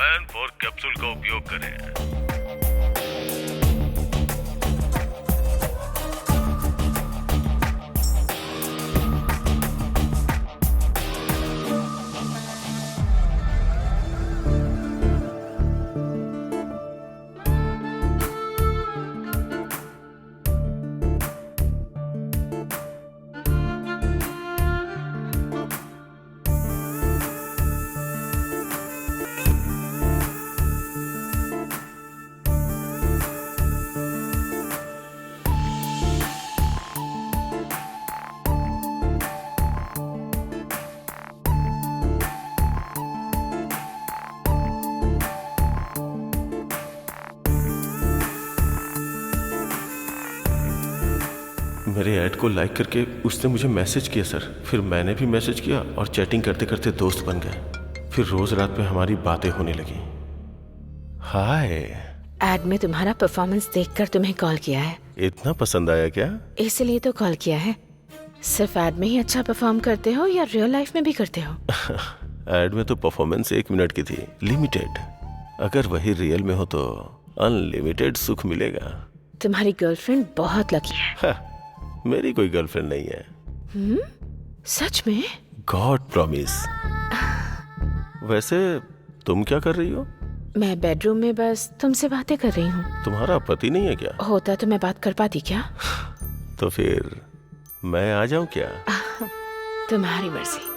Man 4 capsule का उपयोग करें। मेरे ऐड को लाइक करके उसने मुझे मैसेज किया सर। फिर मैंने भी मैसेज किया और चैटिंग करते करते दोस्त बन गए। फिर रोज रात में हमारी बातें होने लगी। हाय। एड में तुम्हारा परफॉर्मेंस देखकर तुम्हें कॉल किया है। इतना पसंद आया क्या? इसलिए तो कॉल किया है। सिर्फ एड में ही अच्छा परफॉर्म करते हो या रियल लाइफ में भी करते हो? एड में तो परफॉर्मेंस 1 मिनट की थी, लिमिटेड। अगर वही रियल में हो तो अनलिमिटेड सुख मिलेगा। तुम्हारी गर्लफ्रेंड बहुत लकी है। मेरी कोई गर्लफ्रेंड नहीं है। सच में? God promise. वैसे तुम क्या कर रही हो? मैं बेडरूम में बस तुमसे बातें कर रही हूँ। तुम्हारा पति नहीं है क्या? होता तो मैं बात कर पाती क्या? तो फिर मैं आ जाऊं क्या? तुम्हारी मर्जी।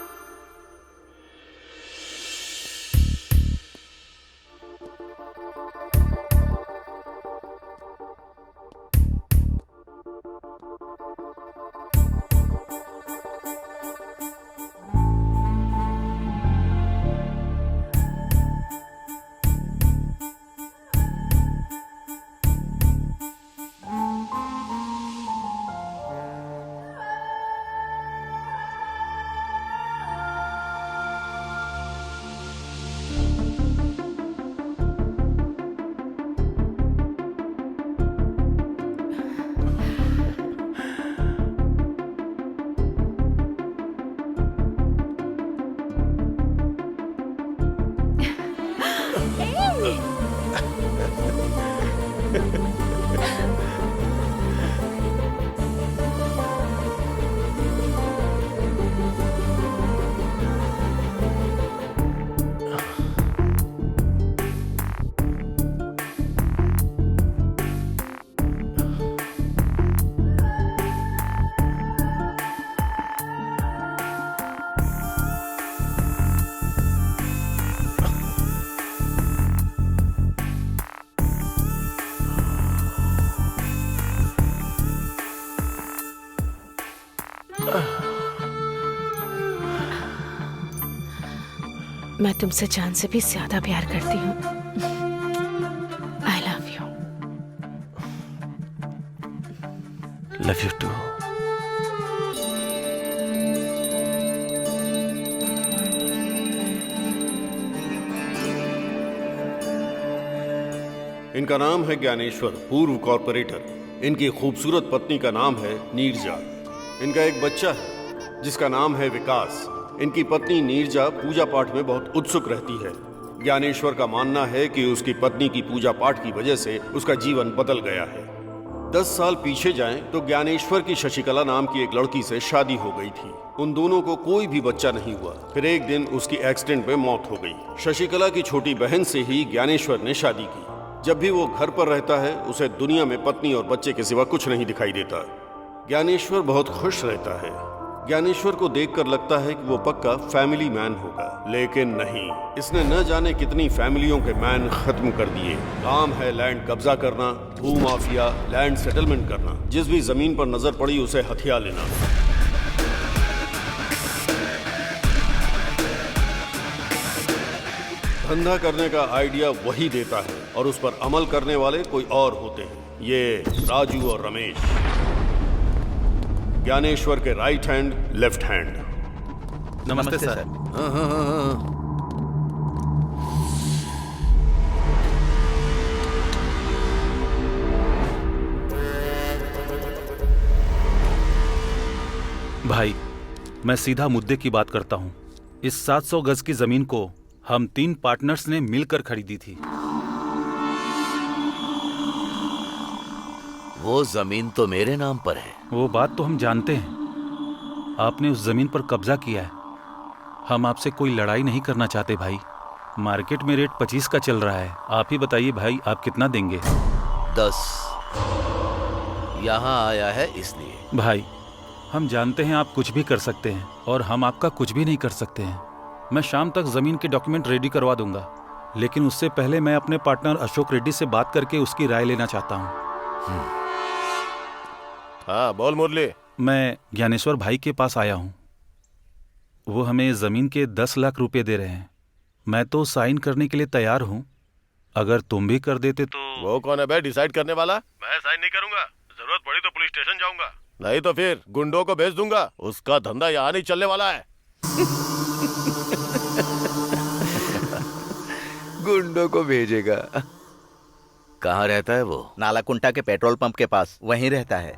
मैं तुमसे जान से भी ज्यादा प्यार करती हूँ। I love you. Love you too. इनका नाम है ज्ञानेश्वर, पूर्व कॉर्पोरेटर। इनकी खूबसूरत पत्नी का नाम है नीरजा। इनका एक बच्चा है जिसका नाम है विकास। इनकी पत्नी नीरजा पूजा पाठ में बहुत उत्सुक रहती है। ज्ञानेश्वर का मानना है कि उसकी पत्नी की पूजा पाठ की वजह से उसका जीवन बदल गया है। 10 साल पीछे जाएं तो ज्ञानेश्वर की शशिकला नाम की एक लड़की से शादी हो गई थी। उन दोनों को कोई भी बच्चा नहीं हुआ। फिर एक दिन उसकी एक्सीडेंट में मौत हो गई। शशिकला की छोटी बहन से ही ज्ञानेश्वर ने शादी की। जब भी वो घर पर रहता है उसे दुनिया में पत्नी और बच्चे के सिवा कुछ नहीं दिखाई देता। ज्ञानेश्वर बहुत खुश रहता है। ज्ञानेश्वर को देखकर लगता है कि वो पक्का फैमिली मैन होगा, लेकिन नहीं। इसने न जाने कितनी फैमिलियों के मैन खत्म कर दिए। काम है लैंड कब्जा करना, भू माफिया, लैंड सेटलमेंट करना। जिस भी जमीन पर नजर पड़ी उसे हथिया लेना। धंधा करने का आइडिया वही देता है और उस पर अमल करने वाले कोई और होते हैं। ये राजू और रमेश, ज्ञानेश्वर के राइट हैंड लेफ्ट हैंड। नमस्ते सर। हाँ। भाई, मैं सीधा मुद्दे की बात करता हूं। इस 700 गज की जमीन को हम 3 पार्टनर्स ने मिलकर खरीदी थी। वो जमीन तो मेरे नाम पर है। वो बात तो हम जानते हैं, आपने उस जमीन पर कब्जा किया है। हम आपसे कोई लड़ाई नहीं करना चाहते भाई। मार्केट में रेट 25 का चल रहा है। आप ही बताइए भाई, आप कितना देंगे? 10। यहाँ आया है इसलिए। भाई हम जानते हैं आप कुछ भी कर सकते हैं और हम आपका कुछ भी नहीं कर सकते हैं। मैं शाम तक जमीन के डॉक्यूमेंट रेडी करवा दूंगा, लेकिन उससे पहले मैं अपने पार्टनर अशोक रेड्डी से बात करके उसकी राय लेना चाहता हूँ। हाँ बोल मुरली। मैं ज्ञानेश्वर भाई के पास आया हूँ। वो हमें जमीन के 10 लाख रुपए दे रहे हैं। मैं तो साइन करने के लिए तैयार हूँ, अगर तुम भी कर देते तो। वो कौन है बे डिसाइड करने वाला? मैं साइन नहीं करूंगा, जरूरत पड़ी तो पुलिस स्टेशन जाऊंगा। नहीं तो फिर गुंडों को भेज दूंगा। उसका धंधा यहाँ नहीं चलने वाला है। गुंडों को भेजेगा? कहाँ रहता है वो? नालाकुंटा के पेट्रोल पंप के पास, वहीं रहता है।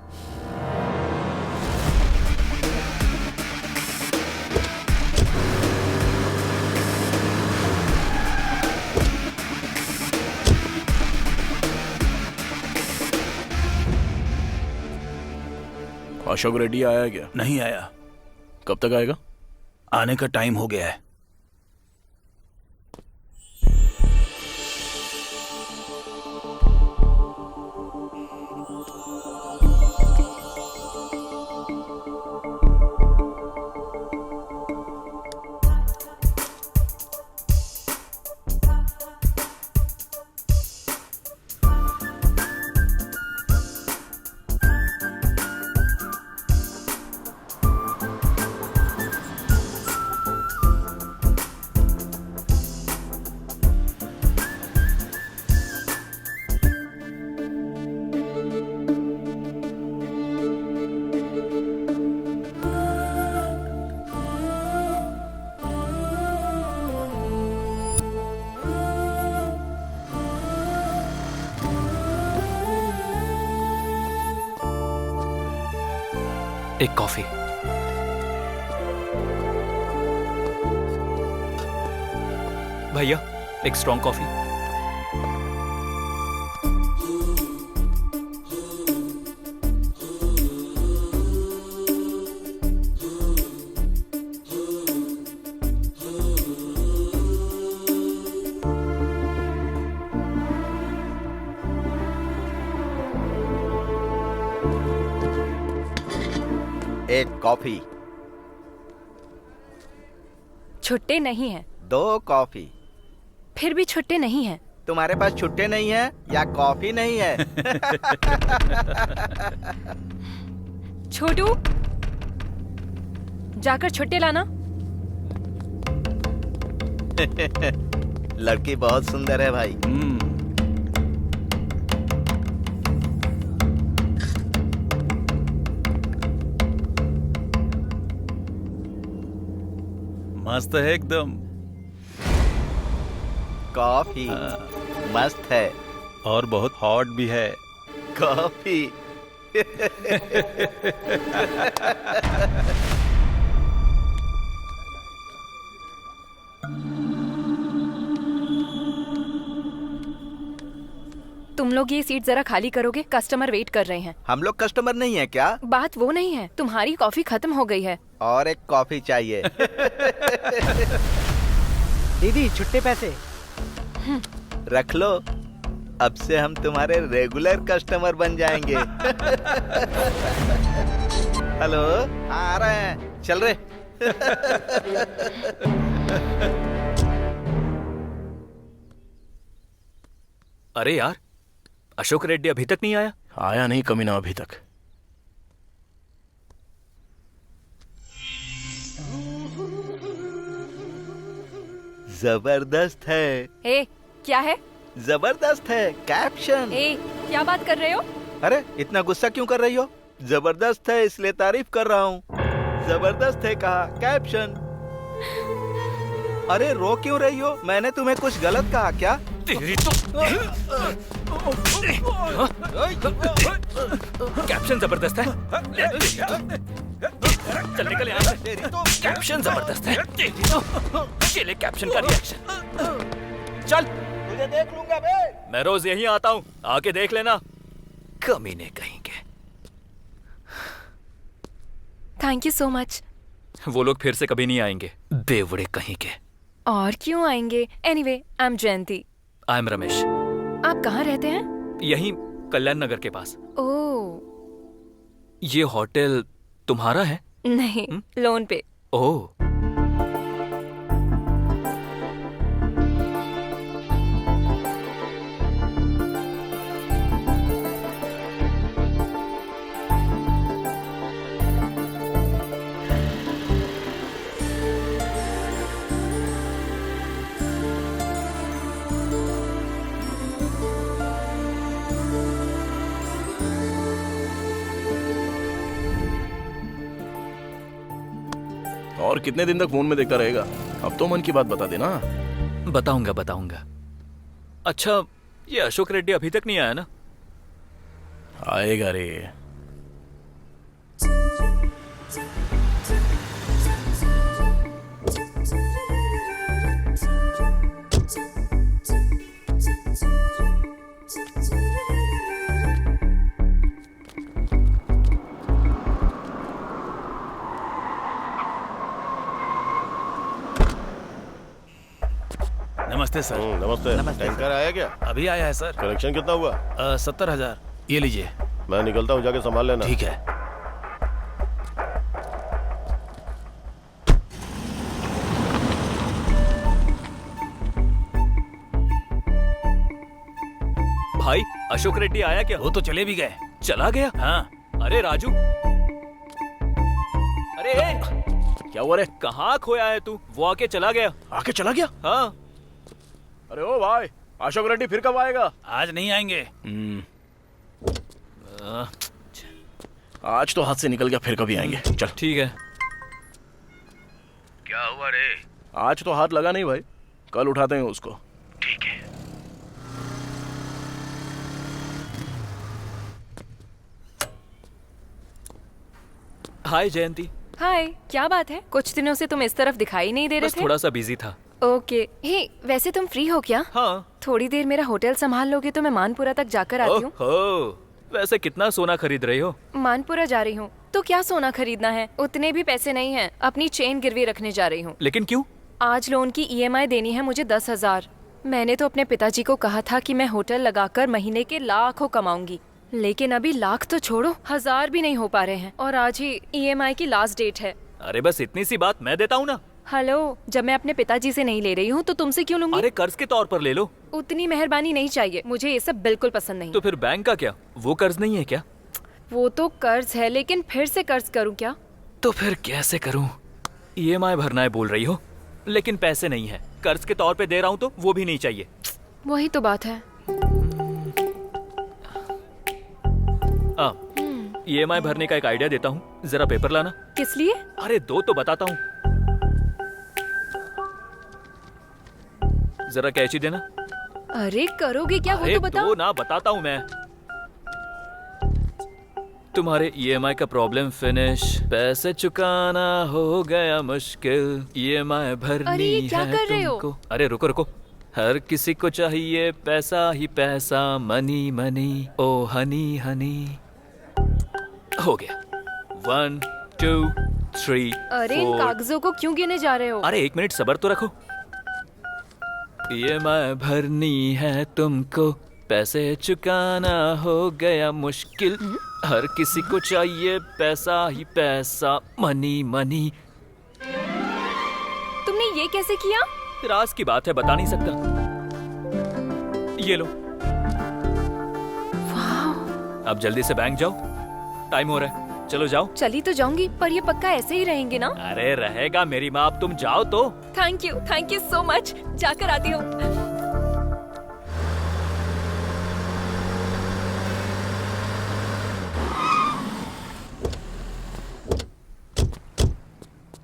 अशोक रेड्डी आया है क्या? नहीं आया। कब तक आएगा? आने का टाइम हो गया है। एक कॉफी। भैया एक स्ट्रॉन्ग कॉफी। एक कॉफी। छुट्टे नहीं हैं। 2 कॉफी। फिर भी छुट्टे नहीं हैं। तुम्हारे पास छुट्टे नहीं है या कॉफी नहीं है? छोटू, जाकर छुट्टे लाना। लड़की बहुत सुंदर है भाई। मस्त है एकदम। कॉफी मस्त है और बहुत हॉट भी है। कॉफी। तुम लोग ये सीट जरा खाली करोगे? कस्टमर वेट कर रहे हैं। हम लोग कस्टमर नहीं है क्या? बात वो नहीं है, तुम्हारी कॉफी खत्म हो गई है। और एक कॉफी चाहिए। दीदी छुट्टे पैसे। रख लो, अब से हम तुम्हारे रेगुलर कस्टमर बन जाएंगे। हेलो, हाँ आ रहे हैं, चल रहे। अरे यार, अशोक रेड्डी अभी तक नहीं आया? आया नहीं कमीना अभी तक। जबरदस्त है। ए, क्या है? जबरदस्त है कैप्शन। ए, क्या बात कर रहे हो? अरे इतना गुस्सा क्यों कर रही हो? जबरदस्त है इसलिए तारीफ कर रहा हूँ। जबरदस्त है कहा, कैप्शन। अरे रो क्यों रही हो? मैंने तुम्हें कुछ गलत कहा क्या? तेरी तो कैप्शन जबरदस्त है। चल निकल यहाँ से। तेरी तो कैप्शन जबरदस्त है। ये ले कैप्शन का रिएक्शन। चल, तुझे देख लूंगा बे। मैं रोज यहीं आता हूँ, आके देख लेना। कमीने कहीं के। Thank you so much. वो लोग फिर से कभी नहीं आएंगे, बेवड़े कहीं के। और क्यों आएंगे? Anyway, I am Jayanti. I am Ramesh. आप कहाँ रहते हैं? यहीं कल्याण नगर के पास। ओह ये होटल तुम्हारा है? नहीं, लोन पे। ओह, और कितने दिन तक फोन में देखता रहेगा? अब तो मन की बात बता देना। बताऊंगा बताऊंगा। अच्छा, ये अशोक रेड्डी अभी तक नहीं आया ना? आएगा रे। नमस्ते सर। नमस्ते। टैंकर आया क्या? अभी आया है सर। कलेक्शन कितना हुआ? 70,000। ये लीजिए। मैं निकलता हूँ, जाके संभाल लेना। ठीक है। भाई, अशोक रेड्डी आया क्या? वो तो चले भी गए। चला गया? हाँ। अरे राजू, अरे क्या हुआ रे? कहाँ खोया है तू? वो आके चला गया। आके चला गया? हाँ। अरे ओ भाई, अशोक रेड्डी फिर कब आएगा? आज नहीं आएंगे। आज तो हाथ से निकल गया, फिर कभी आएंगे। चल ठीक है। क्या हुआ रे? आज तो हाथ लगा नहीं भाई, कल उठाते हैं उसको। ठीक है। हाय जयंती। हाय, क्या बात है? कुछ दिनों से तुम इस तरफ दिखाई नहीं दे रहे बस थे। थोड़ा सा बिजी था। ओके। हे, वैसे तुम फ्री हो क्या? हाँ। थोड़ी देर मेरा होटल संभाल लोगे तो मैं मानपुरा तक जाकर आती हूँ। ओहो, वैसे कितना सोना खरीद रही हो? मानपुरा जा रही हूँ तो क्या सोना खरीदना है? उतने भी पैसे नहीं हैं। अपनी चेन गिरवी रखने जा रही हूँ। लेकिन क्यों? आज लोन की EMI देनी है मुझे 10,000। मैंने तो अपने पिताजी को कहा था कि मैं होटल लगाकर महीने के लाखों कमाऊंगी, लेकिन अभी लाख तो छोड़ो, 1000 भी नहीं हो पा रहे हैं। और आज ही EMI की लास्ट डेट है। अरे बस इतनी सी बात मैं देता हूँ ना। हेलो, जब मैं अपने पिताजी से नहीं ले रही हूँ तो तुमसे क्यों लूंगी? अरे कर्ज के तौर पर ले लो। उतनी मेहरबानी नहीं चाहिए, मुझे ये सब बिल्कुल पसंद नहीं। तो फिर बैंक का क्या? वो कर्ज नहीं है क्या? वो तो कर्ज है, लेकिन फिर से कर्ज करूँ क्या? तो फिर कैसे करूँ? EMI भरना है बोल रही हो, लेकिन पैसे नहीं है। कर्ज के तौर पे दे रहा हूँ तो वो भी नहीं चाहिए। वही तो बात है। EMI भरने का एक आइडिया देता हूँ, जरा पेपर लाना। किस लिए? अरे दो तो बताता हूँ, जरा कैची देना। अरे करोगे क्या? वो अरे तो बताओ। दो ना, बताता हूँ मैं। तुम्हारे EMI का प्रॉब्लम फिनिश, पैसे चुकाना हो गया मुश्किल, EMI भरनी अरे ये क्या है कर रहे हो? तुमको। अरे रुको रुको, हर किसी को चाहिए पैसा ही पैसा, मनी मनी ओ हनी हनी। हो गया। 1 2 3 अरे इन 4। कागजों को क्यों गिने जा रहे हो? अरे 1 मिनट सब्र तो रखो। EMI भरनी है तुमको, पैसे चुकाना हो गया मुश्किल, हर किसी को चाहिए पैसा ही पैसा, मनी मनी। तुमने ये कैसे किया? राज की बात है, बता नहीं सकता। ये लो। अब जल्दी से बैंक जाओ, टाइम हो रहा है। चलो जाओ। चली तो जाऊंगी, पर ये पक्का ऐसे ही रहेंगे ना? अरे रहेगा मेरी माँ, अब तुम जाओ तो। Thank you so much. जाकर आती हूँ।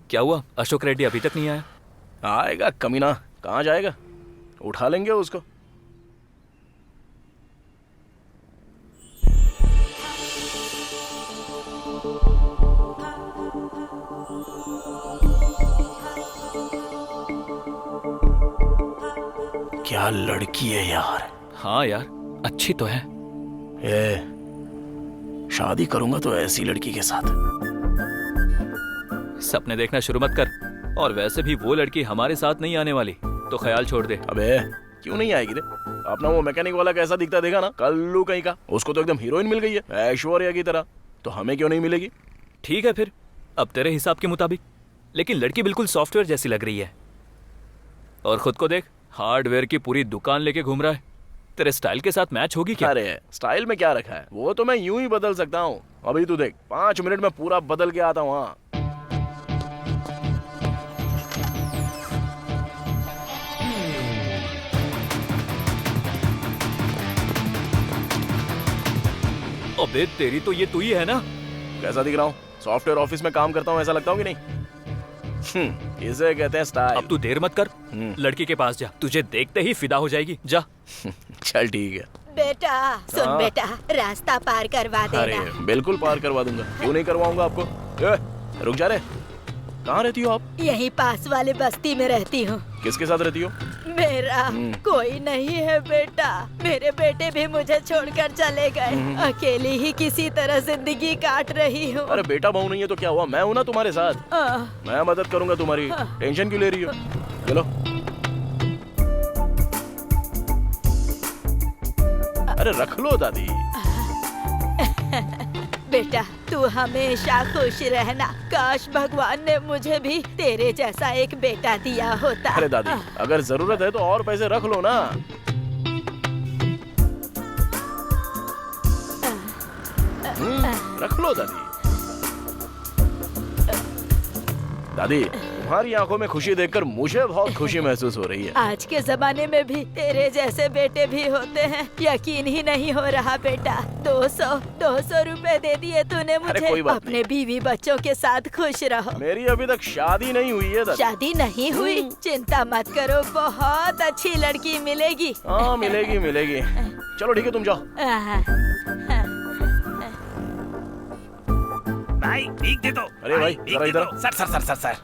क्या हुआ? अशोक रेड्डी अभी तक नहीं आया? आएगा कमीना, कहाँ जाएगा? उठा लेंगे उसको। क्या लड़की है यार। हाँ यार, अच्छी तो है। शादी करूंगा तो ऐसी लड़की के साथ। सपने देखना शुरू मत कर। और वैसे भी वो लड़की हमारे साथ नहीं आने वाली, तो ख्याल छोड़ दे। अबे क्यों नहीं आएगी रे? अपना वो मैकेनिक वाला कैसा दिखता देखा ना, कल्लू कहीं का। उसको तो एकदम हीरोइन मिल गई है, ऐश्वर्या की तरह। तो हमें क्यों नहीं मिलेगी? ठीक है फिर, अब तेरे हिसाब के मुताबिक। लेकिन लड़की बिल्कुल सॉफ्टवेयर जैसी लग रही है। और खुद को देख, हार्डवेयर की पूरी दुकान लेके घूम रहा है। तेरे स्टाइल के साथ मैच होगी क्या? अरे स्टाइल में क्या रखा है, वो तो मैं यूं ही बदल सकता हूँ। अभी तू देख, 5 मिनट में पूरा बदल के आता हूँ। हाँ अबे तेरी तो ये तू ही है ना? कैसा दिख रहा हूँ? सॉफ्टवेयर ऑफिस में काम करता हूँ ऐसा लगता हूँ कि नहीं? इसे कहते हैं स्टाइल। अब तू देर मत कर, लड़की के पास जा। तुझे देखते ही फिदा हो जाएगी। जा। चल ठीक है। बेटा सुन बेटा, रास्ता पार करवा देना। अरे बिल्कुल पार करवा दूंगा, क्यों नहीं करवाऊंगा आपको। रुक जा रे, कहाँ रहती हो आप? यहीं पास वाले बस्ती में रहती हूँ। किसके साथ रहती हो? मेरा कोई नहीं है बेटा। मेरे बेटे भी मुझे छोड़कर चले गए। अकेली ही किसी तरह जिंदगी काट रही हूँ। अरे बेटा बहू नहीं है तो क्या हुआ, मैं हूँ ना तुम्हारे साथ। मैं मदद करूंगा तुम्हारी। टेंशन क्यों ले रही हो? चलो। अरे रख लो दादी। बेटा तू हमेशा खुश रहना। काश भगवान ने मुझे भी तेरे जैसा एक बेटा दिया होता। अरे दादी, अगर जरूरत है तो और पैसे रख लो ना। रख लो दादी। दादी तुम्हारी आंखों में खुशी देखकर मुझे बहुत खुशी महसूस हो रही है। आज के जमाने में भी तेरे जैसे बेटे भी होते हैं, यकीन ही नहीं हो रहा बेटा। 200 रुपए दे दिए तूने मुझे। कोई बात अपने बीवी बच्चों के साथ खुश रहो। मेरी अभी तक शादी नहीं हुई है दादी। शादी नहीं हुई? चिंता मत करो, बहुत अच्छी लड़की मिलेगी। हाँ मिलेगी मिलेगी। चलो ठीक है तुम जाओ। भाई भीख दे दो। अरे भाई जरा इधर।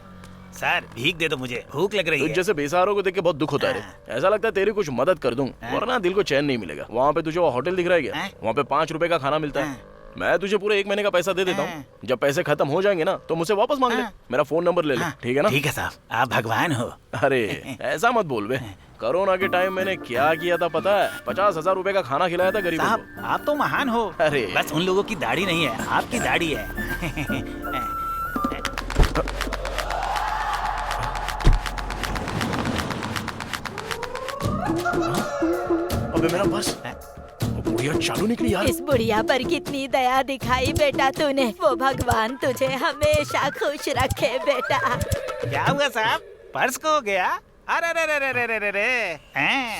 सर भीख दे दो, मुझे भूख लग रही है। जैसे बेसहारों को देख के बहुत दुख होता है। ऐसा लगता है तेरी कुछ मदद कर दूं, वरना दिल को चैन नहीं मिलेगा। वहाँ पे तुझे वो होटल दिख रहा है क्या? वहाँ पे 5 रुपए का खाना मिलता है। मैं तुझे पूरे 1 महीने का पैसा दे देता हूँ। जब पैसे खत्म हो जाएंगे ना तो मुझसे वापस मांग ले। मेरा फोन नंबर ले ले, ठीक है ना? ठीक है साहब, आप भगवान हो। अरे ऐसा मत बोल बे। कोरोना के टाइम मैंने क्या किया था पता है? 50,000 रुपए का खाना खिलाया था गरीबों को। आप तो महान हो। अरे बस उन लोगों की दाढ़ी नहीं है, आपकी दाढ़ी है। अबे मेरा बस बुढ़िया चालू निकली यार। इस बुढ़िया पर कितनी दया दिखाई बेटा तूने। वो भगवान तुझे हमेशा खुश रखे बेटा। क्या हुआ साहब, पर्स खो गया? अरे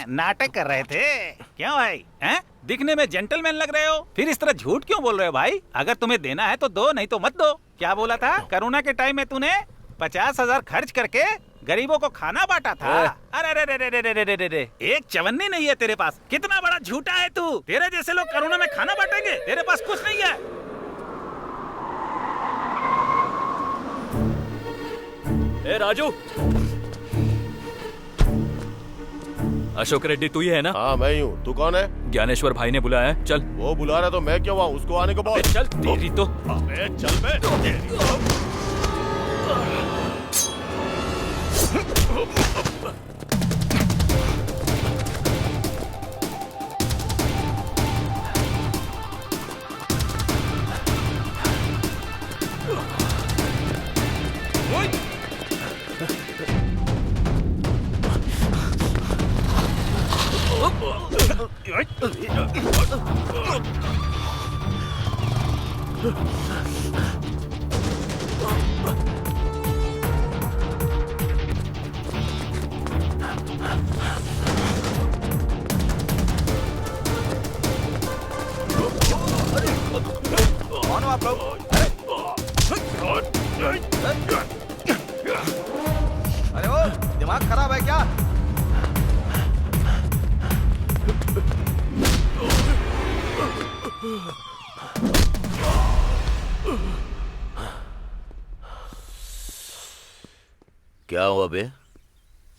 नाटक कर रहे थे क्यों भाई? दिखने में जेंटलमैन लग रहे हो, फिर इस तरह झूठ क्यों बोल रहे हो भाई? अगर तुम्हें देना है तो दो, नहीं तो मत दो। क्या बोला था? कोरोना के टाइम में तूने 50,000 खर्च करके गरीबों को खाना बांटा था। अरे एक चवन्नी नहीं है तेरे पास। कितना बड़ा झूठा है तू। तेरे जैसे लोग कोरोना में खाना बांटेंगे? तेरे पास कुछ नहीं है। ए राजू, अशोक रेड्डी तू ही है ना? हाँ मैं ही हूँ। तू कौन है? ज्ञानेश्वर भाई ने बुलाया है। चल। वो बुला रहा तो मैं क्यों हुआ? उसको आने को बोल। चल तेरी तो। अबे चल बे। कौन हो आप लोग? अरे ओ, दिमाग खराब है क्या? क्या हुआ बे?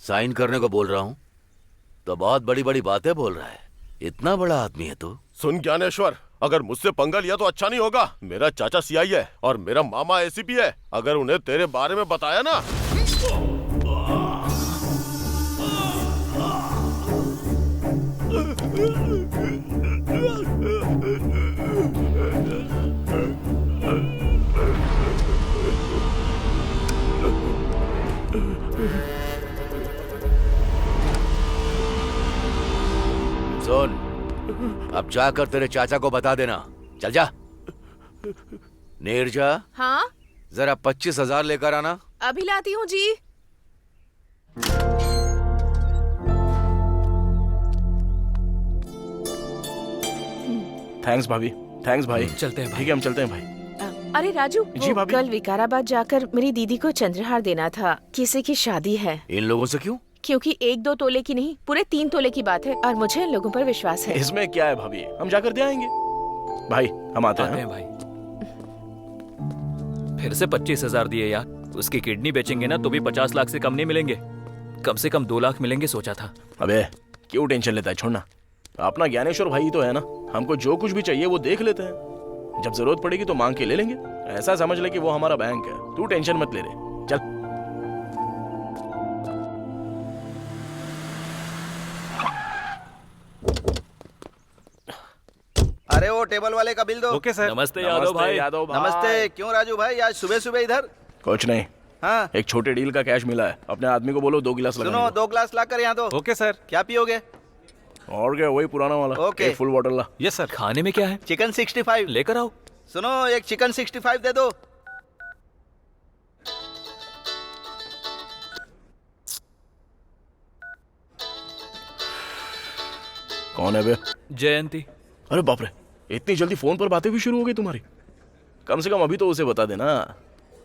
साइन करने को बोल रहा हूं तो बहुत बड़ी बड़ी बातें बोल रहा है। इतना बड़ा आदमी है तू। सुन ज्ञानेश्वर, अगर मुझसे पंगा लिया तो अच्छा नहीं होगा। मेरा चाचा सीआई है और मेरा मामा एसीपी है। अगर उन्हें तेरे बारे में बताया ना। सुन, अब जाकर तेरे चाचा को बता देना। चल जा। नीरजा, हाँ जरा 25,000 लेकर आना। अभी लाती हूँ जी। थैंक्स भाभी, थैंक्स भाई। चलते हैं भाई। ठीक है, हम चलते हैं भाई। अरे राजू, जी वो भाभी। कल विकाराबाद जाकर मेरी दीदी को चंद्रहार देना था। किसी की शादी है। इन लोगों से क्यों? क्योंकि 1-2 तोले की नहीं, पूरे 3 तोले की बात है और मुझे इन लोगों पर विश्वास है। इसमें क्या है भाभी, हम जाकर दे आएंगे। भाई हम आते हैं भाई। फिर से 25,000 दिए यार। उसकी किडनी बेचेंगे ना तो भी 50 लाख से कम नहीं मिलेंगे। कम से कम 2 लाख मिलेंगे सोचा था। अबे क्यों टेंशन लेता है, छोड़ना। अपना ज्ञानेश्वर भाई तो है ना, हमको जो कुछ भी चाहिए वो देख लेते हैं। जब जरूरत पड़ेगी तो मांग के ले लेंगे। ऐसा समझ ले कि वो हमारा बैंक है। तू टेंशन मत ले रहे। चल। अरे वो टेबल वाले का बिल दो। Okay sir. नमस्ते यादव भाई। यादव भाई। नमस्ते। क्यों राजू भाई, आज सुबह सुबह इधर? कुछ नहीं, हाँ एक छोटे डील का कैश मिला है। अपने आदमी को बोलो 2 गिलास सुनो, लगाने 2 ग्लास ला कर यहाँ दो। Okay sir. क्या पियोगे? को। और क्या, वही पुराना वाला। ओके। एक फुल बॉटल ला। Yes sir. खाने में क्या है? चिकन 65 लेकर आओ। सुनो, एक चिकन 65 दे दो। कौन है बे? जयंती। अरे बाप रे, इतनी जल्दी फोन पर बातें भी शुरू हो गई तुम्हारी। कम से कम अभी तो उसे बता देना।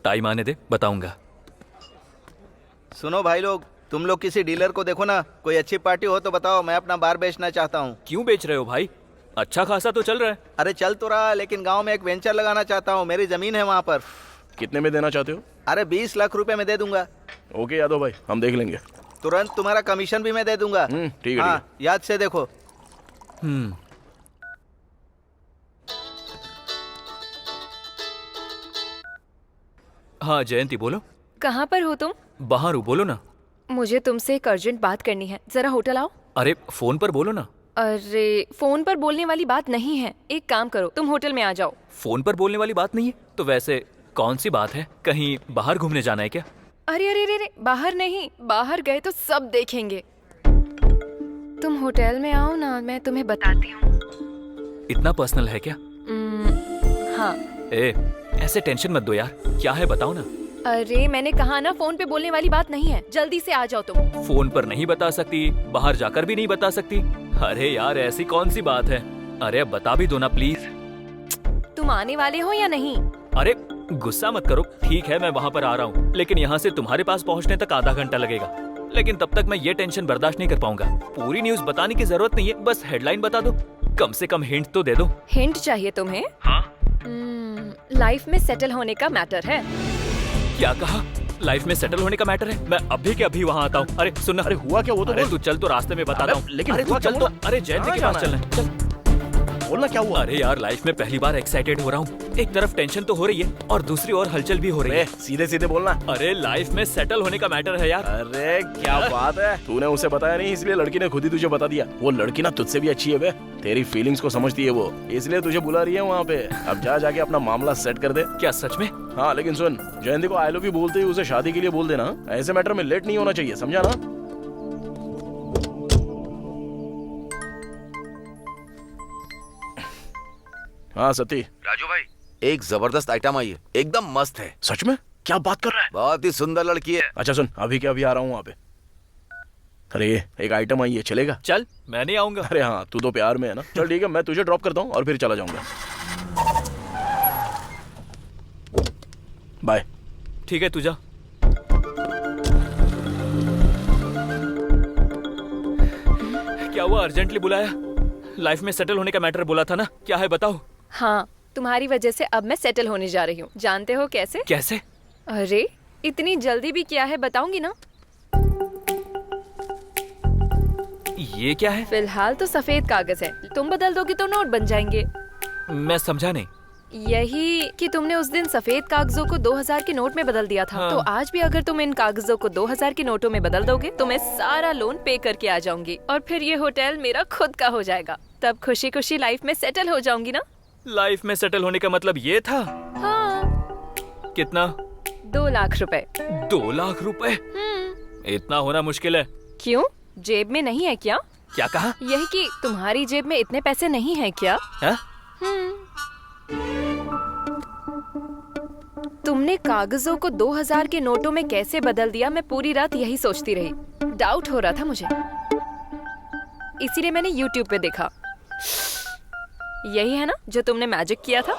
टाइम आने दे, बताऊंगा। सुनो भाई लोग, तुम लोग किसी डीलर को देखो ना, कोई अच्छी पार्टी हो तो बताओ, मैं अपना बार बेचना चाहता हूँ। क्यों बेच रहे हो भाई? अच्छा खासा तो चल रहा है। अरे चल तो रहा, लेकिन गांव में एक वेंचर लगाना चाहता हूँ। मेरी जमीन है वहाँ पर। कितने में देना चाहते हो? अरे 20 लाख रुपए में दे दूंगा। ओके यादव भाई, हम देख लेंगे। तुरंत तुम्हारा कमीशन भी मैं दे दूंगा। ठीक है। हाँ, याद से देखो। हाँ जयंती बोलो। कहाँ पर हो तुम? बाहर हूँ, बोलो ना। मुझे तुमसे एक अर्जेंट बात करनी है, जरा होटल आओ। अरे फोन पर बोलो ना। अरे फोन पर बोलने वाली बात नहीं है, एक काम करो, तुम होटल में आ जाओ। फोन पर बोलने वाली बात नहीं है तो वैसे कौन सी बात है? कहीं बाहर घूमने जाना है क्या? अरे अरे अरे, बाहर नहीं, बाहर गए तो सब देखेंगे। तुम होटल में आओ ना, मैं तुम्हें बताती हूँ। इतना पर्सनल है क्या? हाँ। ए, ऐसे टेंशन मत दो यार। क्या है बताओ ना। अरे मैंने कहा ना, फोन पे बोलने वाली बात नहीं है, जल्दी से आ जाओ तुम। फोन पर नहीं बता सकती, बाहर जाकर भी नहीं बता सकती। अरे यार ऐसी कौन सी बात है? अरे अब बता भी दो ना प्लीज। तुम आने वाले हो या नहीं? अरे गुस्सा मत करो, ठीक है मैं वहाँ पर आ रहा हूँ, लेकिन यहाँ से तुम्हारे पास पहुँचने तक आधा घंटा लगेगा। लेकिन तब तक मैं ये टेंशन बर्दाश्त नहीं कर पाऊंगा। पूरी न्यूज बताने की जरूरत नहीं है, बस हेडलाइन बता दो। कम से कम हिंट तो दे दो। हिंट चाहिए तुम्हें? हाँ। लाइफ में सेटल होने का मैटर है। क्या कहा? लाइफ में सेटल होने का मैटर है? मैं अभी के अभी वहाँ आता हूँ। अरे सुन, अरे हुआ क्या? वो तो अरे तू चल, तो रास्ते में बताता हूँ। लेकिन अरे तू चल तो। अरे जयंती के पास चलना है, चल। बोलना क्या हुआ? अरे यार लाइफ में पहली बार एक्साइटेड हो रहा हूँ। एक तरफ टेंशन तो हो रही है और दूसरी ओर हलचल भी हो रही है। सीधे सीधे बोलना। अरे लाइफ में सेटल होने का मैटर है यार। अरे क्या बात है, तूने उसे बताया नहीं इसलिए लड़की ने खुद ही तुझे बता दिया। वो लड़की ना तुझसे भी अच्छी है बे, तेरी फीलिंग्स को समझती है वो, इसलिए तुझे बुला रही है वहाँ पे। अब जा जाके अपना मामला सेट कर दे। क्या सच में? हाँ, लेकिन सुन, जयंती को आई लव यू बोलते ही उसे शादी के लिए बोल देना। ऐसे मैटर में लेट नहीं होना चाहिए, समझा ना? हाँ सती। राजू भाई, एक जबरदस्त आइटम आई है, एकदम मस्त है। सच में? क्या बात कर रहा है? बहुत ही सुंदर लड़की है। अच्छा सुन, अभी के अभी आ रहा हूँ वहाँ पे। अरे एक आइटम आई है, चलेगा? चल, मैं नहीं आऊंगा। अरे हाँ, तू तो प्यार में है ना। चल ठीक है, मैं तुझे ड्रॉप करता हूँ और फिर चला जाऊंगा। बाय। ठीक है, तू जा। क्या हुआ, अर्जेंटली बुलाया? लाइफ में सेटल होने का मैटर बोला था ना, क्या है बताओ? हाँ, तुम्हारी वजह से अब मैं सेटल होने जा रही हूँ। जानते हो कैसे? कैसे? अरे इतनी जल्दी भी क्या है, बताऊंगी ना। ये क्या है? फिलहाल तो सफेद कागज है, तुम बदल दोगे तो नोट बन जाएंगे। मैं समझा नहीं। यही कि तुमने उस दिन सफेद कागजों को 2000 के नोट में बदल दिया था। हाँ। तो आज भी अगर तुम इन कागजों को 2000 के नोटों में बदल दोगे तो मैं सारा लोन पे करके आ जाऊंगी और फिर ये होटल मेरा खुद का हो जाएगा। तब खुशी खुशी लाइफ में सेटल हो जाऊंगी ना। लाइफ में सेटल होने का मतलब ये था? हाँ। कितना? 2 लाख रुपए। 2 लाख रुपए? इतना होना मुश्किल है। क्यों, जेब में नहीं है क्या? क्या कहा? यही कि तुम्हारी जेब में इतने पैसे नहीं है क्या? हा? तुमने कागजों को 2000 के नोटों में कैसे बदल दिया, मैं पूरी रात यही सोचती रही। डाउट हो रहा था मुझे, इसीलिए मैंने YouTube पे देखा। यही है ना जो तुमने मैजिक किया था?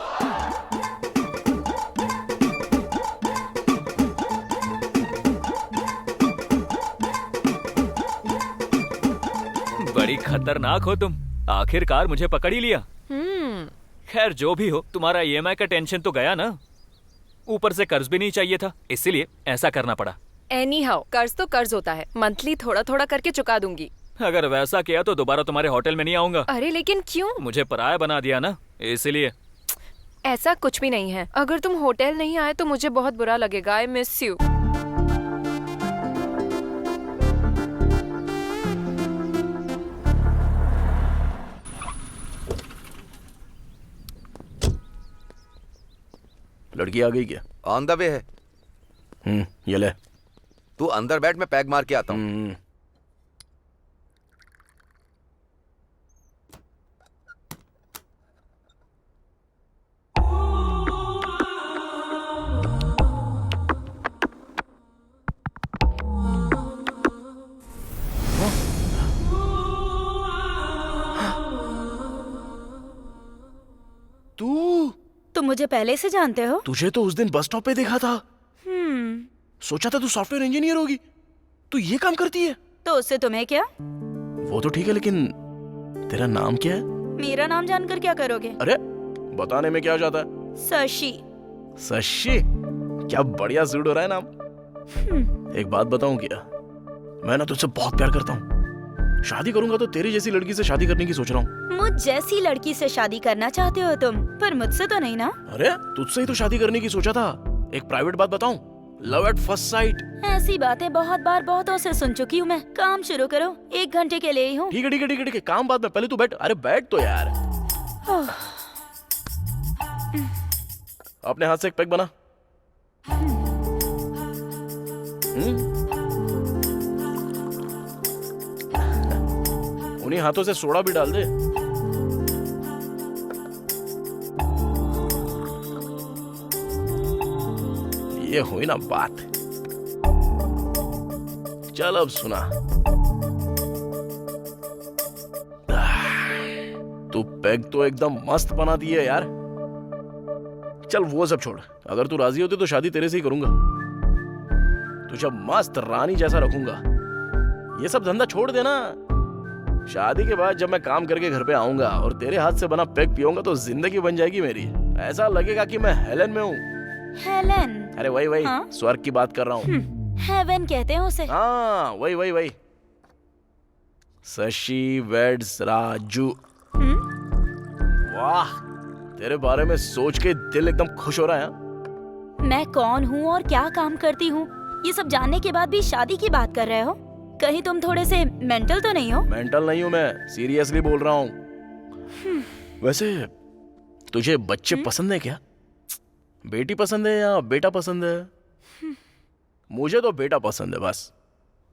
बड़ी खतरनाक हो तुम, आखिरकार मुझे पकड़ ही लिया। खैर जो भी हो, तुम्हारा EMI का टेंशन तो गया ना। ऊपर से कर्ज भी नहीं चाहिए था, इसीलिए ऐसा करना पड़ा। एनी हाउ, कर्ज तो कर्ज होता है, मंथली थोड़ा थोड़ा करके चुका दूंगी। अगर वैसा किया तो दोबारा तुम्हारे होटल में नहीं आऊंगा। अरे लेकिन क्यों? मुझे पराया बना दिया ना, इसलिए। ऐसा कुछ भी नहीं है, अगर तुम होटल नहीं आए तो मुझे बहुत बुरा लगेगा। I miss you. लड़की आ गई क्या? ऑन द वे है। ये ले। तू अंदर बैठ, मैं पैक मार के आता हूँ। तुम मुझे पहले से जानते हो? तुझे तो उस दिन बस स्टॉप पे देखा था। सोचा था तू सॉफ्टवेयर इंजीनियर होगी। तू ये काम करती है? तो उससे तुम्हें क्या? वो तो ठीक है, लेकिन तेरा नाम क्या है? मेरा नाम जानकर क्या करोगे? अरे बताने में क्या जाता है? शशि। शशि? क्या बढ़िया सूट हो रहा है नाम। एक बात बताऊं क्या, मैं ना तुझसे बहुत प्यार करता हूँ। शादी करूंगा तो तेरी जैसी लड़की से शादी करने की सोच रहा हूँ। मुझ जैसी लड़की से शादी करना चाहते हो तुम, पर मुझसे तो नहीं ना। अरे तुझसे ही तो शादी करने की सोचा था। एक प्राइवेट बात बताऊं, लव एट फर्स्ट साइट। ऐसी बातें बहुत बार बहुतों से सुन चुकी हूँ मैं। काम शुरू करो, 1 घंटे के लिए ही हूँ। ठीक है ठीक है ठीक है ठीक है, काम बाद में, पहले तू बैठ। अरे बैठ तो यार। अपने हाथ से एक पैक बना। उन्हीं हाथों से सोडा भी डाल दे। ये हुई ना बात। चल अब सुना, तू पैग तो एकदम मस्त बना दी है यार। चल वो सब छोड़, अगर तू राजी होती तो शादी तेरे से ही करूंगा। तुझे मस्त रानी जैसा रखूंगा। ये सब धंधा छोड़ देना। शादी के बाद जब मैं काम करके घर पे आऊंगा और तेरे हाथ से बना पैग पीऊंगा तो जिंदगी बन जाएगी मेरी। ऐसा लगेगा कि मैं हेलन में हूँ। हेलन? अरे वही हाँ? स्वर्ग की बात कर रहा हूँ। हेवन कहते हैं उसे। हाँ वही। शशि वेड्स राजू। वाह, तेरे बारे में सोच के दिल एकदम खुश हो रहा है। मैं कौन हूँ और क्या काम करती हूँ, ये सब जानने के बाद भी शादी की बात कर रहे हो? कहीं तुम थोड़े से मेंटल तो नहीं हो? मेंटल नहीं हूँ मैं, सीरियसली बोल रहा हूँ। वैसे तुझे बच्चे पसंद है क्या? बेटी पसंद है या बेटा पसंद है? मुझे तो बेटा पसंद है बस।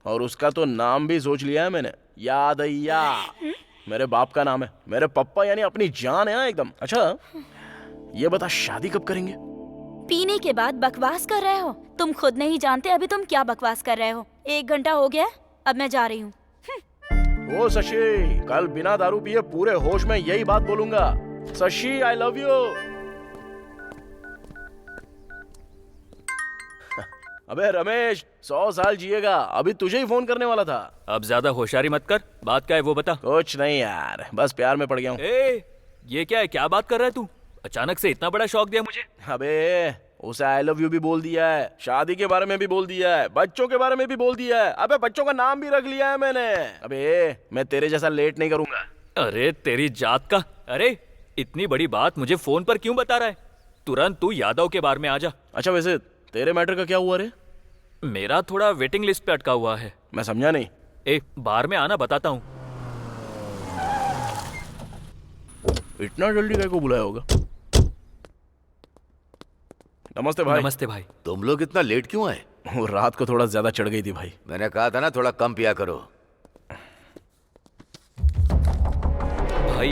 और उसका तो नाम भी सोच लिया है मैंने, यादయ్या। मेरे बाप का नाम है। मेरे पप्पा यानी अपनी जान है ना एकदम। अच्छा ये बता, शादी कब करेंगे? पीने के बाद बकवास कर रहे हो? तुम खुद नहीं जानते अभी तुम क्या बकवास कर रहे हो। 1 घंटा हो गया, अब मैं जा रही हूँ। ओ शशि, कल बिना दारू पिए पूरे होश में यही बात बोलूंगा। शशि आई लव यू। अबे रमेश, 100 साल जिएगा। अभी तुझे ही फोन करने वाला था। अब ज्यादा होशियारी मत कर, बात क्या है वो बता। कुछ नहीं यार, बस प्यार में पड़ गया हूँ। ये क्या है, क्या बात कर रहा है तू? अचानक से इतना बड़ा शौक दिया मुझे। अबे उसे आई लव यू भी बोल दिया है, शादी के बारे में भी बोल दिया है, बच्चों के बारे में भी बोल दिया है। अबे बच्चों का नाम भी रख लिया है मैंने। अबे मैं तेरे जैसा लेट नहीं करूंगा। अरे तेरी जात का। अरे इतनी बड़ी बात मुझे फोन पर क्यों बता रहा है? तुरंत तू यादव के बारे में आ जा। अच्छा वैसे तेरे मैटर का क्या हुआ रे? मेरा थोड़ा वेटिंग लिस्ट पे अटका हुआ है। मैं समझा नहीं। बार में आना, बताता हूँ। इतना जल्दी काय को बुलाया होगा? नमस्ते भाई। नमस्ते भाई। तुम लोग इतना लेट क्यों आए? वो रात को थोड़ा ज्यादा चढ़ गई थी भाई। मैंने कहा था ना थोड़ा कम पिया करो। भाई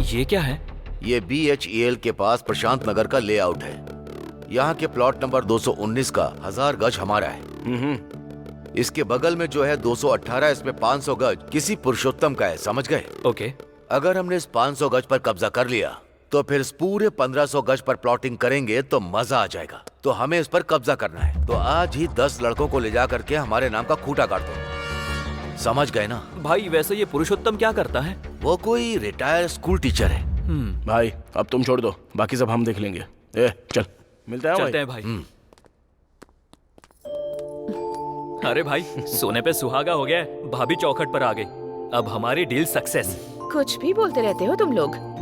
ये क्या है? ये BHEL के पास प्रशांत नगर का लेआउट है। यहाँ के प्लॉट नंबर 219 का 1000 गज हमारा है। इसके बगल में जो है 218, इसमें 500 गज किसी पुरुषोत्तम का है, समझ गए? ओके। अगर हमने इस 500 गज पर कब्जा कर लिया तो फिर इस पूरे 1500 गज पर प्लॉटिंग करेंगे तो मजा आ जाएगा। तो हमें इस पर कब्जा करना है। तो आज ही 10 लड़कों को ले जा करके हमारे नाम का खूंटा काट दो, समझ गए ना? भाई वैसे ये पुरुषोत्तम क्या करता है? वो कोई रिटायर्ड स्कूल टीचर है। भाई अब तुम छोड़ दो, बाकी सब हम देख लेंगे। चल मिलते हैं। चलते हैं भाई। अरे भाई सोने पे सुहागा हो गया है। भाभी चौखट पर आ गई। अब हमारी डील सक्सेस। कुछ भी बोलते रहते हो तुम लोग।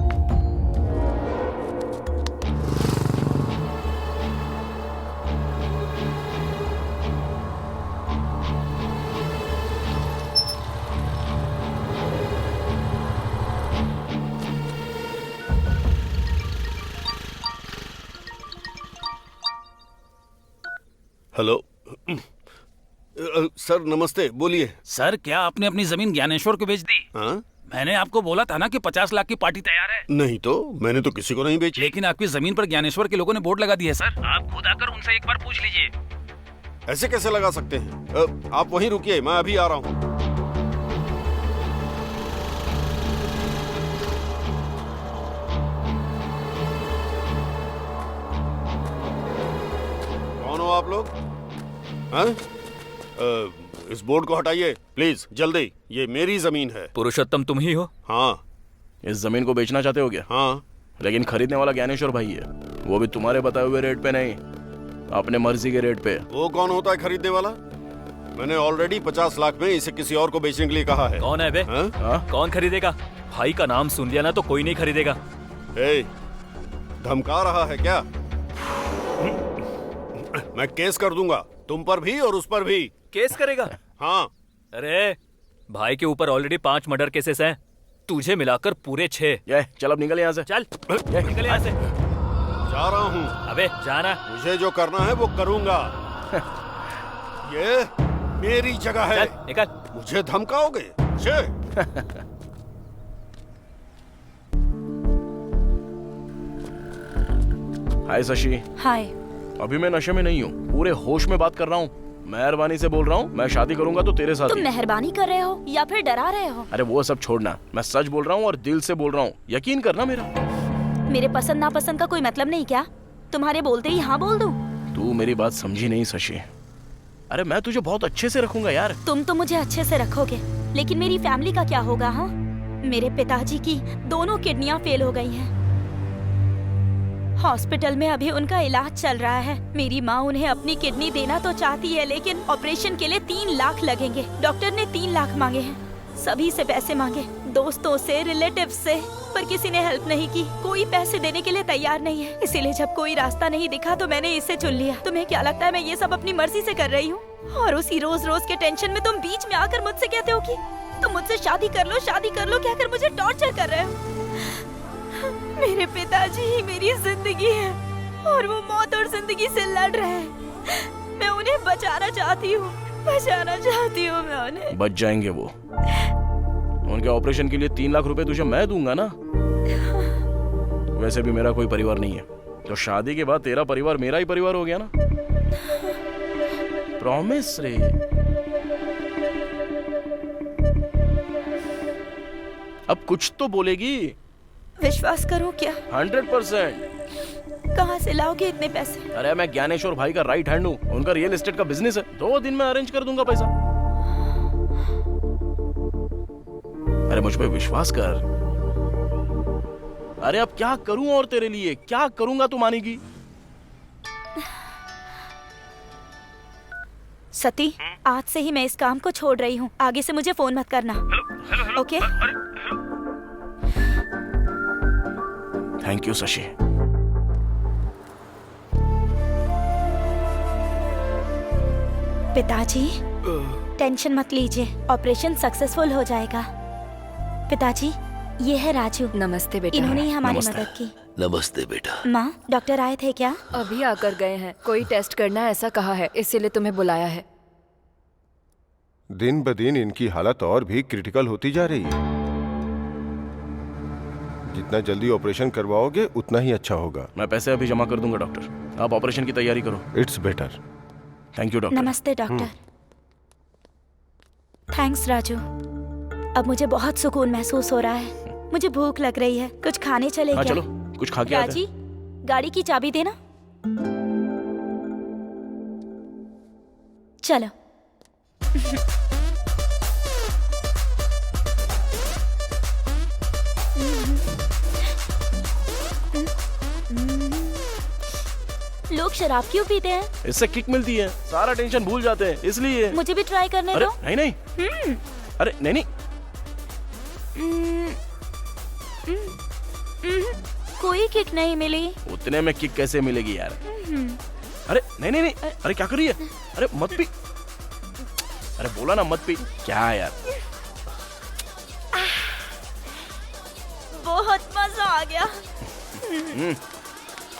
हेलो सर, नमस्ते, बोलिए। सर क्या आपने अपनी जमीन ज्ञानेश्वर को बेच दी? हाँ? मैंने आपको बोला था ना कि 50 लाख की पार्टी तैयार है। नहीं तो मैंने तो किसी को नहीं बेची। लेकिन आपकी जमीन पर ज्ञानेश्वर के लोगों ने बोर्ड लगा दिया है सर। आप खुद आकर उनसे एक बार पूछ लीजिए। ऐसे कैसे लगा सकते हैं? आप वहीं रुकिए, मैं अभी आ रहा हूँ। कौन हो आप लोग? हाँ? इस बोर्ड को हटाइए प्लीज, जल्दी। ये मेरी जमीन है। पुरुषोत्तम तुम ही हो? हाँ। इस जमीन को बेचना चाहते हो क्या? हाँ। लेकिन खरीदने वाला ज्ञानेश्वर भाई है, वो भी तुम्हारे बताए हुए रेट पे नहीं, अपने मर्जी के रेट पे। वो कौन होता है खरीदने वाला? मैंने ऑलरेडी 50 लाख में इसे किसी और को बेचने के लिए कहा है। कौन है बे? कौन खरीदेगा? भाई का नाम सुन लिया ना तो कोई नहीं खरीदेगा। धमका रहा है क्या? मैं केस कर दूंगा, तुम पर भी और उस पर भी। केस करेगा? हाँ। अरे भाई के ऊपर ऑलरेडी 5 मर्डर केसेस हैं, तुझे मिलाकर पूरे 6। चल अब निकल यहाँ से। चल निकल यहाँ से। जा रहा हूँ। अबे जाना। मुझे जो करना है वो करूंगा। ये मेरी जगह है। चल निकल। मुझे धमकाओगे? हाय शशि। हाय। अभी मैं नशे में नहीं हूँ, पूरे होश में बात कर रहा हूँ। मेहरबानी से बोल रहा हूँ, मैं शादी करूंगा तो तेरे साथ। तुम मेहरबानी कर रहे हो या फिर डरा रहे हो? अरे वो सब छोड़ना, मैं सच बोल रहा हूँ और दिल से बोल रहा हूँ, यकीन करना मेरा। मेरे पसंद नापसंद का कोई मतलब नहीं क्या? तुम्हारे बोलते ही हाँ बोल दूं? तू मेरी बात समझी नहीं शशि। अरे मैं तुझे बहुत अच्छे से रखूंगा यार। तुम तो मुझे अच्छे से रखोगे, लेकिन मेरी फैमिली का क्या होगा? हाँ, मेरे पिताजी की दोनों किडनियां फेल हो गई हैं। हॉस्पिटल में अभी उनका इलाज चल रहा है। मेरी माँ उन्हें अपनी किडनी देना तो चाहती है, लेकिन ऑपरेशन के लिए 3 लाख लगेंगे। डॉक्टर ने 3 लाख मांगे हैं। सभी से पैसे मांगे, दोस्तों से, रिलेटिव्स से, पर किसी ने हेल्प नहीं की। कोई पैसे देने के लिए तैयार नहीं है। इसीलिए जब कोई रास्ता नहीं दिखा तो मैंने इसे चुन लिया। तुम्हें क्या लगता है मैं ये सब अपनी मर्जी से कर रही हूँ? और उसी रोज रोज के टेंशन में तुम बीच में आकर मुझसे कहते हो कि तुम मुझसे शादी कर लो, शादी कर लो, कहकर मुझे टॉर्चर कर रहे हो। मेरे पिताजी ही मेरी जिंदगी है और वो मौत और जिंदगी से लड़ रहे हैं। मैं उन्हें बचाना चाहती हूँ, बचाना चाहती हूँ मैं उन्हें। बच जाएंगे वो। उनके ऑपरेशन के लिए 3 लाख रुपए तुझे मैं दूंगा ना। वैसे भी मेरा कोई परिवार नहीं है, तो शादी के बाद तेरा परिवार मेरा ही परिवार हो गया ना। प्रॉमिस रे। अब कुछ तो बोलेगी। विश्वास करो क्या? 100%। कहाँ से लाओगे इतने पैसे? अरे मैं ज्ञानेश्वर भाई का राइट हैंड हूँ, उनका रियल एस्टेट का बिजनेस है। 2 दिन में अरेंज कर दूंगा पैसा। अरे मुझ पे विश्वास कर। अरे अब क्या करूं और तेरे लिए क्या करूंगा, तू मानेगी? सती, आज से ही मैं इस काम को छोड़ रही हूँ। आगे से मुझे फोन मत करना। ओके? Thank you Shashi. पिताजी, टेंशन मत लीजिए, ऑपरेशन सक्सेसफुल हो जाएगा। पिताजी, ये है राजू। नमस्ते बेटा। इन्होंने ही हमारी मदद की। नमस्ते बेटा। माँ, डॉक्टर आए थे क्या? अभी आकर गए हैं। कोई टेस्ट करना ऐसा कहा है, इसीलिए तुम्हें बुलाया है। दिन ब दिन इनकी हालत और भी क्रिटिकल होती जा रही है। जितना जल्दी ऑपरेशन करवाओगे उतना ही अच्छा होगा। मैं पैसे अभी जमा कर दूंगा डॉक्टर, आप ऑपरेशन की तैयारी करो। It's better. Thank you doctor. नमस्ते डॉक्टर। थैंक्स राजू। अब मुझे बहुत सुकून महसूस हो रहा है। मुझे भूख लग रही है, कुछ खाने चले हाँ, क्या? चलो कुछ खा के आते राजी, गाड़ी की चाबी देना। चलो। लोग शराब क्यों पीते हैं? इससे किक मिलती है, सारा टेंशन भूल जाते हैं, इसलिए। मुझे भी ट्राई करने अरे दो। नहीं नहीं, अरे नहीं नहीं, कोई किक नहीं मिली। उतने में किक कैसे मिलेगी यार? अरे नहीं नहीं नहीं, अरे क्या कर रही है? अरे मत पी, अरे बोला ना मत पी। क्या है यार? बहुत मजा आ गया।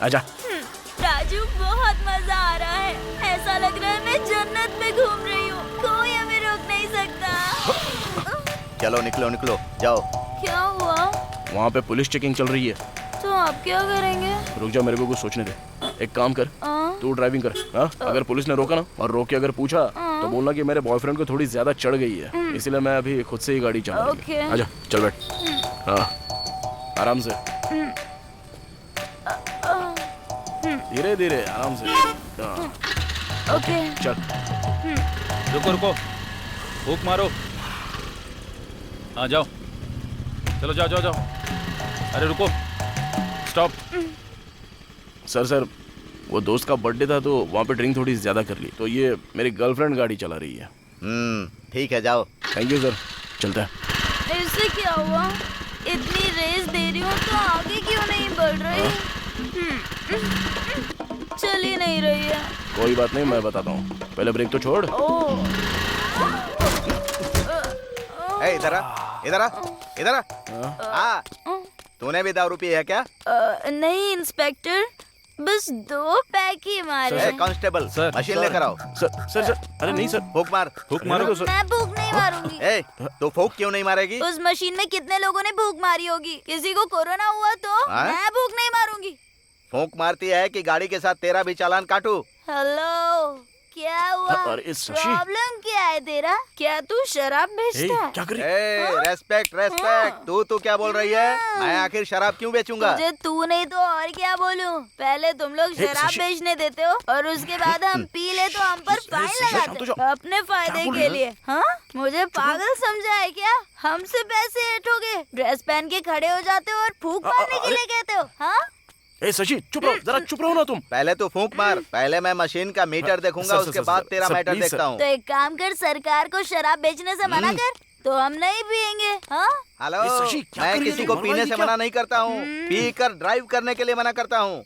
आजा। राजू, बहुत मजा आ रहा है। ऐसा लग रहा है मैं जन्नत में घूम रही हूँ। कोई हमें रोक नहीं सकता। चलो निकलो निकलो, जाओ। क्या हुआ? वहाँ पे पुलिस चेकिंग चल रही है। तो आप क्या करेंगे? रुक जा, मेरे को कुछ सोचने दे। एक काम कर, तू ड्राइविंग कर। हाँ, अगर पुलिस ने रोका ना और रोक के अगर पूछा तो बोलना कि मेरे बॉयफ्रेंड को थोड़ी ज्यादा चढ़ गई है, इसलिए मैं अभी खुद से ही गाड़ी चलाऊंगी। आजा, चल बैठ। हाँ, आराम से, धीरे धीरे, आराम से। ओके। चल। रुको रुको, भूख मारो। हाँ जाओ, चलो जाओ जाओ जाओ। अरे रुको, स्टॉप। सर वो दोस्त का बर्थडे था तो वहाँ पे ड्रिंक थोड़ी ज्यादा कर ली, तो ये मेरी गर्लफ्रेंड गाड़ी चला रही है। ठीक है, जाओ। थैंक यू सर, चलता है। इससे क्या हुआ? इतनी रेस दे रही हूँ तो आगे क्यों नहीं बढ़ रही? चल ही नहीं रही है। कोई बात नहीं, मैं बताता हूँ, पहले ब्रेक तो छोड़। इधर आ, इधर आ, इधर आ। तूने भी दारू पी है क्या? नहीं इंस्पेक्टर, बस 2 पैक ही मारे। कांस्टेबल, मशीन लेकर आओ। सर, अरे नहीं सर, फूक मार। फूक मारो सर। मैं भूख नहीं मारूंगी। तो फूक क्यों नहीं मारेगी? उस मशीन में कितने लोगों ने भूख मारी होगी? किसी को कोरोना हुआ तो मैं भूख नहीं मारूंगी। फूक मारती है कि गाड़ी के साथ तेरा भी चालान काटू? हेलो, क्या हुआ? प्रॉब्लम क्या है तेरा? क्या तू शराब बेचता है? क्या कर रही है? Respect respect. तू क्या बोल रही है? मैं आखिर शराब क्यों बेचूंगा? मुझे तू नहीं तो और क्या बोलूं? पहले तुम लोग शराब बेचने देते हो और उसके बाद हम पी ले तो हम पर फाइन लगाते हो अपने फायदे के लिए। हाँ, मुझे पागल समझा है क्या? हमसे पैसे ऐठोगे, ड्रेस पहन के खड़े हो जाते हो और फूंक मारने के लिए कहते हो? हाँ, शशि चुप रहो, जरा चुप रहो ना तुम। पहले तो फूंक मार, पहले मैं मशीन का मीटर देखूंगा, उसके बाद तेरा मैटर देखता हूँ। तो एक काम कर, सरकार को शराब बेचने से मना कर, तो हम नहीं पियेंगे। हाँ, हेलो, मैं किसी को पीने से मना नहीं करता हूँ, पी कर ड्राइव करने के लिए मना करता हूँ।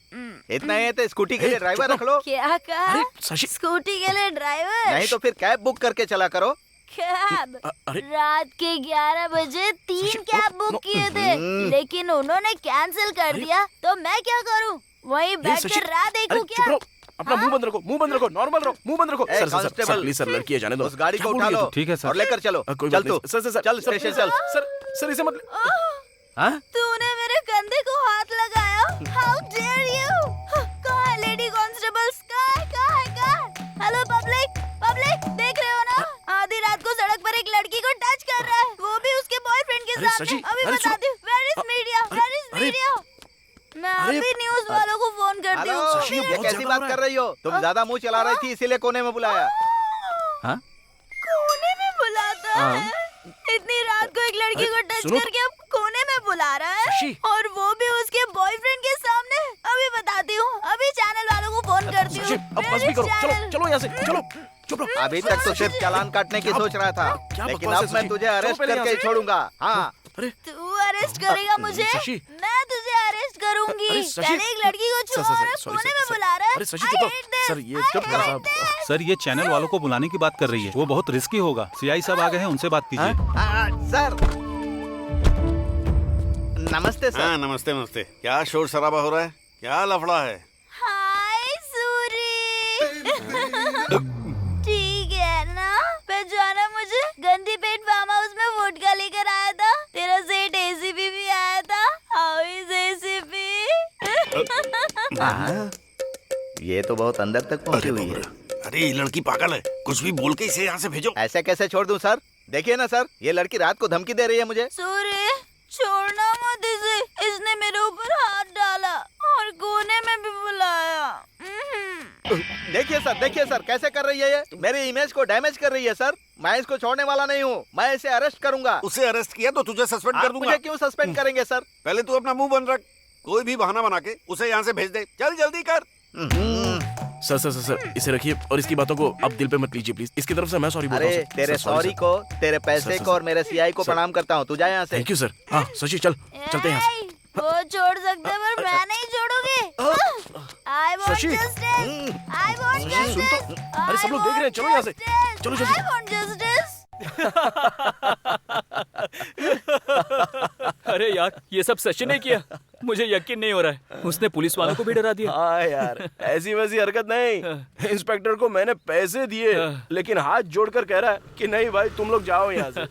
इतना ही है तो स्कूटी के लिए ड्राइवर रख लो। क्या कहा? स्कूटी के लिए ड्राइवर? नहीं तो फिर कैब बुक करके चला करो। कैब? रात के 11 बजे 3 कैब बुक किए थे, लेकिन उन्होंने कैंसिल कर दिया, तो मैं क्या करूं? वहीं बैठकर रात देखूं क्या? अपना मुंह बंद रखो, मुंह बंद रखो, नॉर्मल रहो, मुंह बंद रखो। सर प्लीज सर, लड़की है, जाने दो। उस गाड़ी को उठा लो। ठीक है सर। और लेकर चलो। चल तू, चल स्टेशन चल। सर इसे मत। तूने मेरे कंधे को हाथ लगाया। How dare you? कहाँ है लेडी कांस्टेबल्स? कहाँ है? हेलो पब्लिक, देख रहे हो ना? आधी रात को सड़क पर एक लड़की को टच कर रहा है, वो भी उसके बॉयफ्रेंड के सामने। अभी बताती हूँ। Where is media? मैं अभी न्यूज वालों को फोन करती हूँ। ये कैसी बात कर रही हो? तुम ज्यादा मुंह चला रही थी, इसीलिए कोने में बुलाया। कोने में बुलाता है? इतनी रात को एक लड़की को टच करके अब कोने में बुला रहा है, और वो भी उसके बॉयफ्रेंड के सामने। अभी बताती हूँ, अभी चैनल वालों को फोन करती हूँ। अब बस भी करो, चलो यहाँ से, चलो। चुप रहो। अभी तक तो सिर्फ चालान काटने की सोच रहा था, लेकिन अब मैं तुझे अरेस्ट करके ही छोड़ूंगा। हाँ, तू अरेस्ट करेगा मुझे? मैं तुझे अरेस्ट करूंगी। पहले एक लड़की को छुआ और अब कोने में बुला रहा है। अरे शशि चुप रहो। सर ये चुप करो साहब। सर ये चैनल वालों को बुलाने की बात कर रही है, वो बहुत रिस्की होगा। सीआई साहब आ गए हैं, उनसे बात कीजिए। सर नमस्ते सर। हाँ नमस्ते नमस्ते। क्या शोर शराबा हो रहा है? क्या लफड़ा है? हाय सूरी। ठीक है ना? पहचाना मुझे? गंदी पेट फार्म हाउस में वोडका लेकर आया था। तेरा सेठ एसीपी भी आया था। How is ACP? ये तो बहुत अंदर तक पहुंची हुई है। अरे ये लड़की पागल है, कुछ भी बोल के इसे यहाँ से भेजो। ऐसे कैसे छोड़ दूं सर? देखिए ना सर, ये लड़की रात को धमकी दे रही है मुझे। सूरी छोड़ना मत इसे। इसने मेरे ऊपर हाथ डाला और कोने में भी बुलाया। देखिए सर कैसे कर रही है ये। मेरी इमेज को डैमेज कर रही है सर। मैं इसको छोड़ने वाला नहीं हूँ। मैं इसे अरेस्ट करूंगा। उसे अरेस्ट किया तो तुझे सस्पेंड कर दूंगा। मुझे क्यों सस्पेंड करेंगे सर? पहले तू अपना मुंह बंद रख। कोई भी बहाना बना के उसे यहाँ से भेज दे। चल जल्दी कर। सर सर सर इसे रखिए और इसकी बातों को अब दिल पे मत लीजिए प्लीज। इसकी तरफ से मैं सॉरी बोलता हूँ। अरे तेरे सॉरी को, तेरे पैसे को और मेरे सीआई को प्रणाम करता हूँ। तू जा यहाँ से। Thank you sir. हाँ शशि चल चलते हैं यहाँ से। वो छोड़ सकते पर मैं नहीं छोड़ूंगी। I want Shashi. justice. I want justice. सुन तो। अरे सब लोग देख रहे हैं, चलो यहाँ से। चलो I जल्दी। want justice. अरे यार ये सब सचिन ने किया। मुझे यकीन नहीं हो रहा है, उसने पुलिस वालों को भी डरा दिया। हाँ यार ऐसी वैसी हरकत नहीं। इंस्पेक्टर को मैंने पैसे दिए लेकिन हाथ जोड़कर कह रहा है कि नहीं भाई तुम लोग जाओ यहाँ से।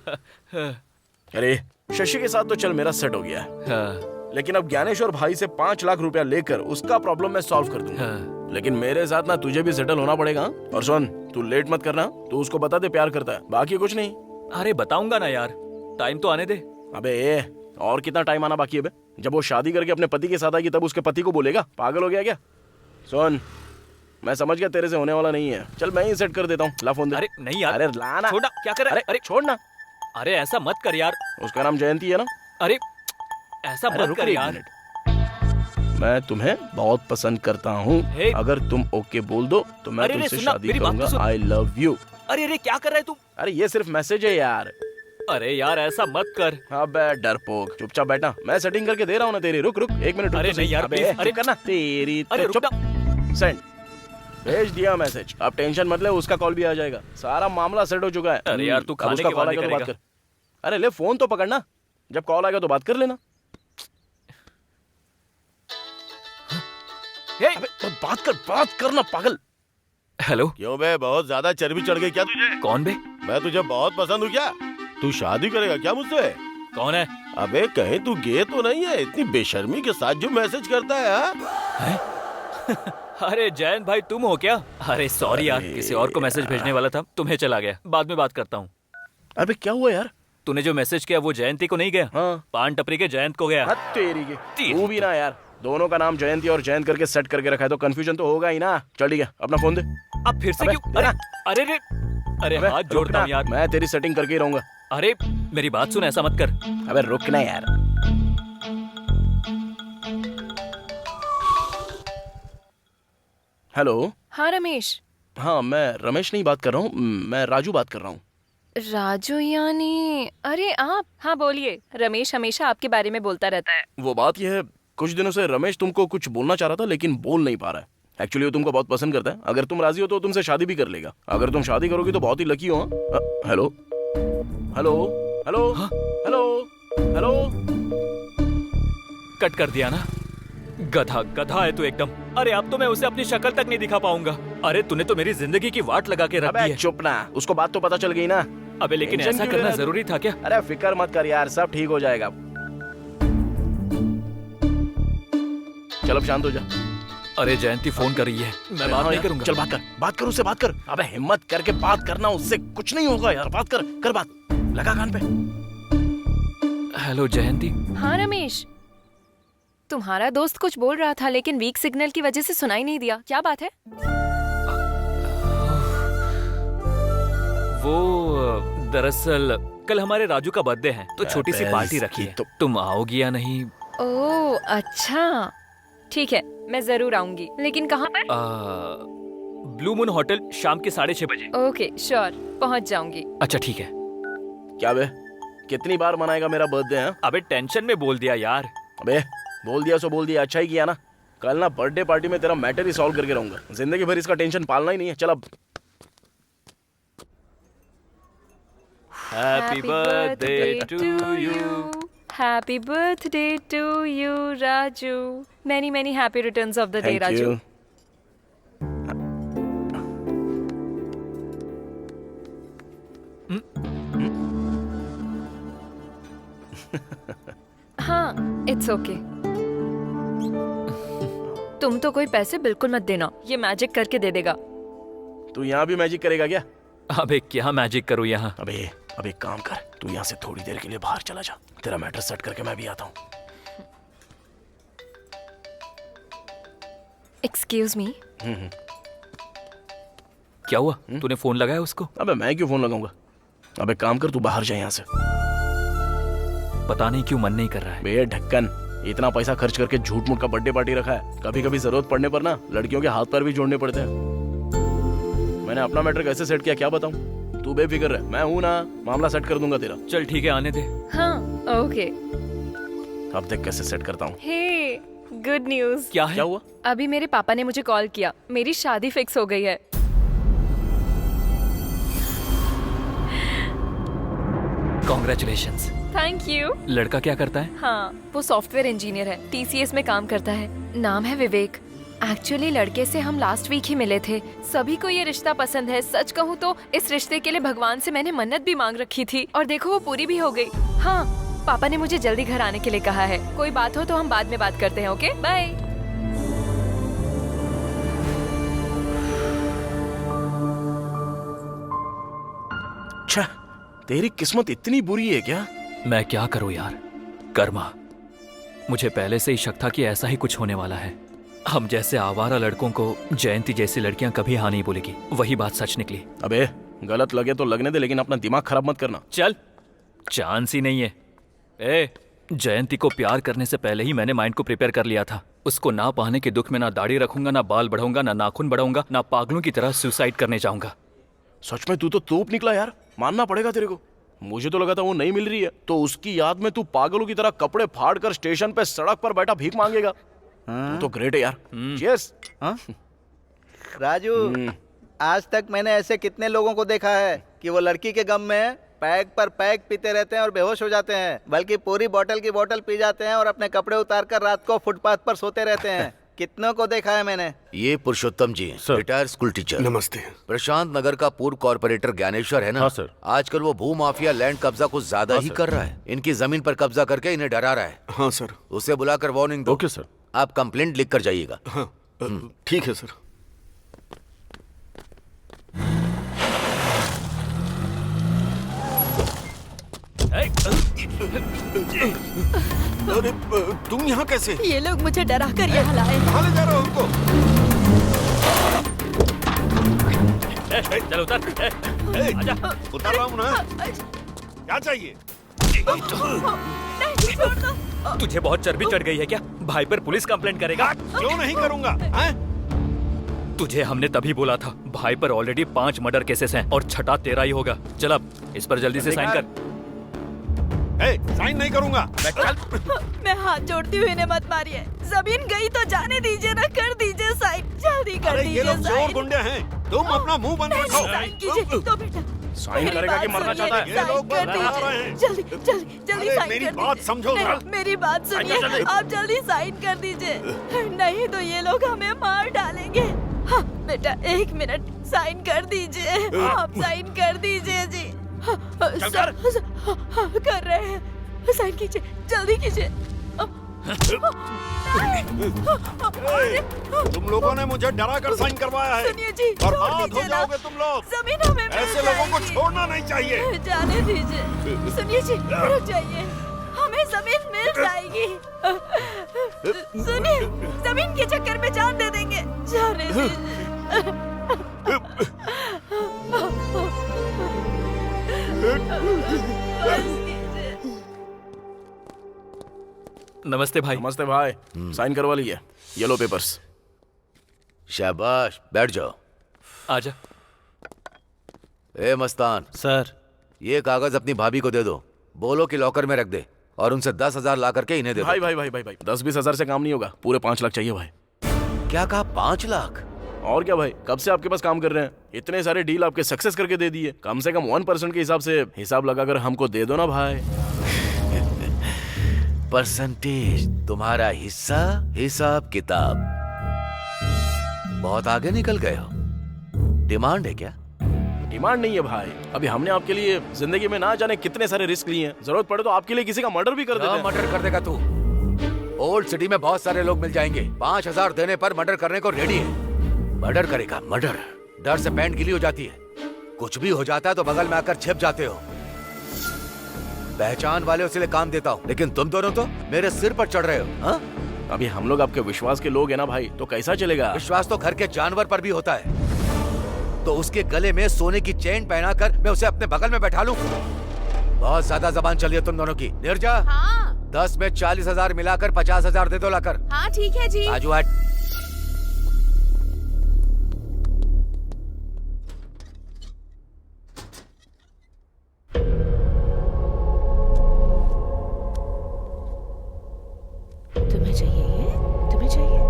अरे शशि के साथ तो चल मेरा सेट हो गया है। लेकिन अब ज्ञानेश्वर भाई से 5 लाख रुपया लेकर उसका प्रॉब्लम मैं सॉल्व कर दूंगा। लेकिन मेरे साथ ना तुझे भी सेटल होना पड़ेगा। और सुन तू लेट मत करना। तू उसको बता दे प्यार करता है, बाकी कुछ नहीं। अरे बताऊंगा ना यार, टाइम तो आने दे। अबे और कितना टाइम आना बाकी है बे? जब वो शादी करके अपने पति के साथ आएगी तब उसके पति को बोलेगा? पागल हो गया क्या? सुन मैं समझ गया तेरे से होने वाला नहीं है। चल मैं ही सेट कर देता हूँ। ला फोन दे। अरे नहीं यार। अरे लाना। छोड़ना क्या कर रहा है? अरे छोड़ना। अरे ऐसा मत कर यार। उसका नाम जयंती है ना? अरे ऐसा मत कर यार। मैं तुम्हें बहुत पसंद करता हूँ। अगर तुम ओके बोल दो तो मैं तुमसे शादी करूंगा। आई लव यू। अरे क्या कर रहा है तू? अरे ये सिर्फ मैसेज है यार। अरे यार ऐसा मत कर। अबे डरपोक चुपचाप बैठा। मैं सेटिंग करके दे रहा हूँ ना तेरी। रुक 1 मिनट। अरे नहीं यार प्लीज। अरे करना तेरी। अरे चुप। सेंड भेज दिया मैसेज। अब टेंशन मत ले, उसका कॉल भी आ जाएगा। सारा मामला सेट हो चुका है। अरे यार तू खाने के बाद बात कर। अरे ले फोन तो पकड़ना, जब कॉल आएगा तो बात कर लेना। बात करना पागल। हेलो। क्यों बे, बहुत ज्यादा चर्बी चढ़ गई क्या तुझे? कौन बे? मैं तुझे बहुत पसंद हूँ क्या? तू शादी करेगा क्या मुझसे? कौन है? अबे कहीं तू गे तो नहीं है? इतनी बेशर्मी के साथ जो मैसेज करता है, अरे जयंत भाई तुम हो क्या? अरे सॉरी यार, किसी और को मैसेज भेजने वाला था, तुम्हें चला गया। बाद में बात करता हूँ। अबे क्या हुआ यार? तूने जो मैसेज किया वो जयंती को नहीं गया? हाँ। पान टपरी के जयंत को गया। तेरी की तू भी ना यार। दोनों का नाम जयंती और जयंत करके सेट करके रखा है तो कंफ्यूजन तो होगा ही ना। चल ठीक है अपना फोन दे। अब फिर से क्यों? अरे हाथ जोड़ता हूँ यार। मैं तेरी सेटिंग करके ही रहूंगा। अरे मेरी बात सुन, ऐसा मत कर। अबे रुक ना यार। हेलो। हाँ रमेश। हाँ मैं रमेश नहीं बात कर रहा हूँ, मैं राजू बात कर रहा हूँ। राजू यानी? अरे आप? हाँ बोलिए। रमेश हमेशा आपके बारे में बोलता रहता है। वो बात यह है, कुछ दिनों से रमेश तुमको कुछ बोलना चाह रहा था लेकिन बोल नहीं पा रहा है। एक्चुअली वो तुमको बहुत पसंद करता है। अगर तुम राजी हो तो तुमसे शादी भी कर लेगा। अगर तुम शादी करोगी तो बहुत ही लकी हो। Hello hello hello hello hello. Cut कर दिया ना? गधा है तू एकदम। अरे अब तो मैं उसे अपनी शक्ल तक नहीं दिखा पाऊंगा। अरे तूने तो मेरी जिंदगी की वाट लगा के रख दी है। चुप ना, उसको बात तो पता चल गई ना। अबे लेकिन ऐसा करना जरूरी था क्या? अरे फिक्र मत कर यार, सब ठीक हो जाएगा। चल अब शांत हो जा। अरे जयंती फोन कर रही है, मैं बात नहीं करूंगा। चल बात कर उससे बात कर। अबे हिम्मत करके बात करना, उससे कुछ नहीं होगा यार। बात कर बात। लगा कान पे। हेलो जयंती। हाँ रमेश, तुम्हारा दोस्त कुछ बोल रहा था लेकिन वीक सिग्नल की वजह से सुनाई नहीं दिया। क्या बात है? वो दरअसल कल हमारे राजू का बर्थडे है तो छोटी सी पार्टी रखी है। तुम आओगी या नहीं? ओह अच्छा, ठीक है मैं जरूर आऊंगी। लेकिन कहाँ पर? ब्लू मून होटल शाम के 6:30 बजे। ओके श्योर, पहुंच जाऊंगी। अच्छा ठीक है। क्या बे, कितनी बार मनाएगा मेरा बर्थडे है? अबे टेंशन में बोल दिया यार। अबे बोल दिया सो बोल दिया, अच्छा ही किया ना। कल ना बर्थडे पार्टी में तेरा मैटर ही सॉल्व करके रहूंगा। जिंदगी भर इसका टेंशन पालना ही नहीं है। चल अब। Happy birthday to you. Happy birthday to you Raju. Many many happy returns of the day Raju. हाँ इट्स ओके। तुम तो कोई पैसे बिल्कुल मत देना, ये मैजिक करके दे देगा। तू यहाँ भी मैजिक करेगा क्या? अबे क्या मैजिक करूँ यहाँ? अबे अब एक काम कर, तू यहाँ से थोड़ी देर के लिए बाहर चला जा। तेरा मैटर सेट करके मैं भी आता हूँ। Excuse me. क्या हुआ? तूने फोन लगाया उसको? अबे मैं क्यों फोन लगाऊंगा? अबे काम कर, तू बाहर जा यहाँ से। पता नहीं क्यों मन नहीं कर रहा है। बे ढक्कन, इतना पैसा खर्च करके झूठ मूठ का बर्थडे पार्टी रखा है। कभी कभी जरूरत पड़ने पर ना लड़कियों के हाथ पैर भी जोड़ने पड़ते हैं। मैंने अपना मैटर कैसे सेट किया क्या बताऊं? तू बेफिक्र रह, मैं हूं ना, मामला सेट कर दूंगा तेरा। चल ठीक है, आने दे। हाँ ओके। अब देख कैसे सेट करता हूँ। हे गुड न्यूज। क्या है? क्या हुआ? अभी मेरे पापा ने मुझे कॉल किया, मेरी शादी फिक्स हो गई है। कॉन्ग्रेचुलेशंस। Thank you. लड़का क्या करता है? हाँ वो सॉफ्टवेयर इंजीनियर है, TCS में काम करता है। नाम है विवेक। एक्चुअली लड़के से हम लास्ट वीक ही मिले थे। सभी को ये रिश्ता पसंद है। सच कहूँ तो इस रिश्ते के लिए भगवान से मैंने मन्नत भी मांग रखी थी और देखो वो पूरी भी हो गई। हाँ पापा ने मुझे जल्दी घर आने के लिए कहा है। कोई बात हो तो हम बाद में बात करते हैं। Okay bye. अच्छा, तेरी किस्मत इतनी बुरी है क्या? मैं क्या करूं यार, कर्मा। मुझे पहले से ही शक था कि ऐसा ही कुछ होने वाला है। हम जैसे आवारा लड़कों को जयंती जैसी लड़कियां कभी हाँ नहीं बोलेगी। वही बात सच निकली। अबे गलत लगे तो लगने दे, लेकिन अपना दिमाग खराब मत करना। चल, चांस ही नहीं है। ए, जयंती को प्यार करने से पहले ही मैंने माइंड को प्रिपेयर कर लिया था। उसको ना पाने के दुख में ना दाढ़ी रखूंगा, ना बाल बढ़ाऊंगा, ना नाखून बढ़ाऊंगा, ना पागलों की तरह सुसाइड करने जाऊंगा। सच में तू तो तोप निकला यार, मानना पड़ेगा तेरे को। मुझे तो लगा था वो नहीं मिल रही है तो उसकी याद में तू पागलों की तरह कपड़े फाड़ कर स्टेशन पे सड़क पर बैठा भीख मांगेगा। तू तो ग्रेट है यार। चीयर्स। राजू, आज तक मैंने ऐसे कितने लोगों को देखा है कि वो लड़की के गम में पैक पर पैक पीते रहते हैं और बेहोश हो जाते हैं, बल्कि पूरी बोतल की बोतल पी जाते हैं और अपने कपड़े उतार कर रात को फुटपाथ पर सोते रहते हैं। कितनों को देखा है मैंने। ये पुरुषोत्तम जी हैं, रिटायर्ड स्कूल टीचर। नमस्ते। प्रशांत नगर का पूर्व कॉर्पोरेटर ज्ञानेश्वर है ना? हाँ सर। आजकल वो भू माफिया लैंड कब्जा कुछ ज्यादा ही कर रहा है। इनकी जमीन पर कब्जा करके इन्हें डरा रहा है। हाँ सर। उसे बुलाकर वार्निंग दो। Okay sir. आप कंप्लेंट लिख कर जाइएगा। हाँ ठीक है सर। अरे तुम यहाँ कैसे? ये लोग मुझे डरा कर यहाँ लाए। कहाँ ले जा रहे हो उनको? चल उतर। आजा। उतार रहा हूँ ना। क्या चाहिए? तुझे बहुत चर्बी चढ़ गई है क्या? भाई पर पुलिस कंप्लेंट करेगा? क्यों नहीं करूँगा? तुझे हमने तभी बोला था, भाई पर ऑलरेडी 5 मर्डर केसेस हैं और छठा तेरा ही होगा। चल अब इस पर जल्दी से साइन कर। साइन नहीं करूँगा। मैं हाथ जोड़ती हुई इन्हें मत मारिए। जमीन गई तो जाने दीजिए ना, कर दीजिए साइन, जल्दी कर दीजिए। ये लोग चोर गुंडे हैं, तुम अपना मुंह बंद रखो। साइन कीजिए तो बेटा। साइन करेगा कि मरना चाहता है? ये लोग कर दीजिए, जल्दी जल्दी जल्दी साइन मेरी कर बात दीजिए। समझो जरा। मेरी बात सुनिए, आप जल्दी साइन कर दीजिए, नहीं तो ये लोग हमें मार डालेंगे। हाँ बेटा 1 मिनट, साइन कर दीजिए। आप साइन कर दीजिए जी। कर रहे हैं, साइन कीजिए, जल्दी कीजिए। तुम लोगों ने मुझे डरा कर साइन करवाया है। सुनिए जी, बर्बाद हो जाओगे तुम लोग। जमीन हमें मिल ऐसे लोगों को जाएगी। छोड़ना नहीं चाहिए। जाने दीजिए। सुनिए जी, रुक जाइए, हमें जमीन मिल जाएगी। सुनिए, जमीन के चक्कर में जान दे देंगे, जाने दीजिए। नमस्ते भाई। नमस्ते भाई। साइन करवा लिए, येलो पेपर्स। शाबाश, बैठ जाओ। आजा। ए मस्तान सर, ये कागज अपनी भाभी को दे दो, बोलो कि लॉकर में रख दे और उनसे 10,000 ला करके इन्हें दे दो। भाई भाई भाई भाई भाई 10-20 हजार से काम नहीं होगा, पूरे 5 लाख चाहिए भाई। क्या कहा? 5 लाख? और क्या भाई, कब से आपके पास काम कर रहे हैं, इतने सारे डील आपके सक्सेस करके दे दिए, कम से कम 1% के हिसाब से हिसाब लगाकर हमको दे दो ना भाई। परसेंटेज तुम्हारा हिस्सा, हिसाब किताब। बहुत आगे निकल गए हो। डिमांड है क्या? डिमांड नहीं है भाई, अभी हमने आपके लिए जिंदगी में ना जाने कितने सारे रिस्क लिए हैं, जरूरत पड़े तो आपके लिए किसी का मर्डर भी कर देते हैं। मर्डर कर देगा तू? ओल्ड सिटी में बहुत सारे लोग मिल जाएंगे, 5,000 देने पर मर्डर करने को रेडी है। मर्डर करेगा? मर्डर? डर से पैंट गीली हो जाती है, कुछ भी हो जाता है तो बगल में आकर छिप जाते हो। पहचान वाले इसलिए काम देता हूँ, लेकिन तुम दोनों तो मेरे सिर पर चढ़ रहे हो। हाँ? अभी हम लोग आपके विश्वास के लोग हैं ना भाई, तो कैसा चलेगा? विश्वास तो घर के जानवर पर भी होता है। तो उसके गले में सोने की चेन पहनाकर मैं उसे अपने बगल में बैठा लूं? बहुत ज्यादा जबान चली है तुम दोनों की। नीरजा, हाँ 10 में 40,000 मिलाकर 50,000 दे दो लाकर। हाँ ठीक है जी। आजू हट। तुम्हें चाहिए ये? तुम्हें चाहिए?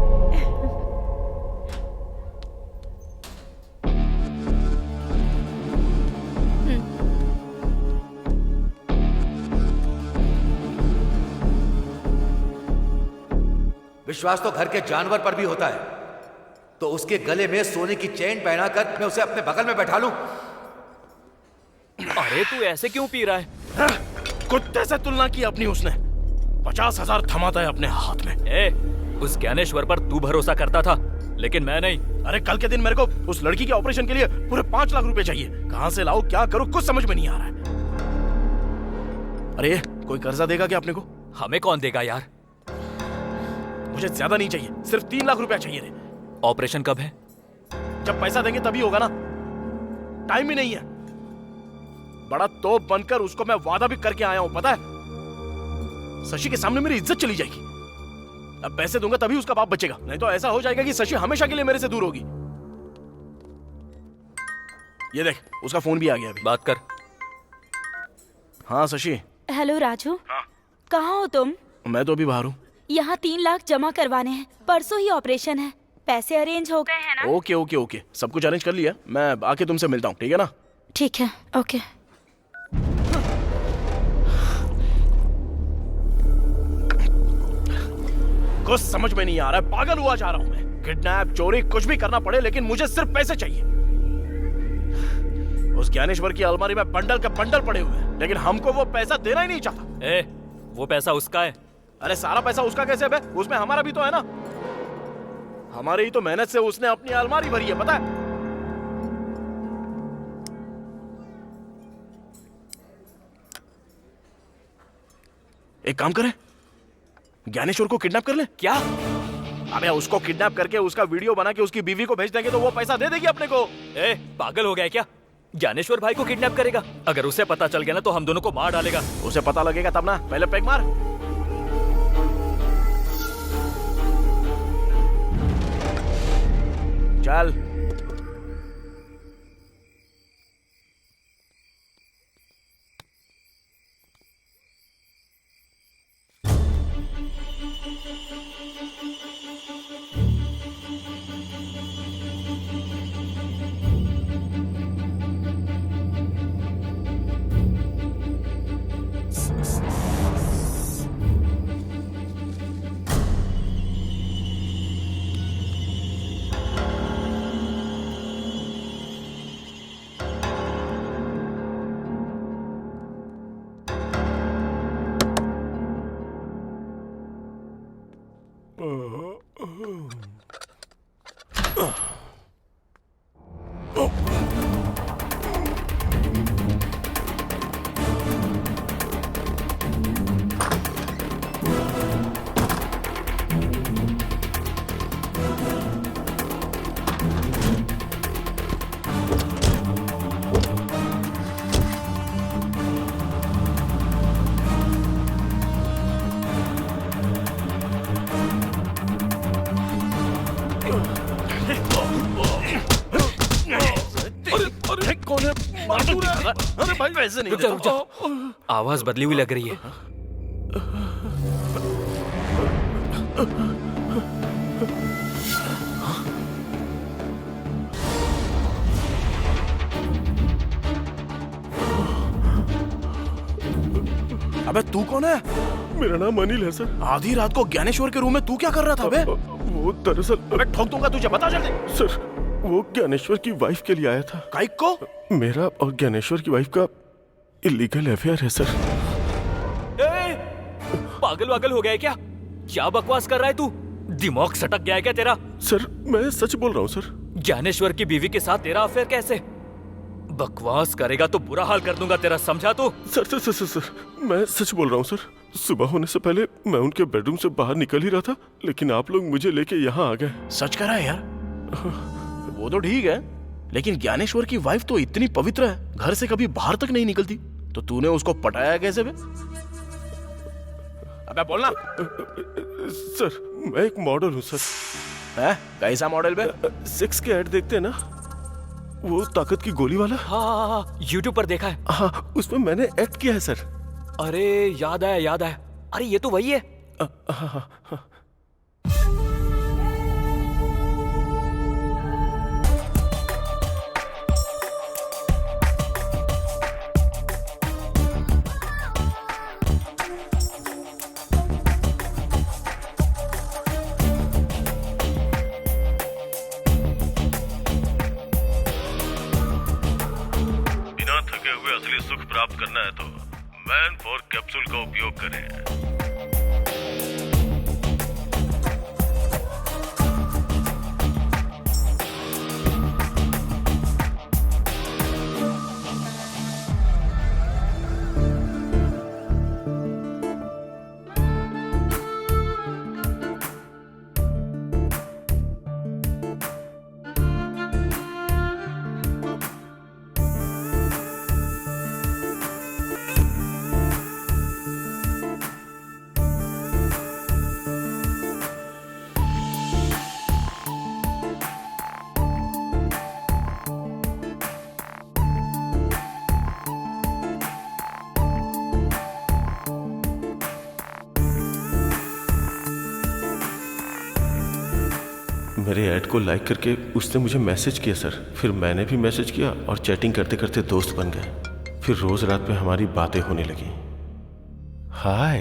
विश्वास तो घर के जानवर पर भी होता है, तो उसके गले में सोने की चेन पहनाकर मैं उसे अपने बगल में बैठा लूं? अरे तू ऐसे क्यों पी रहा है? कुत्ते से तुलना की अपनी उसने। 50,000 थमाता है अपने हाथ में। उस ज्ञानेश्वर पर तू भरोसा करता था, लेकिन मैं नहीं। अरे कल के दिन मेरे को उस लड़की के ऑपरेशन के लिए पूरे 5 लाख रुपए चाहिए, कहां से लाऊं, क्या करूं, कुछ समझ में नहीं आ रहा है। अरे कोई कर्जा देगा क्या अपने को? हमें कौन देगा यार? मुझे ज्यादा नहीं चाहिए, सिर्फ 3 लाख रुपया चाहिए रे। ऑपरेशन कब है? जब पैसा देंगे तभी होगा ना, टाइम ही नहीं है। बड़ा तोप बनकर उसको मैं वादा भी करके आया हूं, पता है? शशि के सामने मेरी इज्जत चली जाएगी। अब पैसे दूंगा तभी उसका बाप बचेगा, नहीं तो ऐसा हो जाएगा कि शशि हमेशा के लिए मेरे से दूर होगी। ये देख, उसका फोन भी आ गया अभी। बात कर। हाँ शशि। हेलो राजू। हाँ। कहाँ हो तुम? मैं तो अभी बाहर हूँ। यहाँ 3 लाख जमा करवाने हैं, परसों ही ऑपरेशन है, पैसे अरेंज हो गए हैं ना? ओके ओके ओके, सब कुछ अरेंज कर लिया, मैं आके तुमसे मिलता हूँ, ठीक है ना? ठीक है, ओके। कुछ समझ में नहीं आ रहा है, पागल हुआ जा रहा हूँ मैं। किडनैप, चोरी, कुछ भी करना पड़े, लेकिन मुझे सिर्फ पैसे चाहिए। उस ज्ञानेश्वर की अलमारी में बंडल के बंडल पड़े हुए हैं, लेकिन हमको वो पैसा देना ही नहीं चाहता। वो पैसा उसका है। अरे सारा पैसा उसका कैसे है? उसमें हमारा भी तो है ना। हमारी ही तो मेहनत से उसने अपनी अलमारी भरी है, पता है? एक काम करें, ज्ञानेश्वर को किडनैप कर ले। क्या? अबे उसको किडनैप करके उसका वीडियो बना के उसकी बीवी को भेज देंगे तो वो पैसा दे देगी अपने को। पागल हो गया क्या? ज्ञानेश्वर भाई को किडनैप करेगा? अगर उसे पता चल गया ना तो हम दोनों को मार डालेगा। उसे पता लगेगा तब ना, पहले पैक मार। चल। अरे भाई पैसे नहीं रुक जा, रुक जा। आवाज बदली हुई लग रही है। अबे तू कौन है? मेरा नाम अनिल है सर। आधी रात को ज्ञानेश्वर के रूम में तू क्या कर रहा था बे? वो दरअसल अबे ठोक दूंगा तुझे, बता जल्दी। सर वो ज्ञानेश्वर की वाइफ के लिए आया था। काइक को? मेरा और ज्ञानेश्वर की वाइफ का इलीगल अफेयर है सर। पागल वागल हो गया है क्या? क्या बकवास कर रहा है तू? दिमाग सटक गया है क्या तेरा? सर मैं सच बोल रहा हूँ सर। ज्ञानेश्वर की बीवी के साथ तेरा अफेयर कैसे? बकवास करेगा तो बुरा हाल कर दूंगा तेरा, समझा तू? सर मैं सच बोल रहा हूँ सर। सुबह होने से पहले मैं उनके बेडरूम से बाहर निकल ही रहा था, लेकिन आप लोग मुझे लेके यहाँ आ गए। सच कह रहा है यार? वो तो ठीक है, लेकिन ज्ञानेश्वर की वाइफ तो इतनी पवित्र है, घर से कभी बाहर तक नहीं निकलती, तो तूने उसको पटाया कैसे बे? अबे बोलना। सर मैं एक मॉडल हूँ सर। है? कैसा मॉडल बे? 6 के ऐड देखते हैं ना, वो ताकत की गोली वाला। हाँ, यूट्यूब पर देखा है। हाँ, उसमें मैंने एक्ट किया है सर। अरे याद आया। अरे ये तो वही है। हाँ। बिना थके हुए असली सुख प्राप्त करना है तो मैन 4 कैप्सूल का उपयोग करें। मेरे ऐड को लाइक करके उसने मुझे मैसेज किया सर। फिर मैंने भी मैसेज किया और चैटिंग करते करते दोस्त बन गए। फिर रोज रात में हमारी बातें होने लगी। हाय।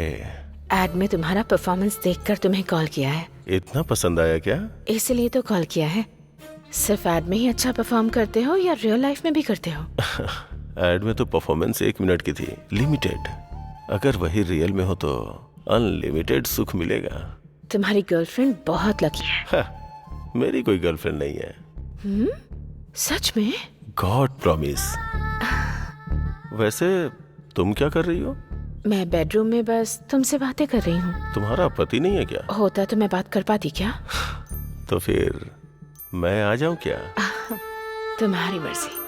एड में तुम्हारा परफॉर्मेंस देखकर तुम्हें कॉल किया है। इतना पसंद आया क्या? इसलिए तो कॉल किया है। सिर्फ एड में ही अच्छा परफॉर्म करते हो या रियल लाइफ में भी करते हो? एड में तो परफॉर्मेंस 1 मिनट की थी, लिमिटेड। अगर वही रियल में हो तो अनलिमिटेड सुख मिलेगा। तुम्हारी गर्लफ्रेंड बहुत लकी है। मेरी कोई गर्लफ्रेंड नहीं है। सच में? God promise. वैसे तुम क्या कर रही हो? मैं बेडरूम में बस तुमसे बातें कर रही हूँ। तुम्हारा पति नहीं है क्या? होता तो मैं बात कर पाती क्या? तो फिर मैं आ जाऊं क्या? तुम्हारी मर्जी।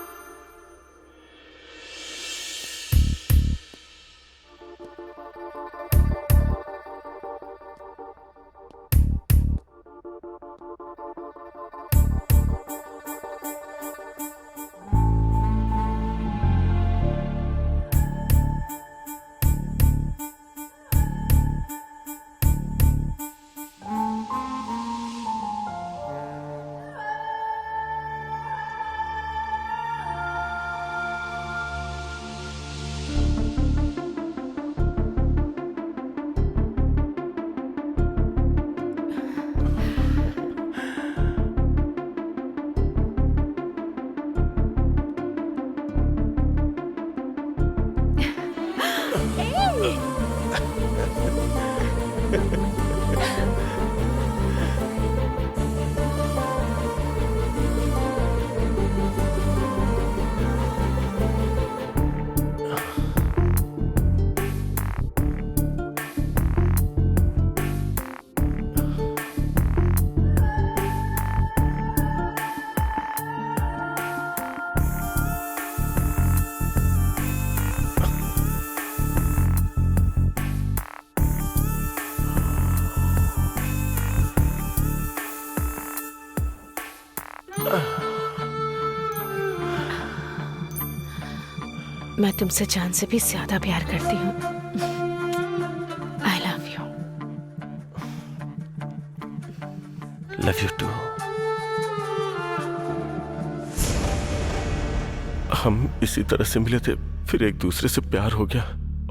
मैं तुमसे जान से भी ज्यादा प्यार करती हूँ। I love you. Love you too. हम इसी तरह से मिले थे, फिर एक दूसरे से प्यार हो गया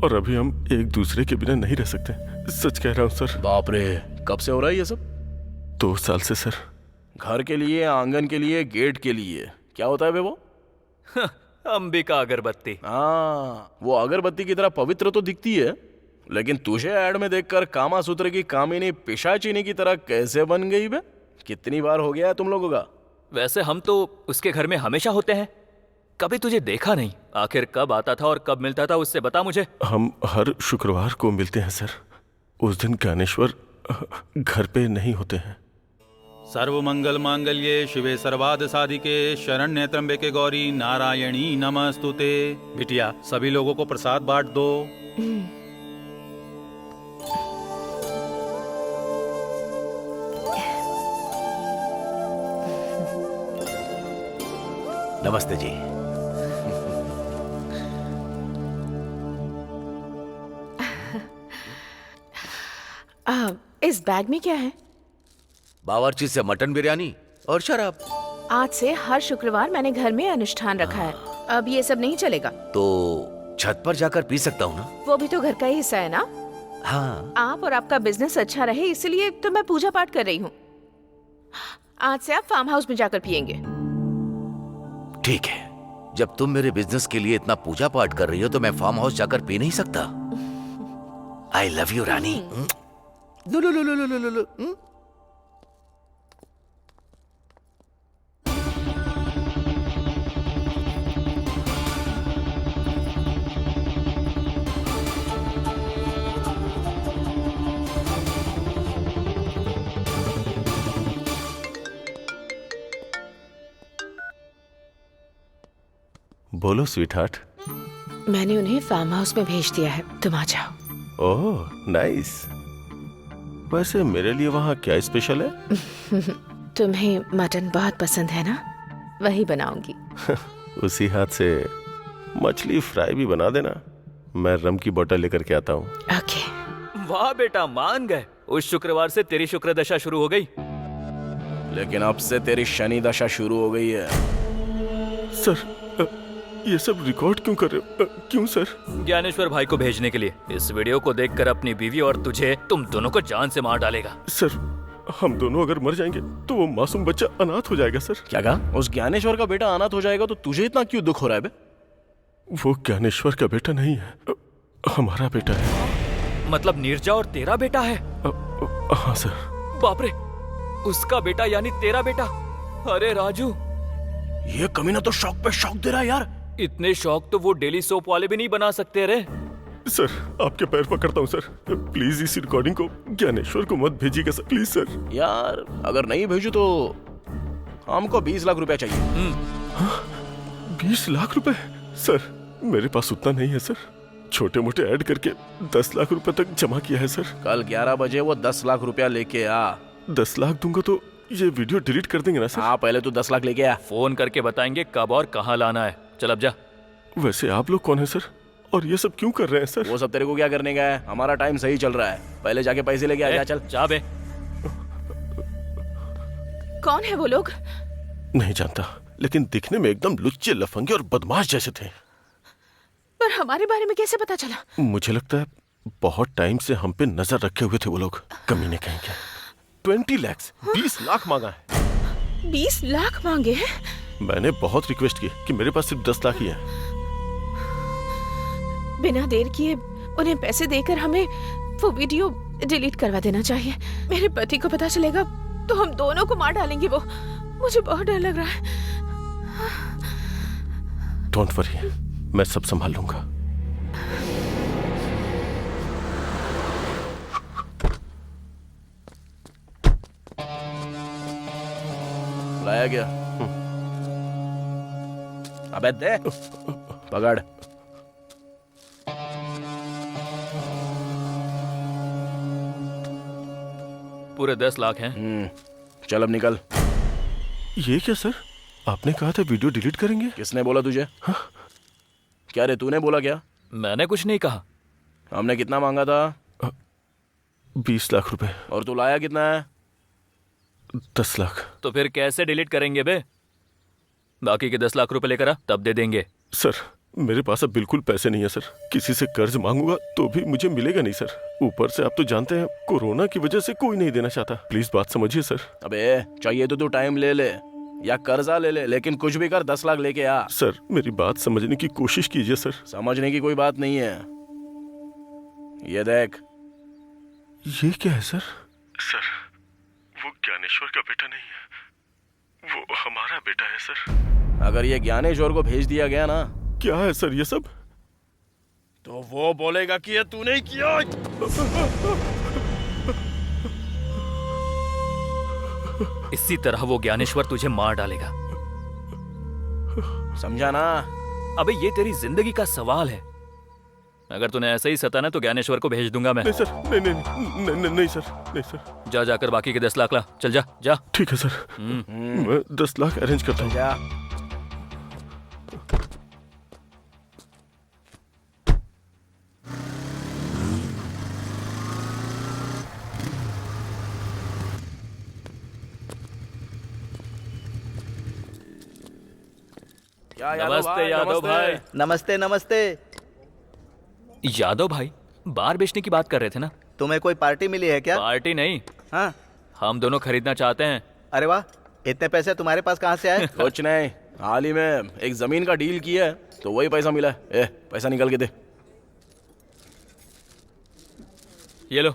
और अभी हम एक दूसरे के बिना नहीं रह सकते। सच कह रहा हूँ सर। बाप रे, कब से हो रहा है ये सब? 2 साल से सर। घर के लिए, आंगन के लिए, गेट के लिए, क्या होता है बे वो? अंबिका अगरबत्ती। हाँ, वो अगरबत्ती की तरह पवित्र तो दिखती है, लेकिन तुझे ऐड में देखकर कामा सूत्र की कामिनी पिशाचिनी की तरह कैसे बन गई बे? कितनी बार हो गया है तुम लोगों का? वैसे हम तो उसके घर में हमेशा होते हैं, कभी तुझे देखा नहीं। आखिर कब आता था और कब मिलता था उससे बता मुझे। हम हर शुक्रवार को मिलते हैं सर। उस दिन ज्ञानेश्वर घर पे नहीं होते हैं। सर्व मंगल मांगल्ये शिवे सर्वाद साधिके शरण्य त्र्यंबके गौरी नारायणी नमस्तुते। बिटिया, सभी लोगों को प्रसाद बांट दो। नमस्ते जी। इस बैग में क्या है? बावर्ची से मटन बिरयानी और शराब। आज से हर शुक्रवार मैंने घर में अनुष्ठान रखा है, अब ये सब नहीं चलेगा। तो छत पर जाकर पी सकता हूँ ना? वो भी तो घर का ही हिस्सा है ना। हाँ। आप और आपका बिजनेस अच्छा रहे इसलिए तो मैं पूजा पाठ कर रही हूँ। आज से आप फार्म हाउस में जाकर पियेंगे। ठीक है, जब तुम मेरे बिजनेस के लिए इतना पूजा पाठ कर रही हो तो मैं फार्म हाउस जाकर पी नहीं सकता? आई लव यू रानी। लो लो लो लो लो लो लो। बोलो स्वीटहार्ट। मैंने उन्हें फार्म हाउस में भेज दिया है, तुम आ जाओ। Oh nice. वैसे मेरे लिए वहाँ क्या स्पेशल है? तुम्हें मटन बहुत पसंद है ना, वही बनाऊंगी। उसी हाथ से मछली फ्राई भी बना देना, मैं रम की बोतल लेकर के आता हूँ। ओके। वाह बेटा, मान गए। उस शुक्रवार से तेरी शुक्र दशा शुरू हो गई। लेकिन अब से तेरी शनि दशा शुरू हो गई है। सर ये सब रिकॉर्ड क्यों कर रहे हो? क्यों सर? ज्ञानेश्वर भाई को भेजने के लिए। इस वीडियो को देखकर अपनी बीवी और तुझे, तुम दोनों को जान से मार डालेगा। सर हम दोनों अगर मर जाएंगे तो वो मासूम बच्चा अनाथ हो जाएगा। सर क्या कहा? उस ज्ञानेश्वर का बेटा अनाथ हो जाएगा तो तुझे इतना क्यों दुख हो रहा है बे? वो ज्ञानेश्वर का बेटा नहीं है, हमारा बेटा है। मतलब नीरजा और तेरा बेटा है? हाँ सर। बाप रे, उसका बेटा यानी तेरा बेटा। अरे राजू, ये कमीना तो शौक पे शौक दे रहा है यार। इतने शौक तो वो डेली सोप वाले भी नहीं बना सकते रे। सर आपके पैर पकड़ता हूँ सर, प्लीज इस रिकॉर्डिंग को ज्ञानेश्वर को मत भेजिएगा सर, प्लीज सर। यार अगर नहीं भेजू तो हमको 20 लाख रुपया चाहिए। 20 लाख रुपए? सर मेरे पास उतना नहीं है सर, छोटे मोटे ऐड करके 10 लाख रुपए तक जमा किया है सर। कल 11 बजे वो 10 लाख रुपया लेके आ। 10 लाख दूंगा तो ये वीडियो डिलीट कर देंगे ना सर? हाँ, पहले तो 10 लाख लेके आ। फोन करके बताएंगे कब और कहाँ लाना है। चल अब जा। वैसे आप लोग कौन है सर, और ये सब क्यों कर रहे हैं सर? वो सब तेरे को क्या करने का है, हमारा टाइम सही चल रहा है। पहले जाके पैसे लेके आ जा। चल जा बे। कौन है वो लोग? नहीं जानता, लेकिन दिखने में एकदम लुच्चे, लफंगे और बदमाश जैसे थे। पर हमारे बारे में कैसे पता चला? मुझे लगता है बहुत टाइम से हम पे नजर रखे हुए थे वो लोग, कमीने कहेंगे। 20 लाख 20 लाख मांगा है। 20 लाख मांगे हैं? मैंने बहुत रिक्वेस्ट की कि मेरे पास सिर्फ 10 लाख ही है। बिना देर किए उन्हें पैसे देकर हमें वो वीडियो डिलीट करवा देना चाहिए। मेरे पति को पता चलेगा तो हम दोनों को मार डालेंगे वो। मुझे बहुत डर लग रहा है। डोंट वरी, मैं सब संभाल लूंगा। लाया गया। अबे दे, पकड़। पूरे 10 लाख हैं। चल अब निकल। ये क्या सर, आपने कहा था वीडियो डिलीट करेंगे? किसने बोला तुझे? क्या रे, तूने बोला क्या? मैंने कुछ नहीं कहा। हमने कितना मांगा था? 20 लाख रुपए। और तू लाया कितना है? 10 लाख। तो फिर कैसे डिलीट करेंगे बे? बाकी के 10 लाख रुपए लेकर आ, तब दे देंगे। सर मेरे पास अब बिल्कुल पैसे नहीं है सर। किसी से कर्ज मांगूंगा तो भी मुझे मिलेगा नहीं सर। ऊपर से आप तो जानते हैं कोरोना की वजह से कोई नहीं देना चाहता। प्लीज बात समझिए सर। अबे चाहिए तो तू टाइम ले ले या कर्जा ले ले, लेकिन कुछ भी कर 10 लाख लेके आ। सर मेरी बात समझने की कोशिश कीजिए सर। समझने की कोई बात नहीं है। ये देख। ये क्या है सर? सर वो ज्ञानेश्वर का बेटा नहीं है, वो हमारा बेटा है सर। अगर ये ज्ञानेश्वर को भेज दिया गया ना। क्या है सर ये सब? तो वो बोलेगा कि ये तूने ही किया। इसी तरह वो ज्ञानेश्वर तुझे मार डालेगा, समझा ना? अबे ये तेरी जिंदगी का सवाल है। अगर तूने ऐसे ही सताना तो ज्ञानेश्वर को भेज दूंगा मैं। नहीं सर, नहीं सर, नहीं सर। जा जाकर बाकी के 10 लाख ला। चल जा जा। ठीक है सर, मैं 10 लाख अरेंज करता हूँ। जा। नमस्ते यादव भाई। नमस्ते नमस्ते। यादव भाई बार बेचने की बात कर रहे थे ना? तुम्हें कोई पार्टी मिली है क्या? पार्टी नहीं। हाँ, हम दोनों खरीदना चाहते हैं। अरे वाह, इतने पैसे तुम्हारे पास कहाँ से आए? कुछ नहीं, हाल ही में एक जमीन का डील किया है तो वही पैसा मिला है। पैसा निकल के दे। ये लो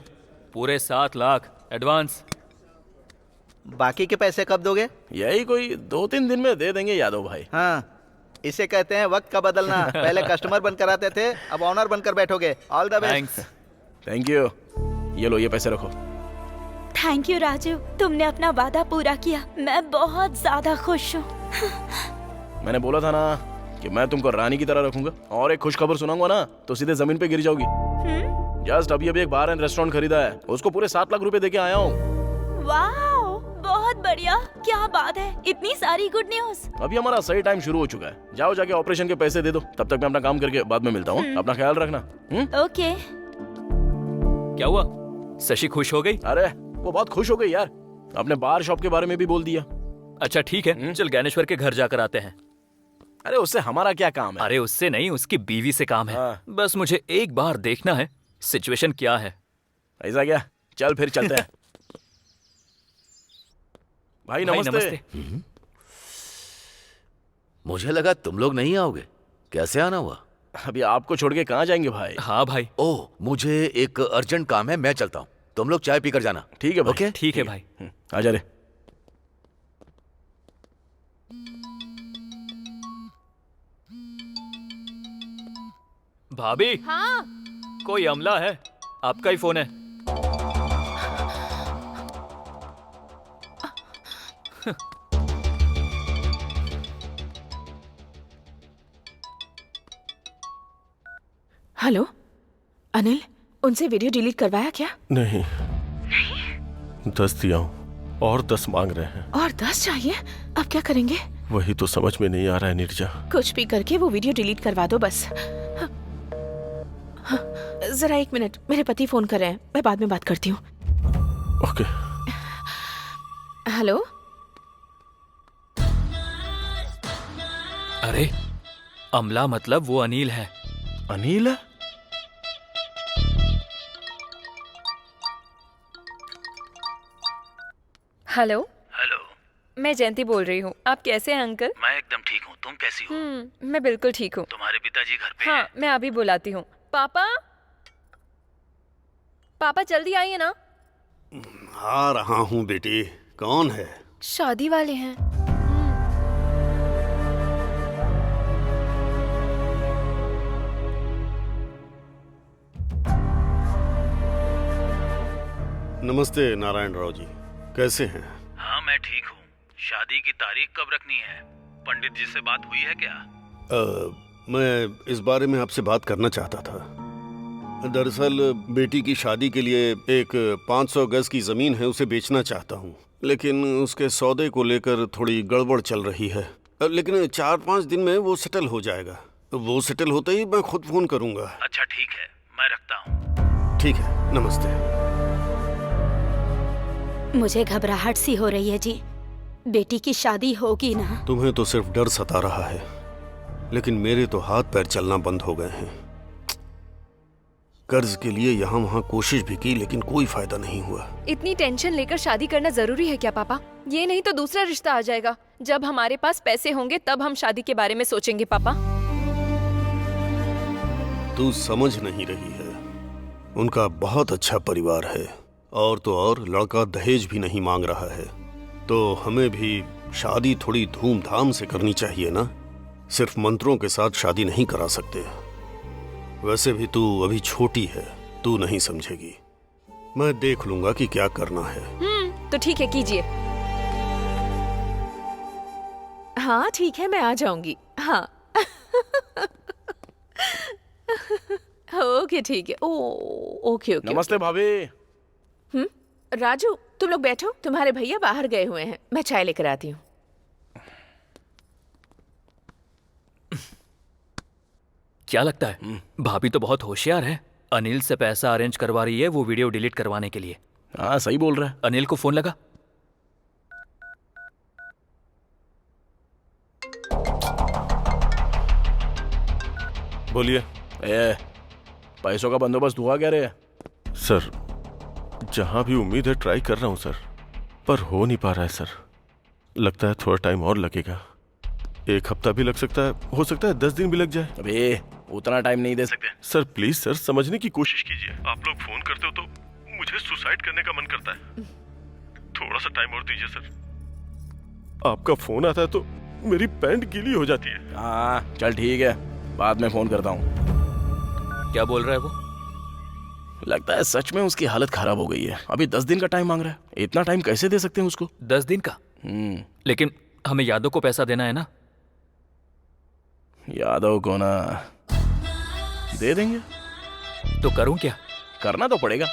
पूरे 7 लाख एडवांस। बाकी के पैसे कब दोगे? यही कोई 2-3 दिन में दे देंगे यादव भाई। हाँ, इसे कहते हैं वक्त का बदलना। पहले कस्टमर बनकर आते थे, अब ऑनर बनकर बैठोगे। All the best. Thank you. ये लो, ये पैसे रखो। थैंक यू राजू, तुमने अपना वादा पूरा किया। मैं बहुत ज्यादा खुश हूँ। मैंने बोला था ना कि मैं तुमको रानी की तरह रखूंगा। और एक खुश खबर सुनाऊंगा ना तो सीधे जमीन पे गिर जाओगी। जस्ट अभी एक बार एंड रेस्टोरेंट खरीदा है, उसको पूरे 7 लाख रुपए देके आया हूँ। वाह, बहुत बढ़िया। क्या बात है, इतनी सारी गुड न्यूज। अभी हमारा सही टाइम शुरू हो चुका है। जाओ जाके ऑपरेशन के पैसे दे दो। तब तक मैं अपना काम करके बाद में मिलता हूँ। अपना ख्याल रखना। ओके। क्या हुआ, शशि खुश हो गई? अरे वो बहुत खुश हो गई यार। अपने बार शॉप के बारे में भी बोल दिया। अच्छा ठीक है, चल ज्ञानेश्वर के घर जाकर आते हैं। अरे उससे हमारा क्या काम है? अरे उससे नहीं, उसकी बीवी से काम है। बस मुझे एक बार देखना है सिचुएशन क्या है। ऐसा क्या? चल फिर चलते हैं। भाई नमस्ते। मुझे लगा तुम लोग नहीं आओगे। कैसे आना हुआ? अभी आपको छोड़ के कहाँ जाएंगे भाई? हाँ भाई। ओह, मुझे एक अर्जेंट काम है, मैं चलता हूँ। तुम लोग चाय पीकर जाना। ठीक है भाई। ओके ठीक है भाई। आजा रे। भाभी। हाँ? कोई अमला है, आपका ही फोन है। हेलो अनिल, उनसे वीडियो डिलीट करवाया क्या? नहीं। 10 दिया हूँ और 10 मांग रहे हैं। और 10 चाहिए? अब क्या करेंगे? वही तो समझ में नहीं आ रहा है नीरजा। कुछ भी करके वो वीडियो डिलीट करवा दो बस। जरा 1 मिनट, मेरे पति फोन कर रहे हैं, मैं बाद में बात करती हूँ। ओके। हेलो। अरे अमला मतलब वो अनिल है। अनिल है? हेलो। हेलो, मैं जयंती बोल रही हूँ। आप कैसे हैं अंकल? मैं एकदम ठीक हूँ। तुम कैसी हो? मैं बिल्कुल ठीक हूँ। तुम्हारे पिताजी घर पे हाँ, हैं? मैं अभी बुलाती हूँ। पापा, पापा जल्दी आइए ना। आ रहा हूँ बेटी। कौन है? शादी वाले हैं। नमस्ते नारायण राव जी, कैसे हैं? हाँ मैं ठीक हूँ। शादी की तारीख कब रखनी है? पंडित जी से बात हुई है क्या? मैं इस बारे में आपसे बात करना चाहता था। दरअसल बेटी की शादी के लिए एक 500 गज की जमीन है, उसे बेचना चाहता हूँ, लेकिन उसके सौदे को लेकर थोड़ी गड़बड़ चल रही है। लेकिन 4-5 दिन में वो सेटल हो जाएगा। वो सेटल होते ही मैं खुद फोन करूंगा। अच्छा ठीक है, मैं रखता हूँ। ठीक है, नमस्ते। मुझे घबराहट सी हो रही है जी। बेटी की शादी होगी ना? तुम्हें तो सिर्फ डर सता रहा है, लेकिन मेरे तो हाथ पैर चलना बंद हो गए हैं। कर्ज के लिए यहाँ वहाँ कोशिश भी की, लेकिन कोई फायदा नहीं हुआ। इतनी टेंशन लेकर शादी करना जरूरी है क्या पापा? ये नहीं तो दूसरा रिश्ता आ जाएगा। जब हमारे पास पैसे होंगे तब हम शादी के बारे में सोचेंगे पापा। तू समझ नहीं रही है। उनका बहुत अच्छा परिवार है, और तो और लड़का दहेज भी नहीं मांग रहा है। तो हमें भी शादी थोड़ी धूमधाम से करनी चाहिए ना। सिर्फ मंत्रों के साथ शादी नहीं करा सकते। वैसे भी तू अभी छोटी है, तू नहीं समझेगी। मैं देख लूंगा कि क्या करना है। तो ठीक है, कीजिए। हाँ ठीक है, मैं आ जाऊंगी। हाँ ओके ठीक है। Okay okay. नमस्ते भाभी। राजू तुम लोग बैठो, तुम्हारे भैया बाहर गए हुए हैं, मैं चाय लेकर आती हूँ। क्या लगता है भाभी तो बहुत होशियार है। अनिल से पैसा अरेंज करवा रही है वो वीडियो डिलीट करवाने के लिए। हाँ सही बोल रहा है। अनिल को फोन लगा। बोलिए। पैसों का बंदोबस्त हुआ क्या रे? सर जहां भी उम्मीद है ट्राई कर रहा हूं सर, पर हो नहीं पा रहा है सर। लगता है थोड़ा टाइम और लगेगा। 1 हफ्ता भी लग सकता है, हो सकता है 10 दिन भी लग जाए। अबे उतना टाइम नहीं दे सकते। सर प्लीज सर, समझने की कोशिश कीजिए। आप लोग फोन करते हो तो मुझे सुसाइड करने का मन करता है। थोड़ा सा टाइम और दीजिए सर। आपका फोन आता है तो मेरी पैंट गीली हो जाती है। हाँ चल ठीक है, बाद में फोन करता हूँ। क्या बोल रहा है वो? लगता है सच में उसकी हालत खराब हो गई है। अभी 10 दिन का टाइम मांग रहा है। इतना टाइम कैसे दे सकते हैं उसको? 10 दिन का? लेकिन हमें यादव को पैसा देना है ना। यादव को ना दे देंगे। तो करूं क्या? करना तो पड़ेगा।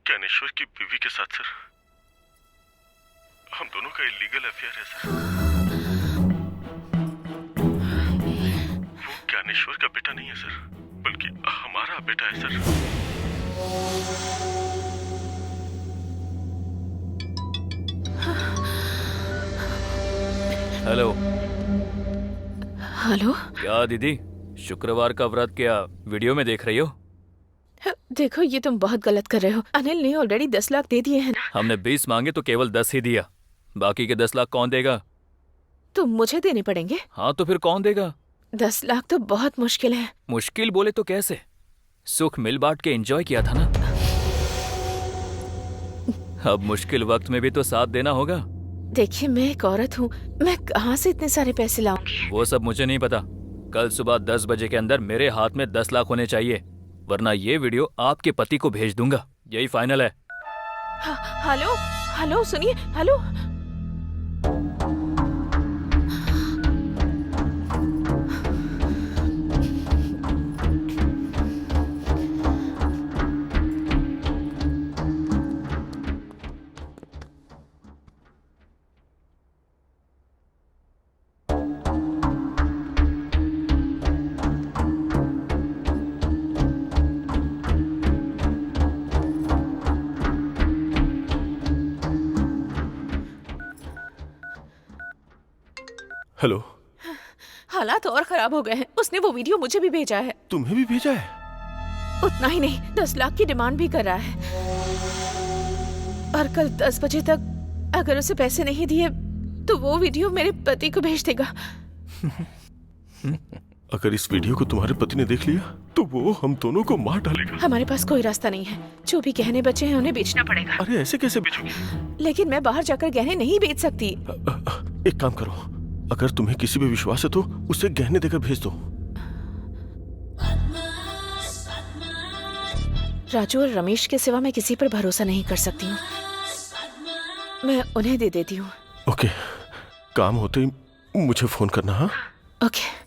ज्ञानेश्वर की बीवी के साथ सर हम दोनों का इलीगल अफेयर है सर। वो ज्ञानेश्वर का बेटा नहीं है सर, बल्कि हमारा बेटा है सर। हेलो। हेलो। क्या दीदी, शुक्रवार का व्रत क्या वीडियो में देख रही हो? देखो ये तुम बहुत गलत कर रहे हो। अनिल ने ऑलरेडी 10 लाख दे दिए हैं ना। हमने 20 मांगे तो केवल 10 ही दिया। बाकी के 10 लाख कौन देगा? तो मुझे देने पड़ेंगे। हाँ तो फिर कौन देगा? 10 लाख तो बहुत मुश्किल है। मुश्किल बोले तो कैसे? सुख मिल बांट के एंजॉय किया था ना। अब मुश्किल वक्त में भी तो साथ देना होगा। देखिए मैं एक औरत हूँ, मैं कहाँ से इतने सारे पैसे लाऊंगी? वो सब मुझे नहीं पता। कल सुबह 10 बजे के अंदर मेरे हाथ में 10 लाख होने चाहिए, वरना ये वीडियो आपके पति को भेज दूंगा। यही फाइनल है। हेलो हेलो सुनिए। Hello hello. हालात और खराब हो गए हैं। उसने वो वीडियो मुझे भी भेजा है। तुम्हें भी भेजा है? उतना ही नहीं, 10 लाख की डिमांड भी कर रहा है। और कल 10 बजे तक अगर उसे पैसे नहीं दिए तो वो वीडियो मेरे पति को भेज देगा। अगर इस वीडियो को तुम्हारे पति ने देख लिया तो वो हम दोनों को मार डालेगा। हमारे पास कोई रास्ता नहीं है। जो भी गहने बचे हैं उन्हें बेचना पड़ेगा। अरे ऐसे कैसे बेचोगी? लेकिन मैं बाहर जाकर गहने नहीं बेच सकती। एक काम करो, अगर तुम्हें किसी पे विश्वास है तो उसे गहने देकर भेज दो। राजू और रमेश के सिवा मैं किसी पर भरोसा नहीं कर सकती हूँ। मैं उन्हें दे देती हूँ। ओके, काम होते ही मुझे फोन करना। हाँ ओके।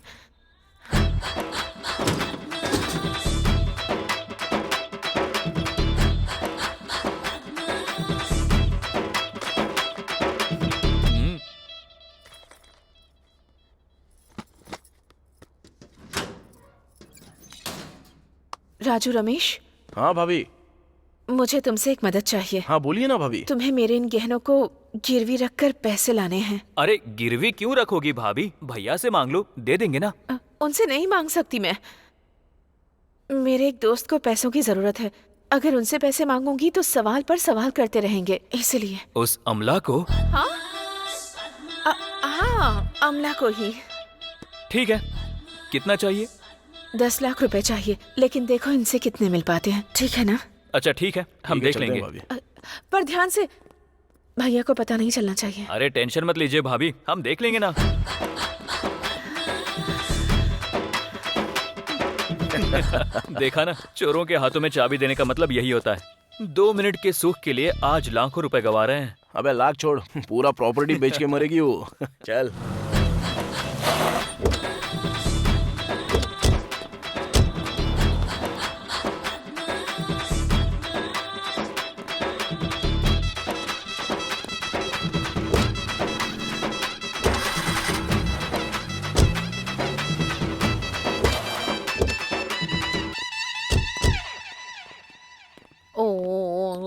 राजू, रमेश। हाँ भाभी। मुझे तुमसे एक मदद चाहिए। हाँ बोलिए ना भाभी। तुम्हें मेरे इन गहनों को गिरवी रखकर पैसे लाने हैं। अरे गिरवी क्यों रखोगी भाभी, भैया से मांग लो, दे देंगे ना। उनसे नहीं मांग सकती मैं। मेरे एक दोस्त को पैसों की जरूरत है। अगर उनसे पैसे मांगूंगी तो सवाल पर सवाल करते रहेंगे, इसलिए। उस अमला को? हाँ हाँ, अमला को ही। ठीक है, कितना चाहिए? 10 लाख रुपए चाहिए, लेकिन देखो इनसे कितने मिल पाते हैं। ठीक है ना? अच्छा ठीक है, हम देख लेंगे। पर ध्यान से, भैया को पता नहीं चलना चाहिए। अरे टेंशन मत लीजिए भाभी, हम देख लेंगे ना। देखा ना, चोरों के हाथों में चाबी देने का मतलब यही होता है। 2 मिनट के सुख के लिए आज लाखों रुपए गवा रहे हैं। अबे लाख छोड़, पूरा प्रॉपर्टी बेच के मरेगी वो। चल।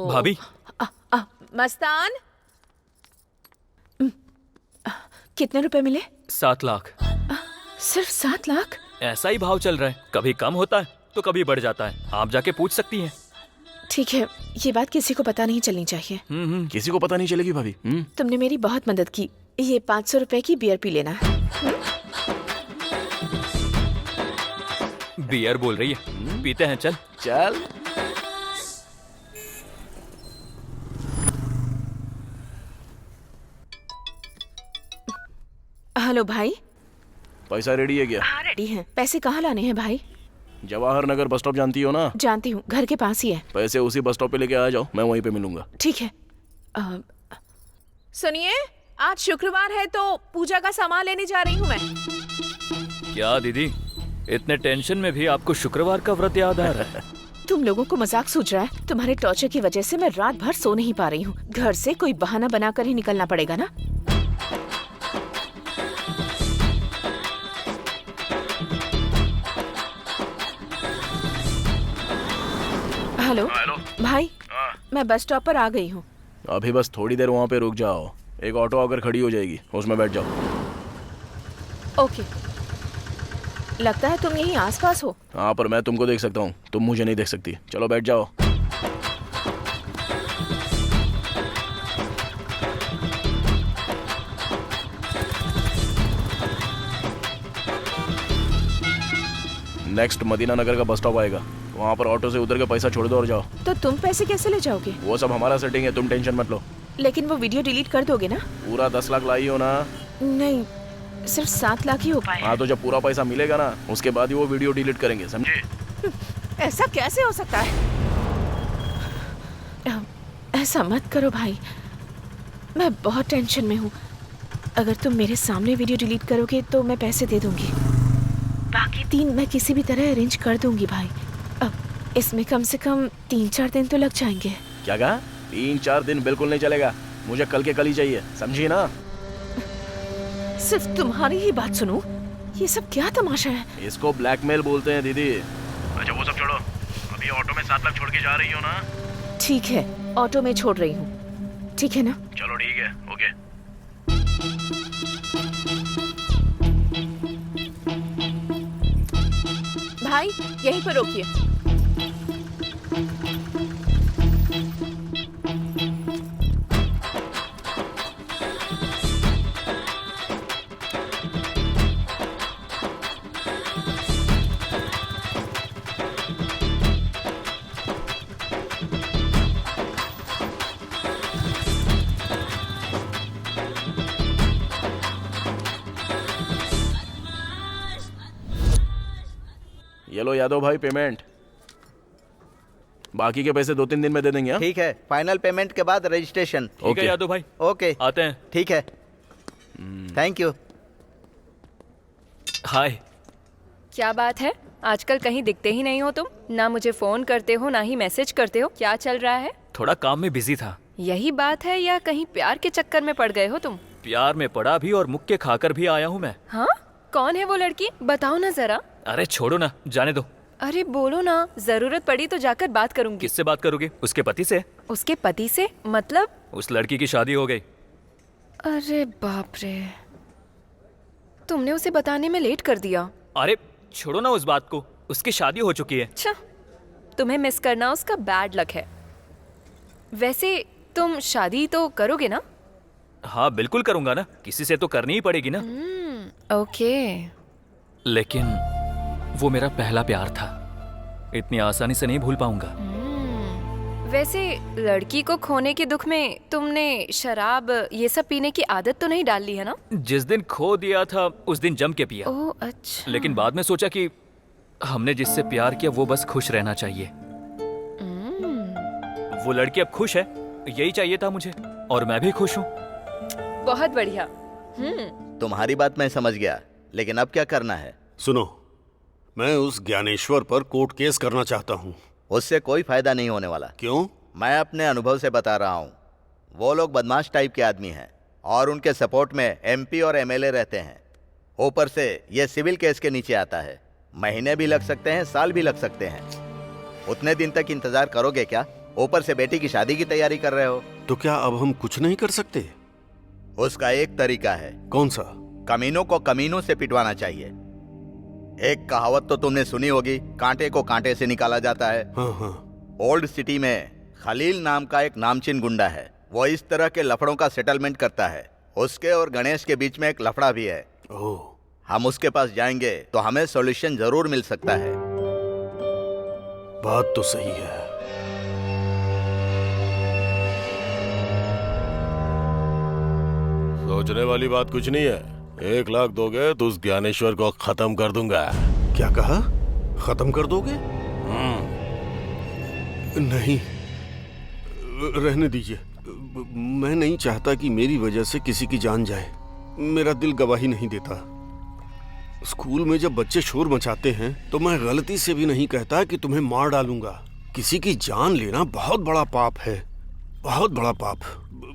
भाभी। मस्तान, कितने रुपए मिले? 7 लाख। सिर्फ 7 लाख? ऐसा ही भाव चल रहा है, कभी कम होता है तो कभी बढ़ जाता है। आप जाके पूछ सकती हैं। ठीक है, ये बात किसी को पता नहीं चलनी चाहिए। किसी को पता नहीं चलेगी भाभी। तुमने मेरी बहुत मदद की। ये 500 रुपए की बियर पी लेना। बियर बोल रही है, पीते हैं। चल चल। हेलो भाई। पैसा रेडी है क्या? हाँ रेडी है। पैसे कहाँ लाने हैं भाई? जवाहर नगर बस स्टॉप जानती हो ना? जानती हूँ, घर के पास ही है। पैसे उसी बस स्टॉप पे लेके आ जाओ, मैं वहीं पे मिलूंगा। ठीक है। सुनिए, आज शुक्रवार है तो पूजा का सामान लेने जा रही हूँ मैं। क्या दीदी, इतने टेंशन में भी आपको शुक्रवार का व्रत याद आ रहा है? तुम लोगों को मजाक सूझ रहा है? तुम्हारे टॉर्चर की वजह से मैं रात भर सो नहीं पा रही हूँ। घर से कोई बहाना बनाकर ही निकलना पड़ेगा ना। हेलो भाई। मैं बस स्टॉप पर आ गई हूँ। अभी बस थोड़ी देर वहाँ पे रुक जाओ, एक ऑटो आकर खड़ी हो जाएगी, उसमें बैठ जाओ। ओके। लगता है तुम यहीं आसपास हो। हाँ, पर मैं तुमको देख सकता हूँ, तुम मुझे नहीं देख सकती। चलो बैठ जाओ। नेक्स्ट मदीना नगर का बस स्टॉप आएगा, वहाँ पर ऑटो से उतर के पैसा छोड़ दो और जाओ। तो तुम पैसे कैसे ले जाओगे? वो सब हमारा सेटिंग है, तुम टेंशन मत लो। लेकिन वो वीडियो डिलीट कर दोगे ना? पूरा 10 लाख लाई हो ना? नहीं, सिर्फ 7 लाख ही हो पाए। हाँ, तो जब पूरा पैसा मिलेगा ना, उसके बाद ही वो वीडियो डिलीट करेंगे, समझे? ऐसा कैसे हो सकता है? ऐसा मत करो भाई, मैं बहुत टेंशन में हूँ। अगर तुम मेरे सामने वीडियो डिलीट करोगे तो मैं पैसे दे दूंगी। बाकी 3 मैं किसी भी तरह अरेंज कर दूंगी भाई। अब इसमें कम से कम 3-4 दिन तो लग जाएंगे। क्या कहा? 3-4 दिन बिल्कुल नहीं चलेगा, मुझे कल के कल ही चाहिए, समझी ना? सिर्फ तुम्हारी ही बात सुनूं? ये सब क्या तमाशा है? इसको ब्लैकमेल बोलते हैं दीदी। अच्छा वो सब छोड़ो, अभी ऑटो में 7 लाख छोड़ के जा रही हो ना? ठीक है, ऑटो में छोड़ रही हूँ। ठीक है ना? चलो ठीक है, ओके। भाई यहीं पर रोकिए। ये लो यादव भाई पेमेंट। बाकी के पैसे 2-3 दिन में दे देंगे। हाँ? ठीक है, फाइनल पेमेंट के बाद रजिस्ट्रेशन। ठीक है यादव भाई, ओके आते हैं। ठीक है, थैंक यू। हाय। क्या बात है, आजकल कहीं दिखते ही नहीं हो तुम। ना मुझे फोन करते हो ना ही मैसेज करते हो। क्या चल रहा है? थोड़ा काम में बिजी था। यही बात है या कहीं प्यार के चक्कर में पड़ गए हो तुम? प्यार में पड़ा भी और मुक्के खाकर भी आया हूँ मैं। हाँ, कौन है वो लड़की, बताओ ना जरा। अरे छोड़ो ना, जाने दो। अरे बोलो ना, जरूरत पड़ी तो जाकर बात करूंगी। किससे बात करोगे? उसके पति से। उसके पति से मतलब? उस लड़की की शादी हो गई। अरे बाप रे, तुमने उसे बताने में लेट कर दिया। अरे छोड़ो ना उस बात को, उसकी शादी हो चुकी है। अच्छा, तुम्हें मिस करना उसका बैड लक है। वैसे तुम शादी तो करोगे ना? हाँ बिल्कुल करूंगा ना, किसी से तो करनी ही पड़ेगी ना। ओके। लेकिन वो मेरा पहला प्यार था, इतनी आसानी से नहीं भूल पाऊंगा। वैसे लड़की को खोने के दुख में तुमने शराब ये सब पीने की आदत तो नहीं डाल ली है ना? जिस दिन खो दिया था उस दिन जम के पिया। ओह अच्छा। लेकिन बाद में सोचा कि हमने जिससे प्यार किया वो बस खुश रहना चाहिए। वो लड़की अब खुश है, यही चाहिए था मुझे, और मैं भी खुश हूँ। बहुत बढ़िया। तुम्हारी बात मैं समझ गया, लेकिन अब क्या करना है? सुनो, मैं उस ज्ञानेश्वर पर कोर्ट केस करना चाहता हूँ। उससे कोई फायदा नहीं होने वाला। क्यों? मैं अपने अनुभव से बता रहा हूँ। वो लोग बदमाश टाइप के आदमी हैं और उनके सपोर्ट में एमपी और एमएलए रहते हैं। ऊपर से ये सिविल केस के नीचे आता है। महीने भी लग सकते हैं, साल भी लग सकते हैं। उतने दिन तक इंतजार करोगे क्या? ऊपर से बेटी की शादी की तैयारी कर रहे हो। तो क्या अब हम कुछ नहीं कर सकते? उसका एक तरीका है। कौन सा? कमीनों को कमीनों से पिटवाना चाहिए। एक कहावत तो तुमने सुनी होगी, कांटे को कांटे से निकाला जाता है। हाँ। ओल्ड सिटी में खलील नाम का एक नामचीन गुंडा है। वो इस तरह के लफड़ों का सेटलमेंट करता है। उसके और गणेश के बीच में एक लफड़ा भी है। हम उसके पास जाएंगे तो हमें सॉल्यूशन जरूर मिल सकता है। बात तो सही है। सोचने वाली बात कुछ नहीं है। 1 लाख दोगे तो उस ज्ञानेश्वर को खत्म कर दूंगा। क्या कहा? खत्म कर दोगे? नहीं, रहने दीजिए। मैं नहीं चाहता कि मेरी वजह से किसी की जान जाए। मेरा दिल गवाही नहीं देता। स्कूल में जब बच्चे शोर मचाते हैं तो मैं गलती से भी नहीं कहता कि तुम्हें मार डालूंगा। किसी की जान लेना बहुत बड़ा पाप है, बहुत बड़ा पाप।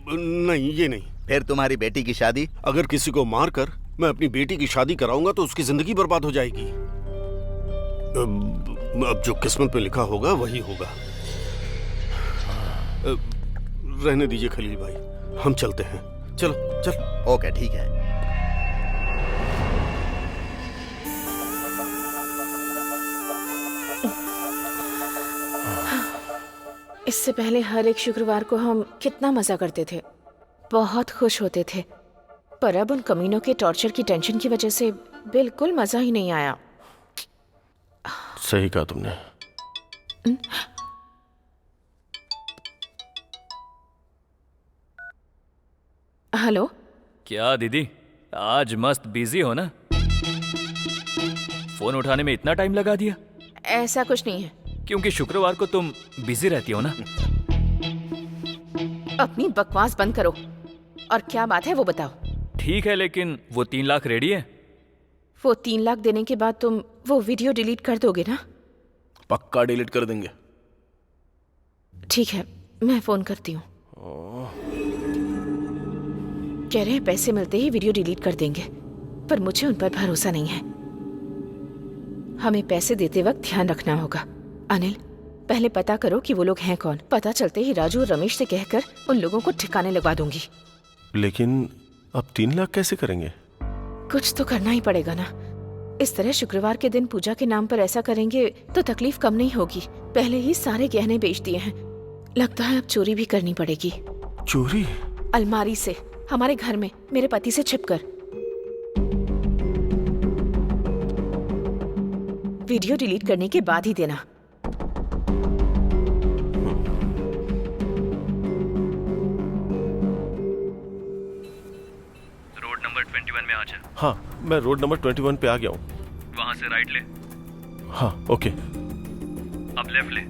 नहीं, ये नहीं। फिर तुम्हारी बेटी की शादी? अगर किसी को मारकर मैं अपनी बेटी की शादी कराऊंगा तो उसकी जिंदगी बर्बाद हो जाएगी। अब जो किस्मत पे लिखा होगा वही होगा। रहने दीजिए खलील भाई, हम चलते हैं। चलो चल। ओके ठीक है। इससे पहले हर एक शुक्रवार को हम कितना मजा करते थे, बहुत खुश होते थे। पर अब उन कमीनों के टॉर्चर की टेंशन की वजह से बिल्कुल मजा ही नहीं आया। सही कहा तुमने। हेलो। क्या दीदी, आज मस्त बिजी हो ना? फोन उठाने में इतना टाइम लगा दिया? ऐसा कुछ नहीं है। क्योंकि शुक्रवार को तुम बिजी रहती हो ना। अपनी बकवास बंद करो और क्या बात है वो बताओ। ठीक है, लेकिन वो 3 लाख रेडी है? वो 3 लाख देने के बाद तुम वो वीडियो डिलीट कर दोगे ना? पक्का डिलीट कर देंगे। ठीक है, मैं फोन करती हूँ। कह रहे हैं पैसे मिलते ही वीडियो डिलीट कर देंगे, पर मुझे उन पर भरोसा नहीं है। हमें पैसे देते वक्त ध्यान रखना होगा। अनिल, पहले पता करो कि वो लोग हैं कौन। पता चलते ही राजू और रमेश से कहकर उन लोगों को ठिकाने लगवा दूंगी। लेकिन अब 3 लाख कैसे करेंगे? कुछ तो करना ही पड़ेगा ना। इस तरह शुक्रवार के दिन पूजा के नाम पर ऐसा करेंगे तो तकलीफ कम नहीं होगी। पहले ही सारे गहने बेच दिए हैं, लगता है अब चोरी भी करनी पड़ेगी। चोरी? अलमारी से, हमारे घर में, मेरे पति से छिपकर। वीडियो डिलीट करने के बाद ही देना। रोड नंबर 21 में आ जा। हाँ, मैं रोड नंबर 21 पे आ गया हूँ। वहां से राइट ले। हाँ ओके। अब लेफ्ट ले।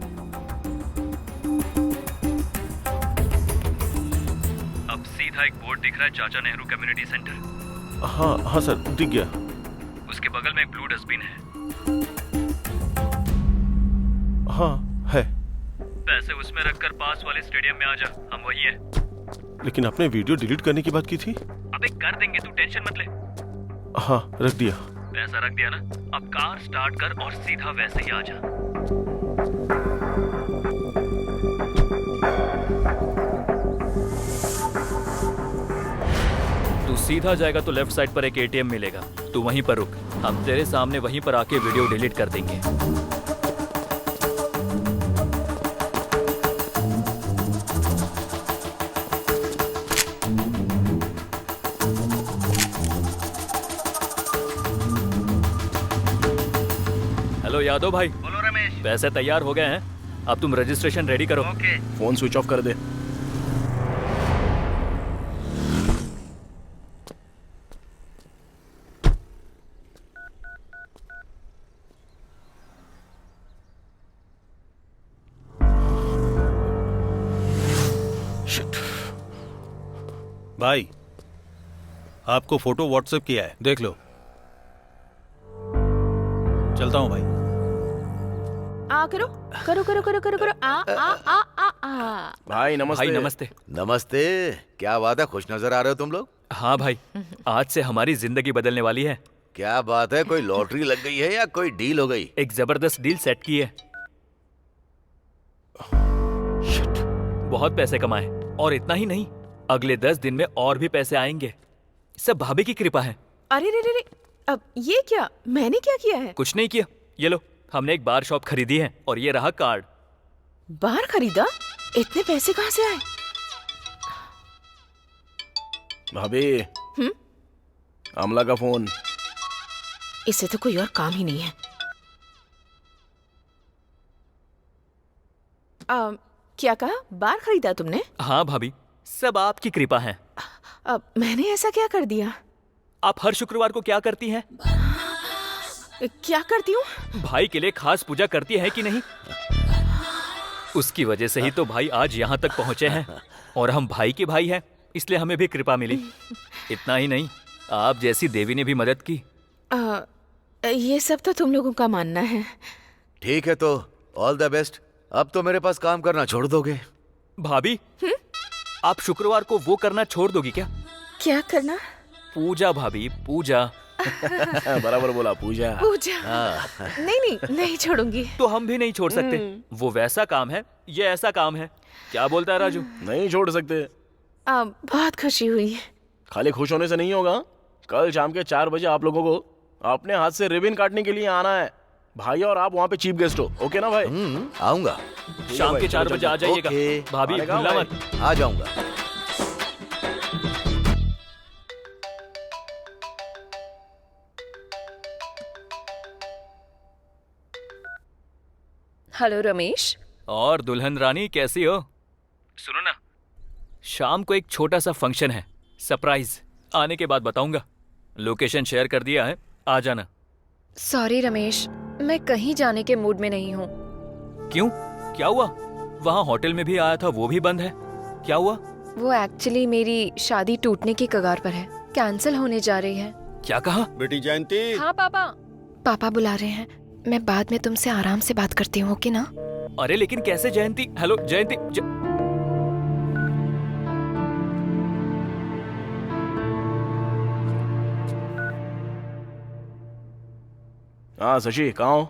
सीधा एक बोर्ड दिख रहा है, चाचा नेहरू कम्युनिटी सेंटर। हाँ हाँ सर, दिख गया। उसके बगल में एक ब्लू डस्टबिन है। हाँ है। पैसे उसमें रखकर पास वाले स्टेडियम में आ जा, हम वही हैं। लेकिन आपने वीडियो डिलीट करने की बात की थी। अबे कर देंगे, तू टेंशन मत ले। हाँ रख दिया। पैसा रख दिया ना, अब कार स्टार्ट कर और सीधा वैसे ही आ जा। तू सीधा जाएगा तो लेफ्ट साइड पर एक एटीएम मिलेगा, तू वहीं पर रुक, हम तेरे सामने वहीं पर आके वीडियो डिलीट कर देंगे। हेलो यादव भाई। बोलो रमेश। पैसे तैयार हो गए हैं, अब तुम रजिस्ट्रेशन रेडी करो। ओके। फोन स्विच ऑफ कर दे। भाई आपको फोटो व्हाट्सएप किया है, देख लो। चलता हूँ भाई। आ करो करो करो करो करो करो आ आ आ आ आ। भाई नमस्ते। भाई नमस्ते। नमस्ते। क्या बात है, खुश नजर आ रहे हो तुम लोग? हाँ भाई, आज से हमारी जिंदगी बदलने वाली है। क्या बात है, कोई लॉटरी लग गई है या कोई डील हो गई? एक जबरदस्त डील सेट की है। बहुत पैसे कमाए, और इतना ही नहीं, अगले 10 दिन में और भी पैसे आएंगे। सब भाभी की कृपा है। अरे रे रे रे, अब ये क्या, मैंने क्या किया है? कुछ नहीं किया, ये लो, हमने एक बार शॉप खरीदी है और ये रहा कार्ड। बार खरीदा? इतने पैसे कहाँ से आए? भाभी, अमला का फोन। इससे तो कोई और काम ही नहीं है। क्या कहा, बार खरीदा तुमने? हाँ भाभी, सब आपकी कृपा है। अब मैंने ऐसा क्या कर दिया? आप हर शुक्रवार को क्या करती हैं? क्या करती हूँ? भाई के लिए खास पूजा करती है कि नहीं? उसकी वजह से ही तो भाई आज यहाँ तक पहुँचे हैं, और हम भाई के भाई हैं, इसलिए हमें भी कृपा मिली। इतना ही नहीं, आप जैसी देवी ने भी मदद की। ये सब तो तुम लोगों का मानना है। ठीक है तो ऑल द बेस्ट। अब तो मेरे पास काम करना छोड़ दोगे? भाभी, आप शुक्रवार को वो करना छोड़ दोगी क्या? क्या करना? पूजा भाभी, पूजा। बराबर बोला, पूजा। पूजा। नहीं छोड़ूंगी। तो हम भी नहीं छोड़ सकते। वो वैसा काम है, ये ऐसा काम है। क्या बोलता है राजू? नहीं छोड़ सकते। बहुत खुशी हुई। खाली खुश होने से नहीं होगा, कल शाम के 4 बजे आप लोगों को अपने हाथ से रिबन काटने के लिए आना है। भाई और आप वहाँ पे चीफ गेस्ट हो, ओके ना भाई? आऊंगा। शाम के 4 बजे आ जाइएगा। भाभी भूलना मत। आ जाऊंगा। हेलो रमेश। और दुल्हन रानी कैसी हो? सुनो ना, शाम को एक छोटा सा फंक्शन है, सरप्राइज। आने के बाद बताऊंगा। लोकेशन शेयर कर दिया है, आ जाना। सॉरी रमेश, मैं कहीं जाने के मूड में नहीं हूँ। क्यों, क्या हुआ? वहाँ होटल में भी आया था, वो भी बंद है, क्या हुआ? वो एक्चुअली मेरी शादी टूटने की कगार पर है, कैंसिल होने जा रही है। क्या कहा? बेटी जयंती। हाँ पापा। पापा बुला रहे हैं, मैं बाद में तुमसे आराम से बात करती हूँ, ओके ना? अरे लेकिन कैसे जयंती? हेलो जयंती हाँ शशि, कहाँ हो?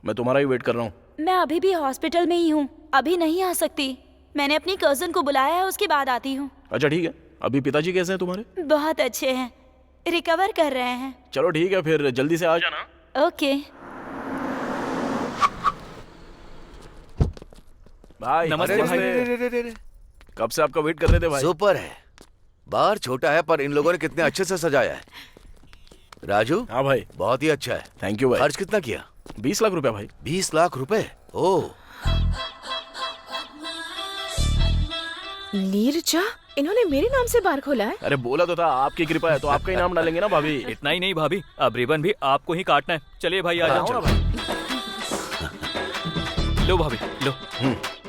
मैं तुम्हारा ही वेट कर रहा हूँ। मैं अभी भी हॉस्पिटल में ही हूँ, अभी नहीं आ सकती। मैंने अपनी कजन को बुलाया है, उसके बाद आती हूँ। अच्छा ठीक है। अभी पिताजी कैसे हैं तुम्हारे? बहुत अच्छे हैं, रिकवर कर रहे हैं। चलो ठीक है, फिर जल्दी से आ जाना। ओके। भाई नमस्ते भाई। कब से आपका वेट कर रहे थे भाई। सुपर है। बार छोटा है पर इन लोगों ने कितने अच्छे से सजाया है। राजू। हाँ भाई। बहुत ही अच्छा है। थैंक यू भाई। खर्च कितना किया? 20 लाख रुपए भाई। 20 लाख रुपए? ओह। नीरजा, इन्होंने मेरे नाम से बार खोला है? अरे बोला तो था, आपकी कृपा है तो आपका ही नाम डालेंगे ना भाभी। इतना ही नहीं भाभी, अब रिबन भी आपको ही काटना है। चलिए भाई, आ जाओ। लो भाभी, लो।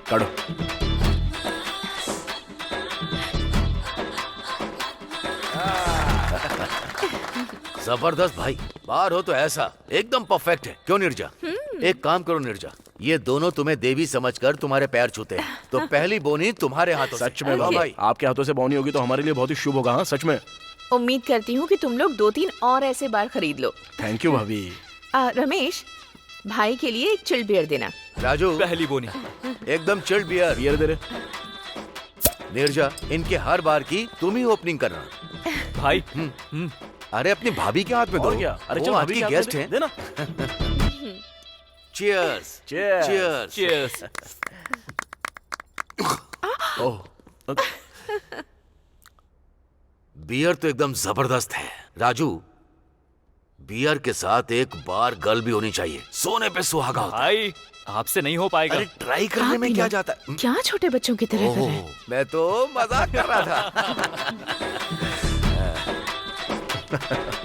काटो। जबरदस्त भाई, बाहर हो तो ऐसा एकदम परफेक्ट है। क्यों नीरजा? एक काम करो नीरजा, ये दोनों तुम्हें देवी समझकर तुम्हारे पैर छूते हैं, तो पहली बोनी तुम्हारे हाथों से। सच में हाँ भाई, आपके हाथों से बोनी होगी तो हमारे लिए बहुत ही शुभ होगा। हाँ सच में। उम्मीद करती हूँ कि तुम लोग 2-3 और ऐसे बार खरीद लो। थैंक यू भाभी। रमेश, भाई के लिए एक चिल्ड बियर देना। राजू, पहली बोनी एकदम चिल्ड बियर। बियर दे रहे। नीरजा, इनके हर बार की तुम ही ओपनिंग करना भाई। अरे अपनी भाभी के हाथ में दो। और क्या? अरे चल, वो आज भाभी की के हाथ गेस्ट में हैं। देना। चीयर्स। Cheers. चीयर्स। ओह, बियर तो एकदम जबरदस्त है। राजू, बियर के साथ एक बार गर्ल भी होनी चाहिए, सोने पे सुहागा होता है। भाई आपसे नहीं हो पाएगा। अरे ट्राई करने में क्या जाता है? क्या छोटे बच्चों की तरह कर रहे हैं? मैं तो मजाक कर रहा था।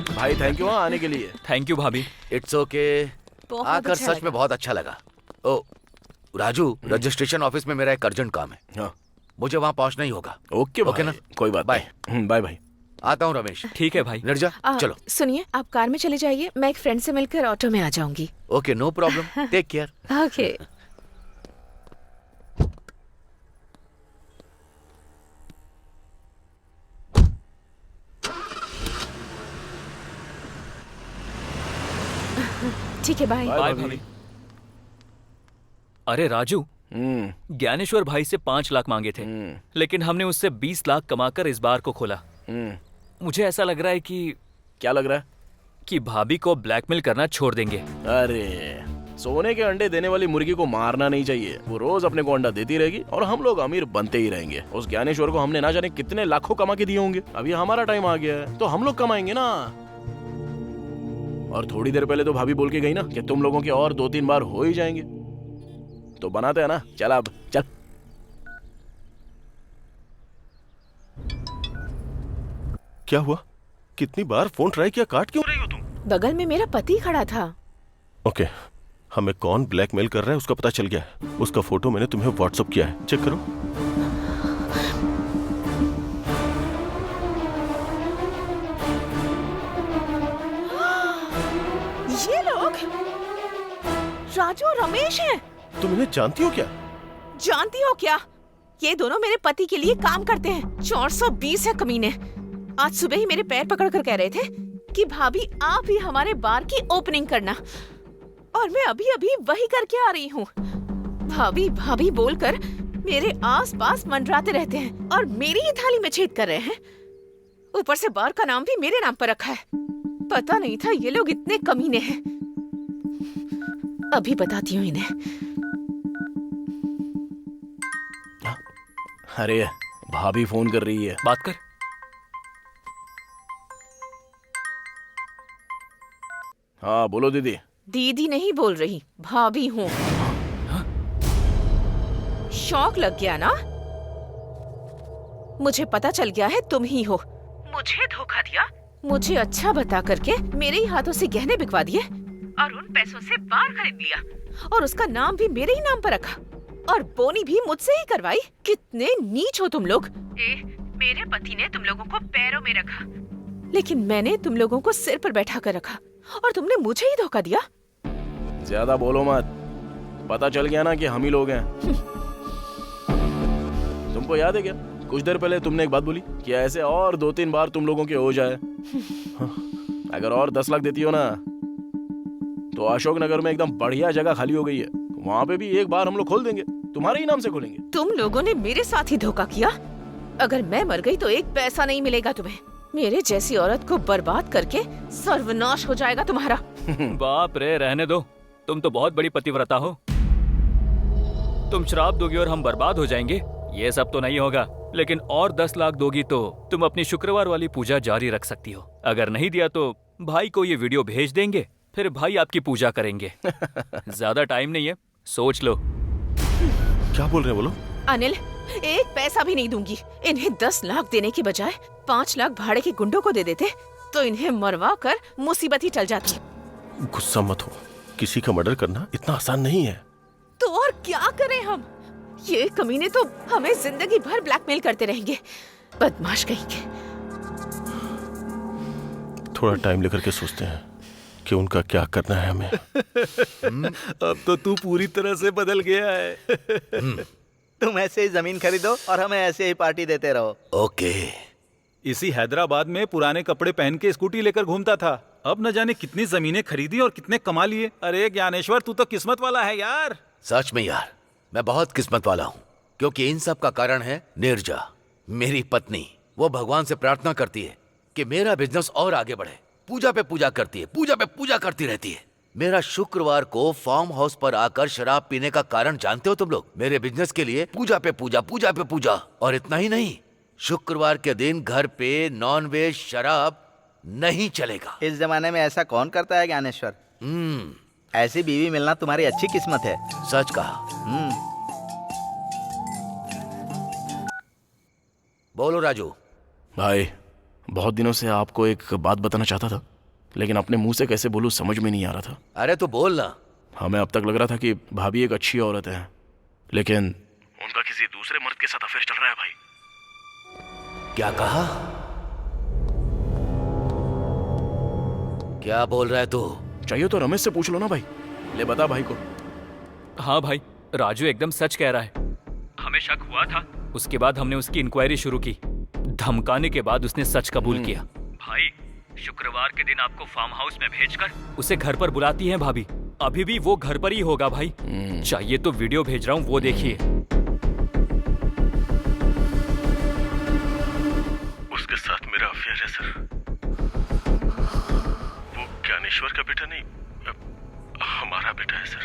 भाई थैंक यू आने के लिए। थैंक यू भाभी। It's okay. बहुत आकर अच्छा सच लगा। में बहुत अच्छा लगा। ओ राजू, रजिस्ट्रेशन ऑफिस में मेरा एक अर्जेंट काम है। हाँ। मुझे वहाँ पहुँचना ही होगा। ओके ओके ना? कोई बात। बाय। बाय भाई। आता हूँ रमेश। ठीक है भाई। निर्जा, चलो। सुनिए, आप कार में चले जाइए, मैं एक फ्रेंड से मिलकर ऑटो में आ जाऊंगी। Okay, no problem, take care. Okay. ठीक है, बाय। बाय भाभी। अरे राजू, ज्ञानेश्वर भाई से 5 लाख मांगे थे, लेकिन हमने उससे 20 लाख कमाकर इस बार को खोला। मुझे ऐसा लग रहा है कि क्या लग रहा है? कि भाभी को ब्लैकमेल करना छोड़ देंगे। अरे सोने के अंडे देने वाली मुर्गी को मारना नहीं चाहिए। वो रोज अपने को अंडा देती रहेगी और हम लोग अमीर बनते ही रहेंगे। उस ज्ञानेश्वर को हमने ना जाने कितने लाखों कमा के दिए होंगे। अभी हमारा टाइम आ गया है तो हम लोग कमाएंगे ना। और थोड़ी देर पहले तो भाभी बोल के गई ना कि तुम लोगों के और 2-3 बार हो ही जाएंगे, तो बनाते हैं ना। चल अब चल। क्या हुआ? कितनी बार फोन ट्राई किया, काट क्यों रही हो तुम? बगल में मेरा पति खड़ा था। ओके, हमें कौन ब्लैकमेल कर रहा है उसका पता चल गया है। उसका फोटो मैंने तुम्हें व्हाट्सएप किया है, चेक करो। ये लोग राजू और रमेश हैं। तुम इन्हें जानती हो क्या? जानती हो क्या? ये दोनों मेरे पति के लिए काम करते हैं। 420 है कमीने। आज सुबह ही मेरे पैर पकड़ कर कह रहे थे कि भाभी आप ही हमारे बार की ओपनिंग करना, और मैं अभी अभी वही करके आ रही हूँ। भाभी भाभी बोलकर मेरे आसपास मंडराते रहते हैं और मेरी ही थाली में छेद कर रहे हैं। ऊपर से बार का नाम भी मेरे नाम पर रखा है। पता नहीं था ये लोग इतने कमीने हैं। अभी बताती हूँ इन्हें। अरे भाभी फोन कर रही है, बात कर। हाँ बोलो दीदी। दीदी नहीं बोल रही, भाभी हूँ। शौक लग गया ना? मुझे पता चल गया है तुम ही हो। मुझे धोखा दिया, मुझे अच्छा बता करके मेरे ही हाथों से गहने बिकवा दिए और उन पैसों से बार खरीद लिया और उसका नाम भी मेरे ही नाम पर रखा और बोनी भी मुझसे ही करवाई। कितने नीच हो तुम लोग। मेरे पति ने तुम लोगों को पैरों में रखा, लेकिन मैंने तुम लोगों को सिर पर बैठा कर रखा और तुमने मुझे ही धोखा दिया। ज्यादा बोलो मत, पता चल गया ना कि हम ही लोग हैं। तुमको याद है क्या, कुछ देर पहले तुमने एक बात बोली कि ऐसे और 2-3 बार तुम लोगों के हो जाए। अगर और 10 लाख देती हो ना तो अशोक नगर में एकदम बढ़िया जगह खाली हो गई है, वहाँ पे भी एक बार हम लोग खोल देंगे, तुम्हारे ही नाम से खोलेंगे। तुम लोगों ने मेरे साथ ही धोखा किया। अगर मैं मर गई तो एक पैसा नहीं मिलेगा तुम्हें। मेरे जैसी औरत को बर्बाद करके सर्वनाश हो जाएगा तुम्हारा। बाप रे, रहने दो। तुम तो बहुत बड़ी पतिव्रता हो। तुम श्राप दोगी और हम बर्बाद हो जाएंगे, ये सब तो नहीं होगा। लेकिन और 10 लाख दोगी तो तुम अपनी शुक्रवार वाली पूजा जारी रख सकती हो। अगर नहीं दिया तो भाई को ये वीडियो भेज देंगे, फिर भाई आपकी पूजा करेंगे। ज्यादा टाइम नहीं है, सोच लो। क्या बोल रहे हैं बोलो? अनिल, एक पैसा भी नहीं दूंगी। इन्हें 10 लाख देने की बजाय 5 लाख भाड़े के गुंडों को दे देते तो इन्हें मरवा कर मुसीबत ही टल जाती। गुस्सा मत हो, किसी का मर्डर करना इतना आसान नहीं है। तो और क्या करें हम? ये कमीने तो हमें जिंदगी भर ब्लैकमेल करते रहेंगे। बदमाश कहीं के। थोड़ा टाइम लेकर के सोचते हैं कि उनका क्या करना है हमें। अब तो तू पूरी तरह से बदल गया है। तुम ऐसे ही जमीन खरीदो और हमें ऐसे ही पार्टी देते रहो। ओके। इसी हैदराबाद में पुराने कपड़े पहन के स्कूटी लेकर घूमता था, अब न जाने कितनी जमीनें खरीदी और कितने कमा लिए। अरे ज्ञानेश्वर, तू तो किस्मत वाला है यार। सच में यार, मैं बहुत किस्मत वाला हूँ, क्योंकि इन सब का कारण है नीरजा, मेरी पत्नी। वो भगवान से प्रार्थना करती है कि मेरा बिजनेस और आगे बढ़े। पूजा पे पूजा करती है, पूजा पे पूजा करती रहती है। मेरा शुक्रवार को फार्म हाउस पर आकर शराब पीने का कारण जानते हो तुम लोग? मेरे बिजनेस के लिए पूजा पे पूजा, पूजा पे पूजा। और इतना ही नहीं, शुक्रवार के दिन घर पे नॉन वेज शराब नहीं चलेगा। इस जमाने में ऐसा कौन करता है ज्ञानेश्वर? ऐसी बीवी मिलना तुम्हारी अच्छी किस्मत है। सच कहा। बोलो राजू। भाई, बहुत दिनों से आपको एक बात बताना चाहता था, लेकिन अपने मुंह से कैसे बोलूं समझ में नहीं आ रहा था। अरे तो बोल ना। हमें अब तक लग रहा था कि भाभी एक अच्छी औरत है, लेकिन उनका किसी दूसरे मर्द के साथ अफेयर चल रहा है भाई। क्या कहा? क्या बोल रहा है तू? चाहिए तो रमेश से पूछ लो ना भाई। ले बता भाई को। हाँ भाई, राजू एकदम सच कह रहा है। हमें शक हुआ था, उसके बाद हमने उसकी इंक्वायरी शुरू की। धमकाने के बाद उसने सच कबूल किया। भाई, शुक्रवार के दिन आपको फार्म हाउस में भेजकर उसे घर पर बुलाती हैं भाभी। अभी भी वो घर पर ही होगा भाई। चाहिए तो वीडियो भेज रहा हूँ, वो देखिए। उसके साथ मेरा अफेयर है सर। वो ज्ञानेश्वर का बेटा नहीं, हमारा बेटा है सर।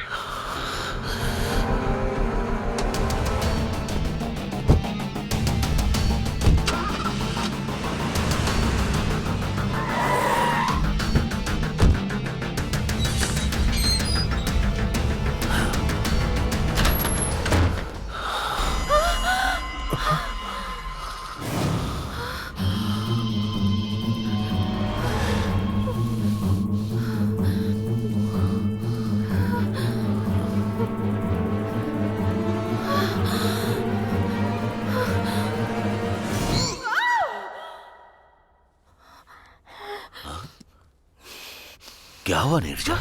क्या हुआ नीरजा?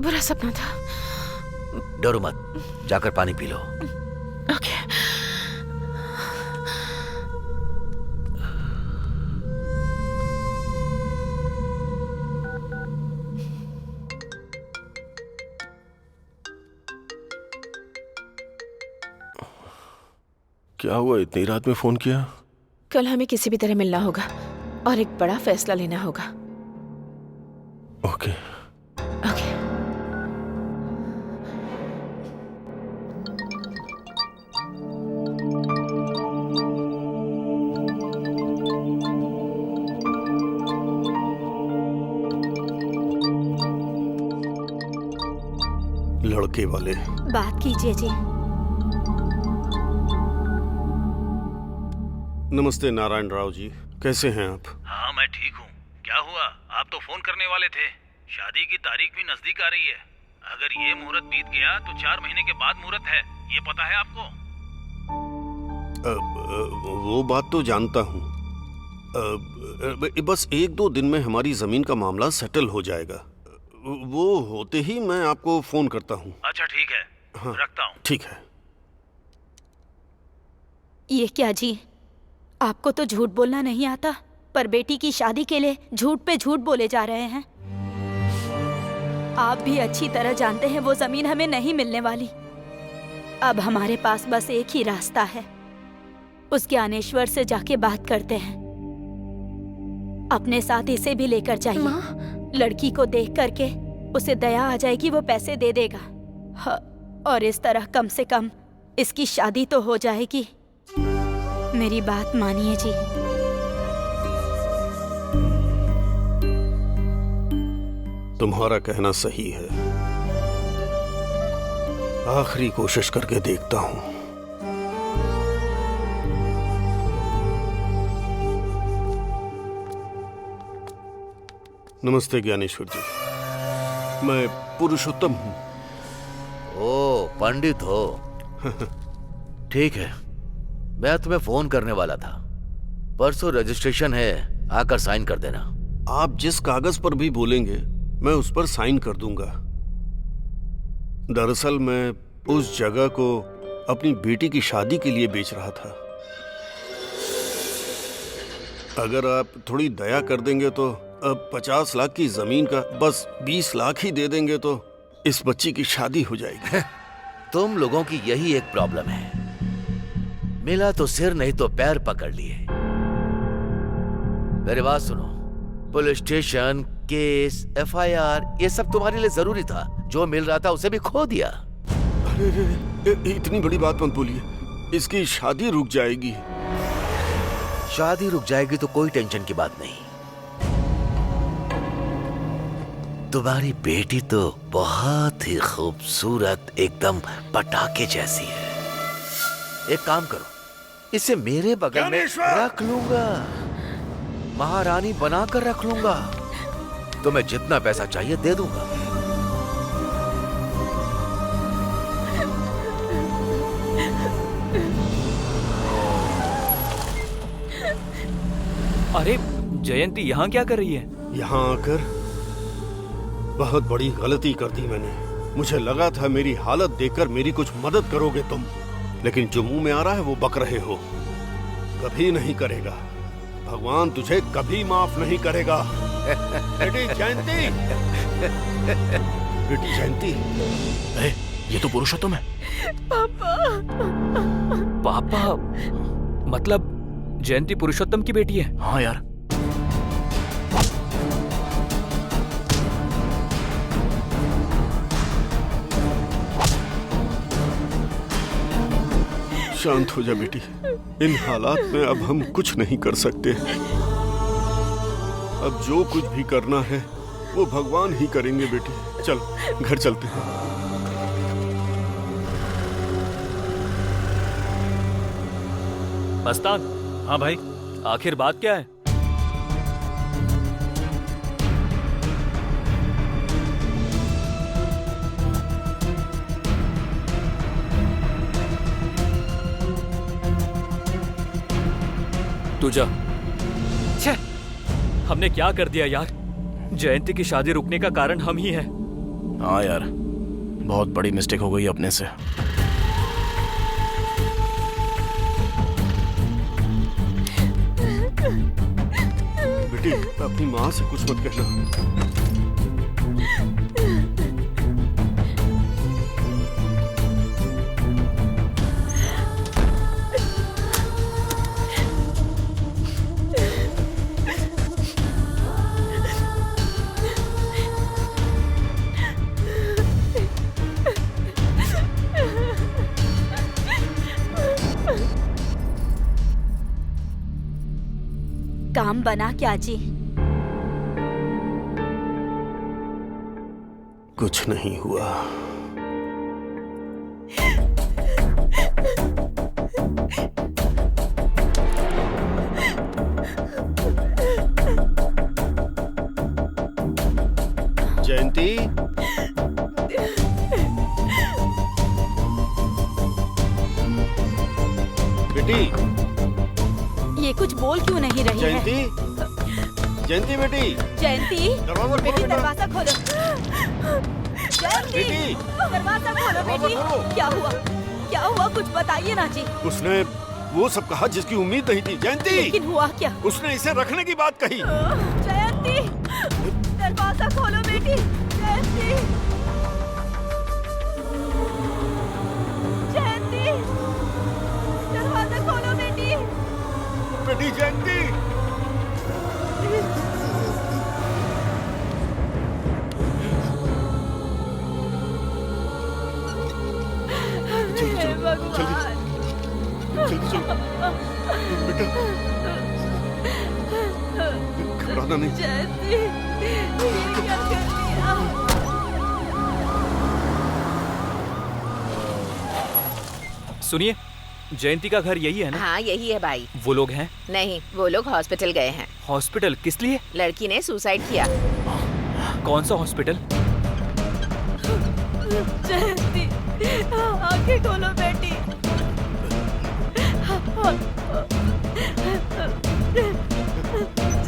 बुरा सपना था। डरो मत, जाकर पानी पी लो। ओके। क्या हुआ, इतनी रात में फोन किया? कल हमें किसी भी तरह मिलना होगा और एक बड़ा फैसला लेना होगा। ओके। ओके। लड़के वाले। बात कीजिए जी। नमस्ते नारायण राव जी, कैसे हैं आप? हाँ, मैं ठीक हूँ। क्या हुआ? आप तो फोन करने वाले थे। शादी की तारीख भी नजदीक आ रही है। अगर ये मुहूर्त बीत गया तो 4 महीने के बाद मुहूर्त है, ये पता है आपको? वो बात तो जानता हूँ। बस 1-2 दिन में हमारी जमीन का मामला सेटल हो जाएगा। वो होते ही मैं आपको फोन करता हूँ। अच्छा ठीक है। हाँ, रखता हूँ। ठीक है। ये क्या जी, आपको तो झूठ बोलना नहीं आता, पर बेटी की शादी के लिए झूठ पे झूठ बोले जा रहे हैं। आप भी अच्छी तरह जानते हैं वो जमीन हमें नहीं मिलने वाली। अब हमारे पास बस एक ही रास्ता है, उस ज्ञानेश्वर से जाके बात करते हैं। अपने साथ इसे भी लेकर जाइए। लड़की को देख करके उसे दया आ जाएगी, वो पैसे दे देगा। हाँ, और इस तरह कम से कम इसकी शादी तो हो जाएगी। मेरी बात मानिए जी। तुम्हारा कहना सही है। आखिरी कोशिश करके देखता हूँ। नमस्ते ज्ञानेश्वर जी, मैं पुरुषोत्तम हूँ। ओ, पंडित हो। ठीक है, मैं तुम्हें फोन करने वाला था। परसों रजिस्ट्रेशन है, आकर साइन कर देना। आप जिस कागज पर भी बोलेंगे मैं उस पर साइन कर दूंगा। दरअसल मैं उस जगह को अपनी बेटी की शादी के लिए बेच रहा था। अगर आप थोड़ी दया कर देंगे तो अब 50 लाख की जमीन का बस 20 लाख ही दे देंगे तो इस बच्ची की शादी हो जाएगी। तुम लोगों की यही एक प्रॉब्लम है, मिला तो सिर नहीं तो पैर पकड़ लिए। मेरी बात सुनो, पुलिस स्टेशन, केस, FIR ये सब तुम्हारे लिए जरूरी था। जो मिल रहा था उसे भी खो दिया। अरे इतनी बड़ी बात मत बोलिए, इसकी शादी रुक जाएगी। शादी रुक जाएगी तो कोई टेंशन की बात नहीं। तुम्हारी बेटी तो बहुत ही खूबसूरत, एकदम पटाखे जैसी है। एक काम करो, इसे मेरे बगल में रख लूंगा, महारानी बनाकर रख लूंगा। तुम्हें जितना पैसा चाहिए दे दूंगा। अरे जयंती यहाँ क्या कर रही है? यहाँ आकर बहुत बड़ी गलती कर दी मैंने। मुझे लगा था मेरी हालत देखकर मेरी कुछ मदद करोगे तुम, लेकिन जो मुंह में आ रहा है वो बक रहे हो। कभी नहीं करेगा, भगवान तुझे कभी माफ नहीं करेगा। बेटी जयंती, बेटी जयंती, ये तो पुरुषोत्तम है। पापा। पापा मतलब जयंती पुरुषोत्तम की बेटी है? हाँ यार। शांत हो जा बेटी, इन हालात में अब हम कुछ नहीं कर सकते। अब जो कुछ भी करना है वो भगवान ही करेंगे बेटी। चल घर चलते हैं। मस्तान। हाँ भाई। आखिर बात क्या है? तू जा। छे, हमने क्या कर दिया यार? जयंती की शादी रुकने का कारण हम ही हैं। हाँ यार, बहुत बड़ी मिस्टेक हो गई अपने से। बेटी अपनी माँ से कुछ मत कहना। काम बना क्या जी? कुछ नहीं हुआ। जयंती, बेटी ये कुछ बोल क्यों नहीं रही जयंती? है? जयंती बेटी, जयंती, दरवाजा खोलो बेटी बेटा। दरवाजा खोलो। जयंती, बेटी, दरवाजा खोलो बेटी। क्या हुआ? क्या हुआ? कुछ बताइए ना जी। उसने वो सब कहा जिसकी उम्मीद नहीं थी। जयंती, लेकिन हुआ क्या? उसने इसे रखने की बात कही। जयंती, दरवाजा खोलो बेटी। जयंती, जयंती, दरवाजा खोलो बेटी। बेटी जयंती, हे भगवान। जल्दी चलो बेटा, घबराना नहीं। जयंती, ये क्या कर दिया? सुनिए, जयंती का घर यही है ना? हाँ यही है भाई। वो लोग हैं? नहीं, वो लोग हॉस्पिटल गए हैं। हॉस्पिटल किस लिए? लड़की ने सुसाइड किया। कौन सा हॉस्पिटल? जयंती, आंखें खोलो बेटी।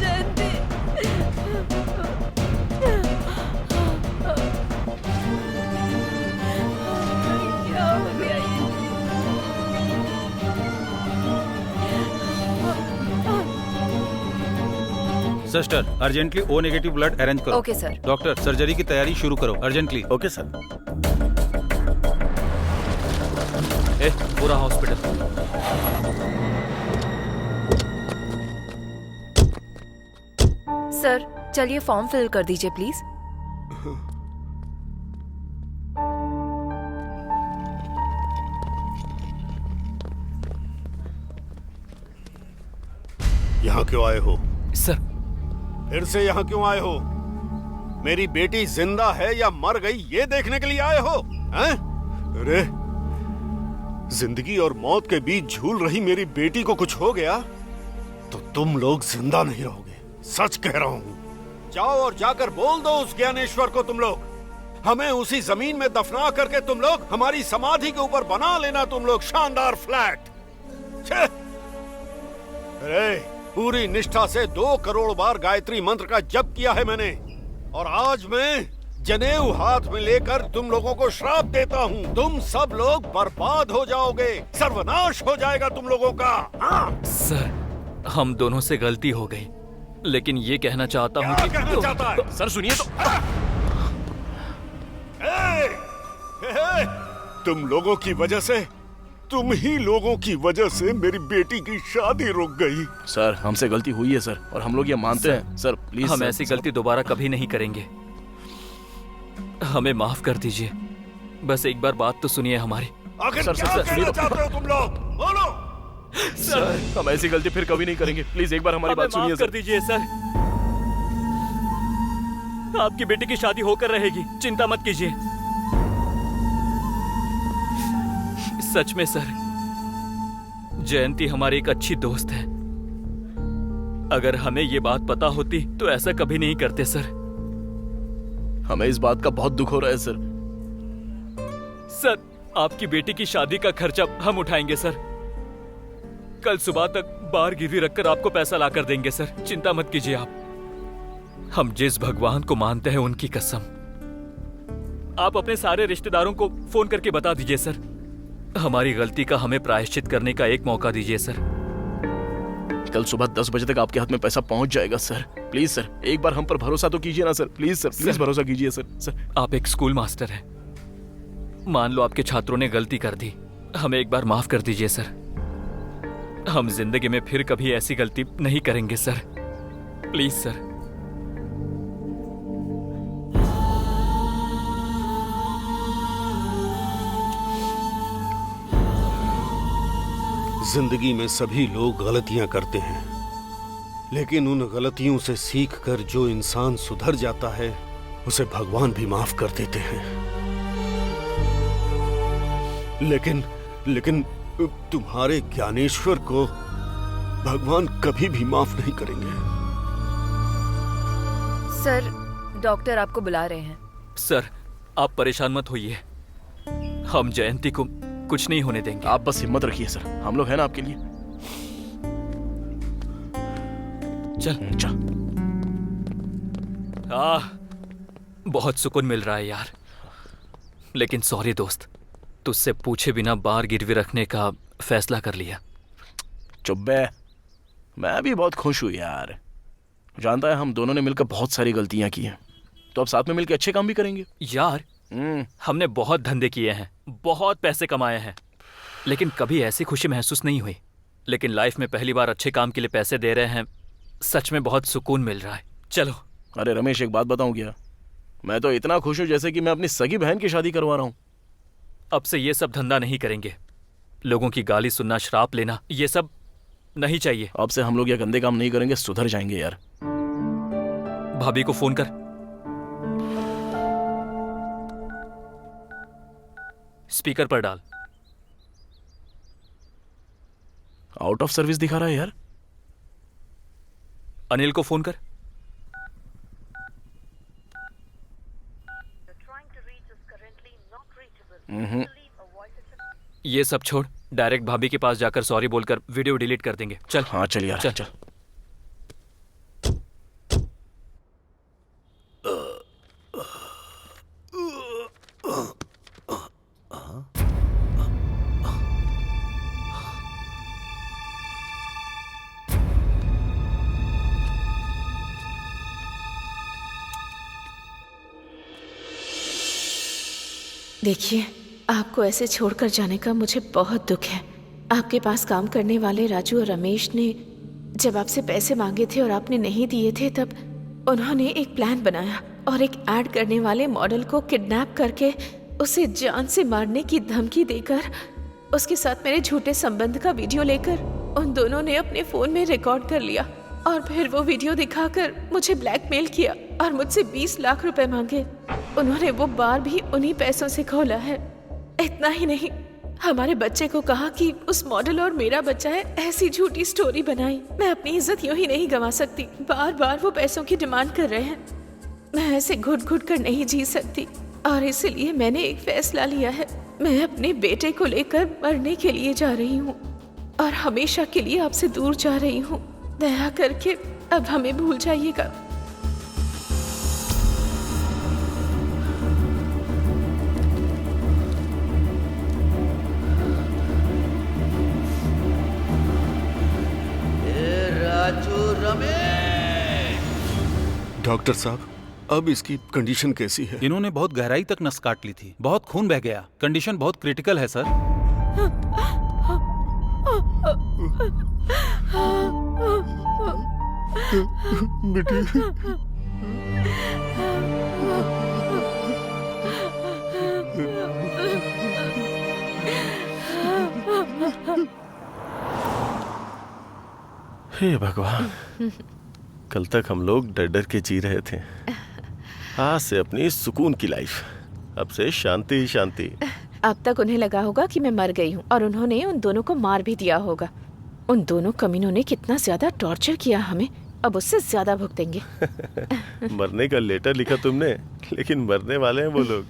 Jayanti, sister urgently O negative blood arrange करो। Okay sir. डॉक्टर सर्जरी की तैयारी शुरू करो अर्जेंटली। Okay sir. पूरा हॉस्पिटल। सर चलिए फॉर्म फिल कर दीजिए प्लीज। यहाँ क्यों आए हो सर? फिर से यहाँ क्यों आए हो? मेरी बेटी जिंदा है या मर गई ये देखने के लिए आए हो हैं? अरे जिंदगी और मौत के बीच झूल रही मेरी बेटी को कुछ हो गया तो तुम लोग जिंदा नहीं रहोगे। सच कह रहा हूँ। जाओ और जाकर बोल दो उस ज्ञानेश्वर को तुम लोग हमें उसी जमीन में दफना करके तुम लोग हमारी समाधि के ऊपर बना लेना तुम लोग शानदार फ्लैट। अरे पूरी निष्ठा से 2 करोड़ बार गायत्री मंत्र का जप किया है मैंने और आज मैं जनेऊ हाथ में लेकर तुम लोगों को श्राप देता हूँ। तुम सब लोग बर्बाद हो जाओगे, सर्वनाश हो जाएगा तुम लोगों का। हाँ? सर हम दोनों से गलती हो गई, लेकिन ये कहना चाहता हूँ कि कहना चाहता है? सर सुनिए तो। तुम लोगों की वजह से, तुम ही लोगों की वजह से मेरी बेटी की शादी रुक गई। सर हमसे गलती हुई है सर, और हम लोग ये मानते हैं सर। प्लीज हम ऐसी गलती दोबारा कभी नहीं करेंगे। हमें माफ कर दीजिए। बस एक बार बात तो सुनिए हमारी। आखिर सर, क्या सर, कहना चाहते हो तुम लोग? बोलो। सर हम ऐसी गलती फिर कभी नहीं करेंगे। प्लीज एक बार हमारी बात सुनिए माफ कर दीजिए सर। आपकी बेटी की शादी होकर रहेगी, चिंता मत कीजिए। सच में सर, जयंती हमारी एक अच्छी दोस्त है। अगर हमें ये बात पता होती तो ऐसा कभी नहीं करते सर। हमें इस बात का बहुत दुख हो रहा है सर। सर आपकी बेटी की शादी का खर्चा हम उठाएंगे सर। कल सुबह तक बाहर गिरवी रखकर आपको पैसा लाकर देंगे सर, चिंता मत कीजिए आप। हम जिस भगवान को मानते हैं उनकी कसम। आप अपने सारे रिश्तेदारों को फोन करके बता दीजिए सर। हमारी गलती का हमें प्रायश्चित करने का एक मौका दीजिए सर। कल सुबह 10 बजे तक आपके हाथ में पैसा पहुंच जाएगा सर। प्लीज सर एक बार हम पर भरोसा तो कीजिए ना सर। प्लीज सर, प्लीज भरोसा कीजिए सर। सर आप एक स्कूल मास्टर हैं। मान लो आपके छात्रों ने गलती कर दी, हमें एक बार माफ कर दीजिए सर। हम जिंदगी में फिर कभी ऐसी गलती नहीं करेंगे सर। Please sir. जिंदगी में सभी लोग गलतियां करते हैं, लेकिन उन गलतियों से सीखकर जो इंसान सुधर जाता है उसे भगवान भी माफ कर देते हैं। लेकिन तुम्हारे ज्ञानेश्वर को भगवान कभी भी माफ नहीं करेंगे। सर डॉक्टर आपको बुला रहे हैं। सर आप परेशान मत होइए, हम जयंती को कुछ नहीं होने देंगे। आप बस हिम्मत रखिए सर, हम लोग हैं ना आपके लिए। चल। बहुत सुकून मिल रहा है यार। लेकिन सॉरी दोस्त, तुझसे पूछे बिना बाहर गिरवी रखने का फैसला कर लिया। चुप बे, मैं भी बहुत खुश हूँ यार। जानता है हम दोनों ने मिलकर बहुत सारी गलतियां की हैं, तो अब साथ में मिलकर अच्छे काम भी करेंगे। यार हमने बहुत धंधे किए हैं, बहुत पैसे कमाए हैं, लेकिन कभी ऐसी खुशी महसूस नहीं हुई। लेकिन लाइफ में पहली बार अच्छे काम के लिए पैसे दे रहे हैं, सच में बहुत सुकून मिल रहा है। चलो। अरे रमेश एक बात बताऊं क्या, मैं तो इतना खुश हूं जैसे कि मैं अपनी सगी बहन की शादी करवा रहा हूं। अब से ये सब धंधा नहीं करेंगे। लोगों की गाली सुनना, श्राप लेना, ये सब नहीं चाहिए। अब से हम लोग ये गंदे काम नहीं करेंगे, सुधर जाएंगे यार। भाभी को फोन कर। स्पीकर पर डाल। आउट ऑफ सर्विस दिखा रहा है यार। अनिल को फोन कर। ये सब छोड़, डायरेक्ट भाभी के पास जाकर सॉरी बोलकर वीडियो डिलीट कर देंगे। चल। हाँ चल यार, चल। देखिए, आपको ऐसे छोड़कर जाने का मुझे बहुत दुख है। आपके पास काम करने वाले राजू और रमेश ने जब आपसे पैसे मांगे थे और आपने नहीं दिए थे, तब उन्होंने एक प्लान बनाया और एक ऐड करने वाले मॉडल को किडनैप करके उसे जान से मारने की धमकी देकर उसके साथ मेरे झूठे संबंध का वीडियो लेकर उन दोनों ने अपने फोन में रिकॉर्ड कर लिया और फिर वो वीडियो दिखाकर मुझे ब्लैकमेल किया और मुझसे 20 लाख रुपए मांगे। उन्होंने वो बार भी उन्हीं पैसों से खोला है। इतना ही नहीं, हमारे बच्चे को कहा कि उस मॉडल और मेरा बच्चा है, ऐसी झूठी स्टोरी बनाई। मैं अपनी इज्जत यूं ही नहीं गंवा सकती। बार बार वो पैसों की डिमांड कर रहे हैं। मैं ऐसे घुट घुट कर नहीं जी सकती और इसलिए मैंने एक फैसला लिया है। मैं अपने बेटे को लेकर मरने के लिए जा रही हूँ और हमेशा के लिए आपसे दूर जा रही हूँ। दया करके अब हमें भूल जाइएगा। राजू रमेश। डॉक्टर साहब, अब इसकी कंडीशन कैसी है? इन्होंने बहुत गहराई तक नस काट ली थी, बहुत खून बह गया। कंडीशन बहुत क्रिटिकल है सर। बेटी, हे भगवान, कल तक हम लोग डर डर के जी रहे थे। आज से अपनी सुकून की लाइफ, अब से शांति ही शांति। अब तक उन्हें लगा होगा कि मैं मर गई हूँ और उन्होंने उन दोनों को मार भी दिया होगा। उन दोनों कमीनों ने कितना ज्यादा टॉर्चर किया हमें, अब उससे ज्यादा भुगतेंगे। मरने का लेटर लिखा तुमने, लेकिन मरने वाले हैं वो लोग।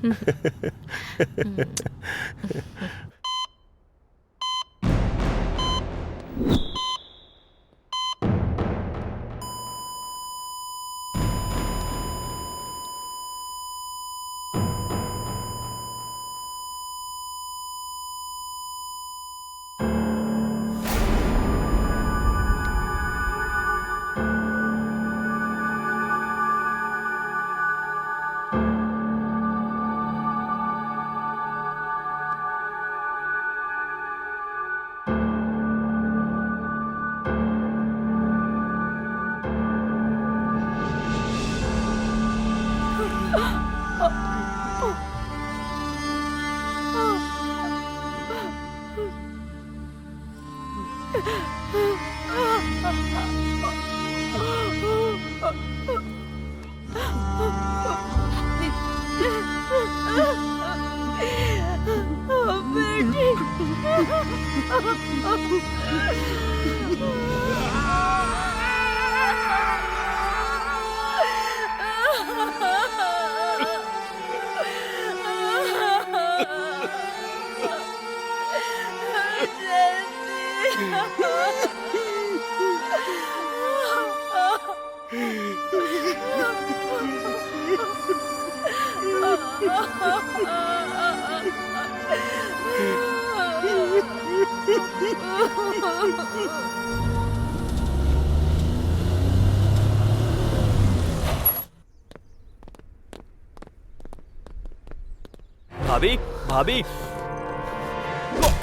भाभी, भाभी,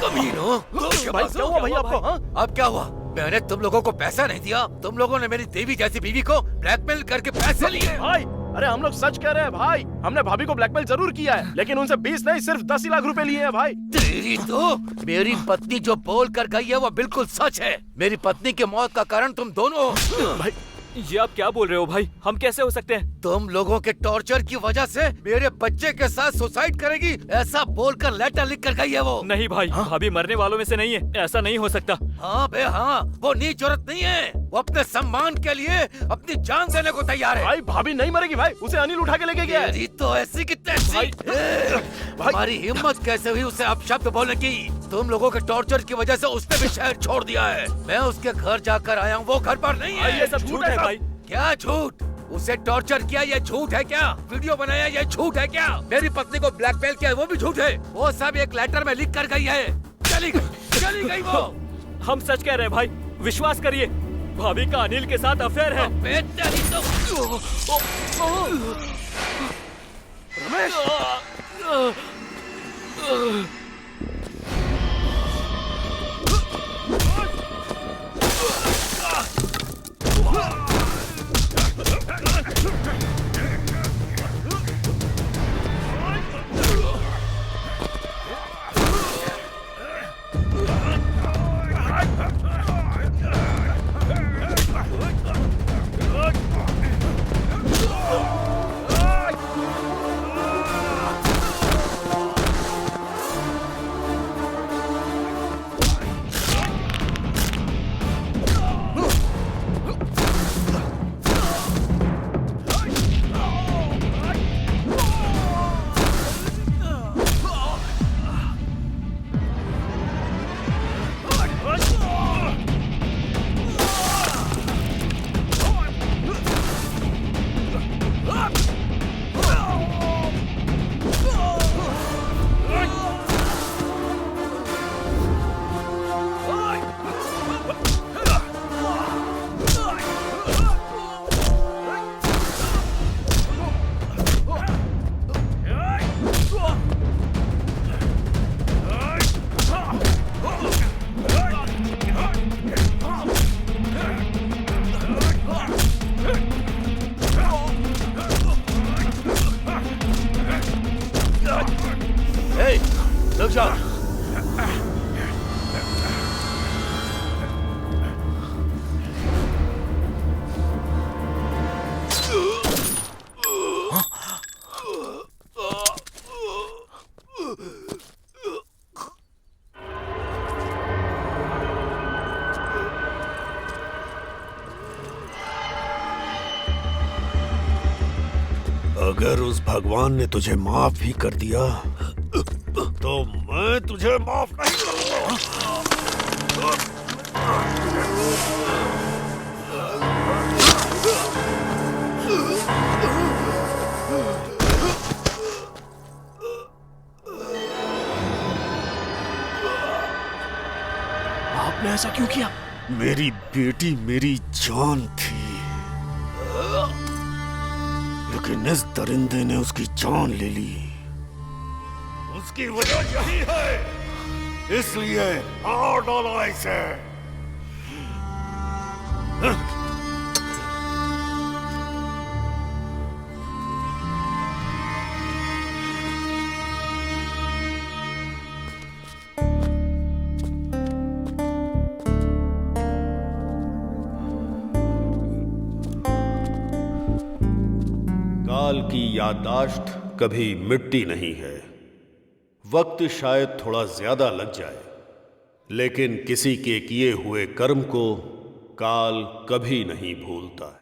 कमीनो, भाई क्या हुआ भाई आपको? हाँ? अब क्या हुआ? मैंने तुम लोगों को पैसा नहीं दिया, तुम लोगों ने मेरी देवी जैसी बीवी को ब्लैकमेल करके पैसे लिए। भाई, अरे हम लोग सच कह रहे हैं भाई। हमने भाभी को ब्लैकमेल जरूर किया है, लेकिन उनसे 20 नहीं सिर्फ 10 लाख रुपए लिए हैं भाई। तेरी तो, मेरी पत्नी जो बोल कर गई है वो बिल्कुल सच है। मेरी पत्नी की मौत का कारण तुम दोनों हो। भाई ये आप क्या बोल रहे हो भाई? हम कैसे हो सकते हैं? तुम लोगों के टॉर्चर की वजह से मेरे बच्चे के साथ सुसाइड करेगी, ऐसा बोलकर लेटर लिख कर गई है वो। नहीं भाई, भाभी मरने वालों में से नहीं है, ऐसा नहीं हो सकता। हाँ बे हाँ, वो नीच औरत नहीं है, वो अपने सम्मान के लिए अपनी जान देने को तैयार है। भाई भाभी नहीं मरेगी भाई, उसे अनिल उठा के लेके गया है। तेरी तो ऐसी की तैसी। तुम्हारी हिम्मत कैसे हुई उसे अपशब्द बोलने की? तुम लोगों के टॉर्चर की वजह से उसने भी शहर छोड़ दिया है। मैं उसके घर जाकर आया हूँ, वो घर पर नहीं है। ये सब झूठ है भाई। क्या झूठ? उसे टॉर्चर किया ये झूठ है क्या? वीडियो बनाया ये झूठ है क्या? मेरी पत्नी को ब्लैकमेल किया वो भी झूठ है। वो सब एक लेटर में लिख कर गई है। चली गई वो। हम सच कह रहे हैं भाई, विश्वास करिए, भाभी का अनिल के साथ अफेयर है। Ramesh, Hey, look shot. अगर उस भगवान ने तुझे माफ भी कर दिया तो मैं तुझे माफ नहीं करूंगा। आपने ऐसा क्यों किया? मेरी बेटी मेरी जान थी, लेकिन इस दरिंदे ने उसकी जान ले ली। उसकी वजह यही है, इसलिए मार डाला इसे। काल की याददाश्त कभी मिटती नहीं है। वक्त शायद थोड़ा ज्यादा लग जाए, लेकिन किसी के किए हुए कर्म को काल कभी नहीं भूलता।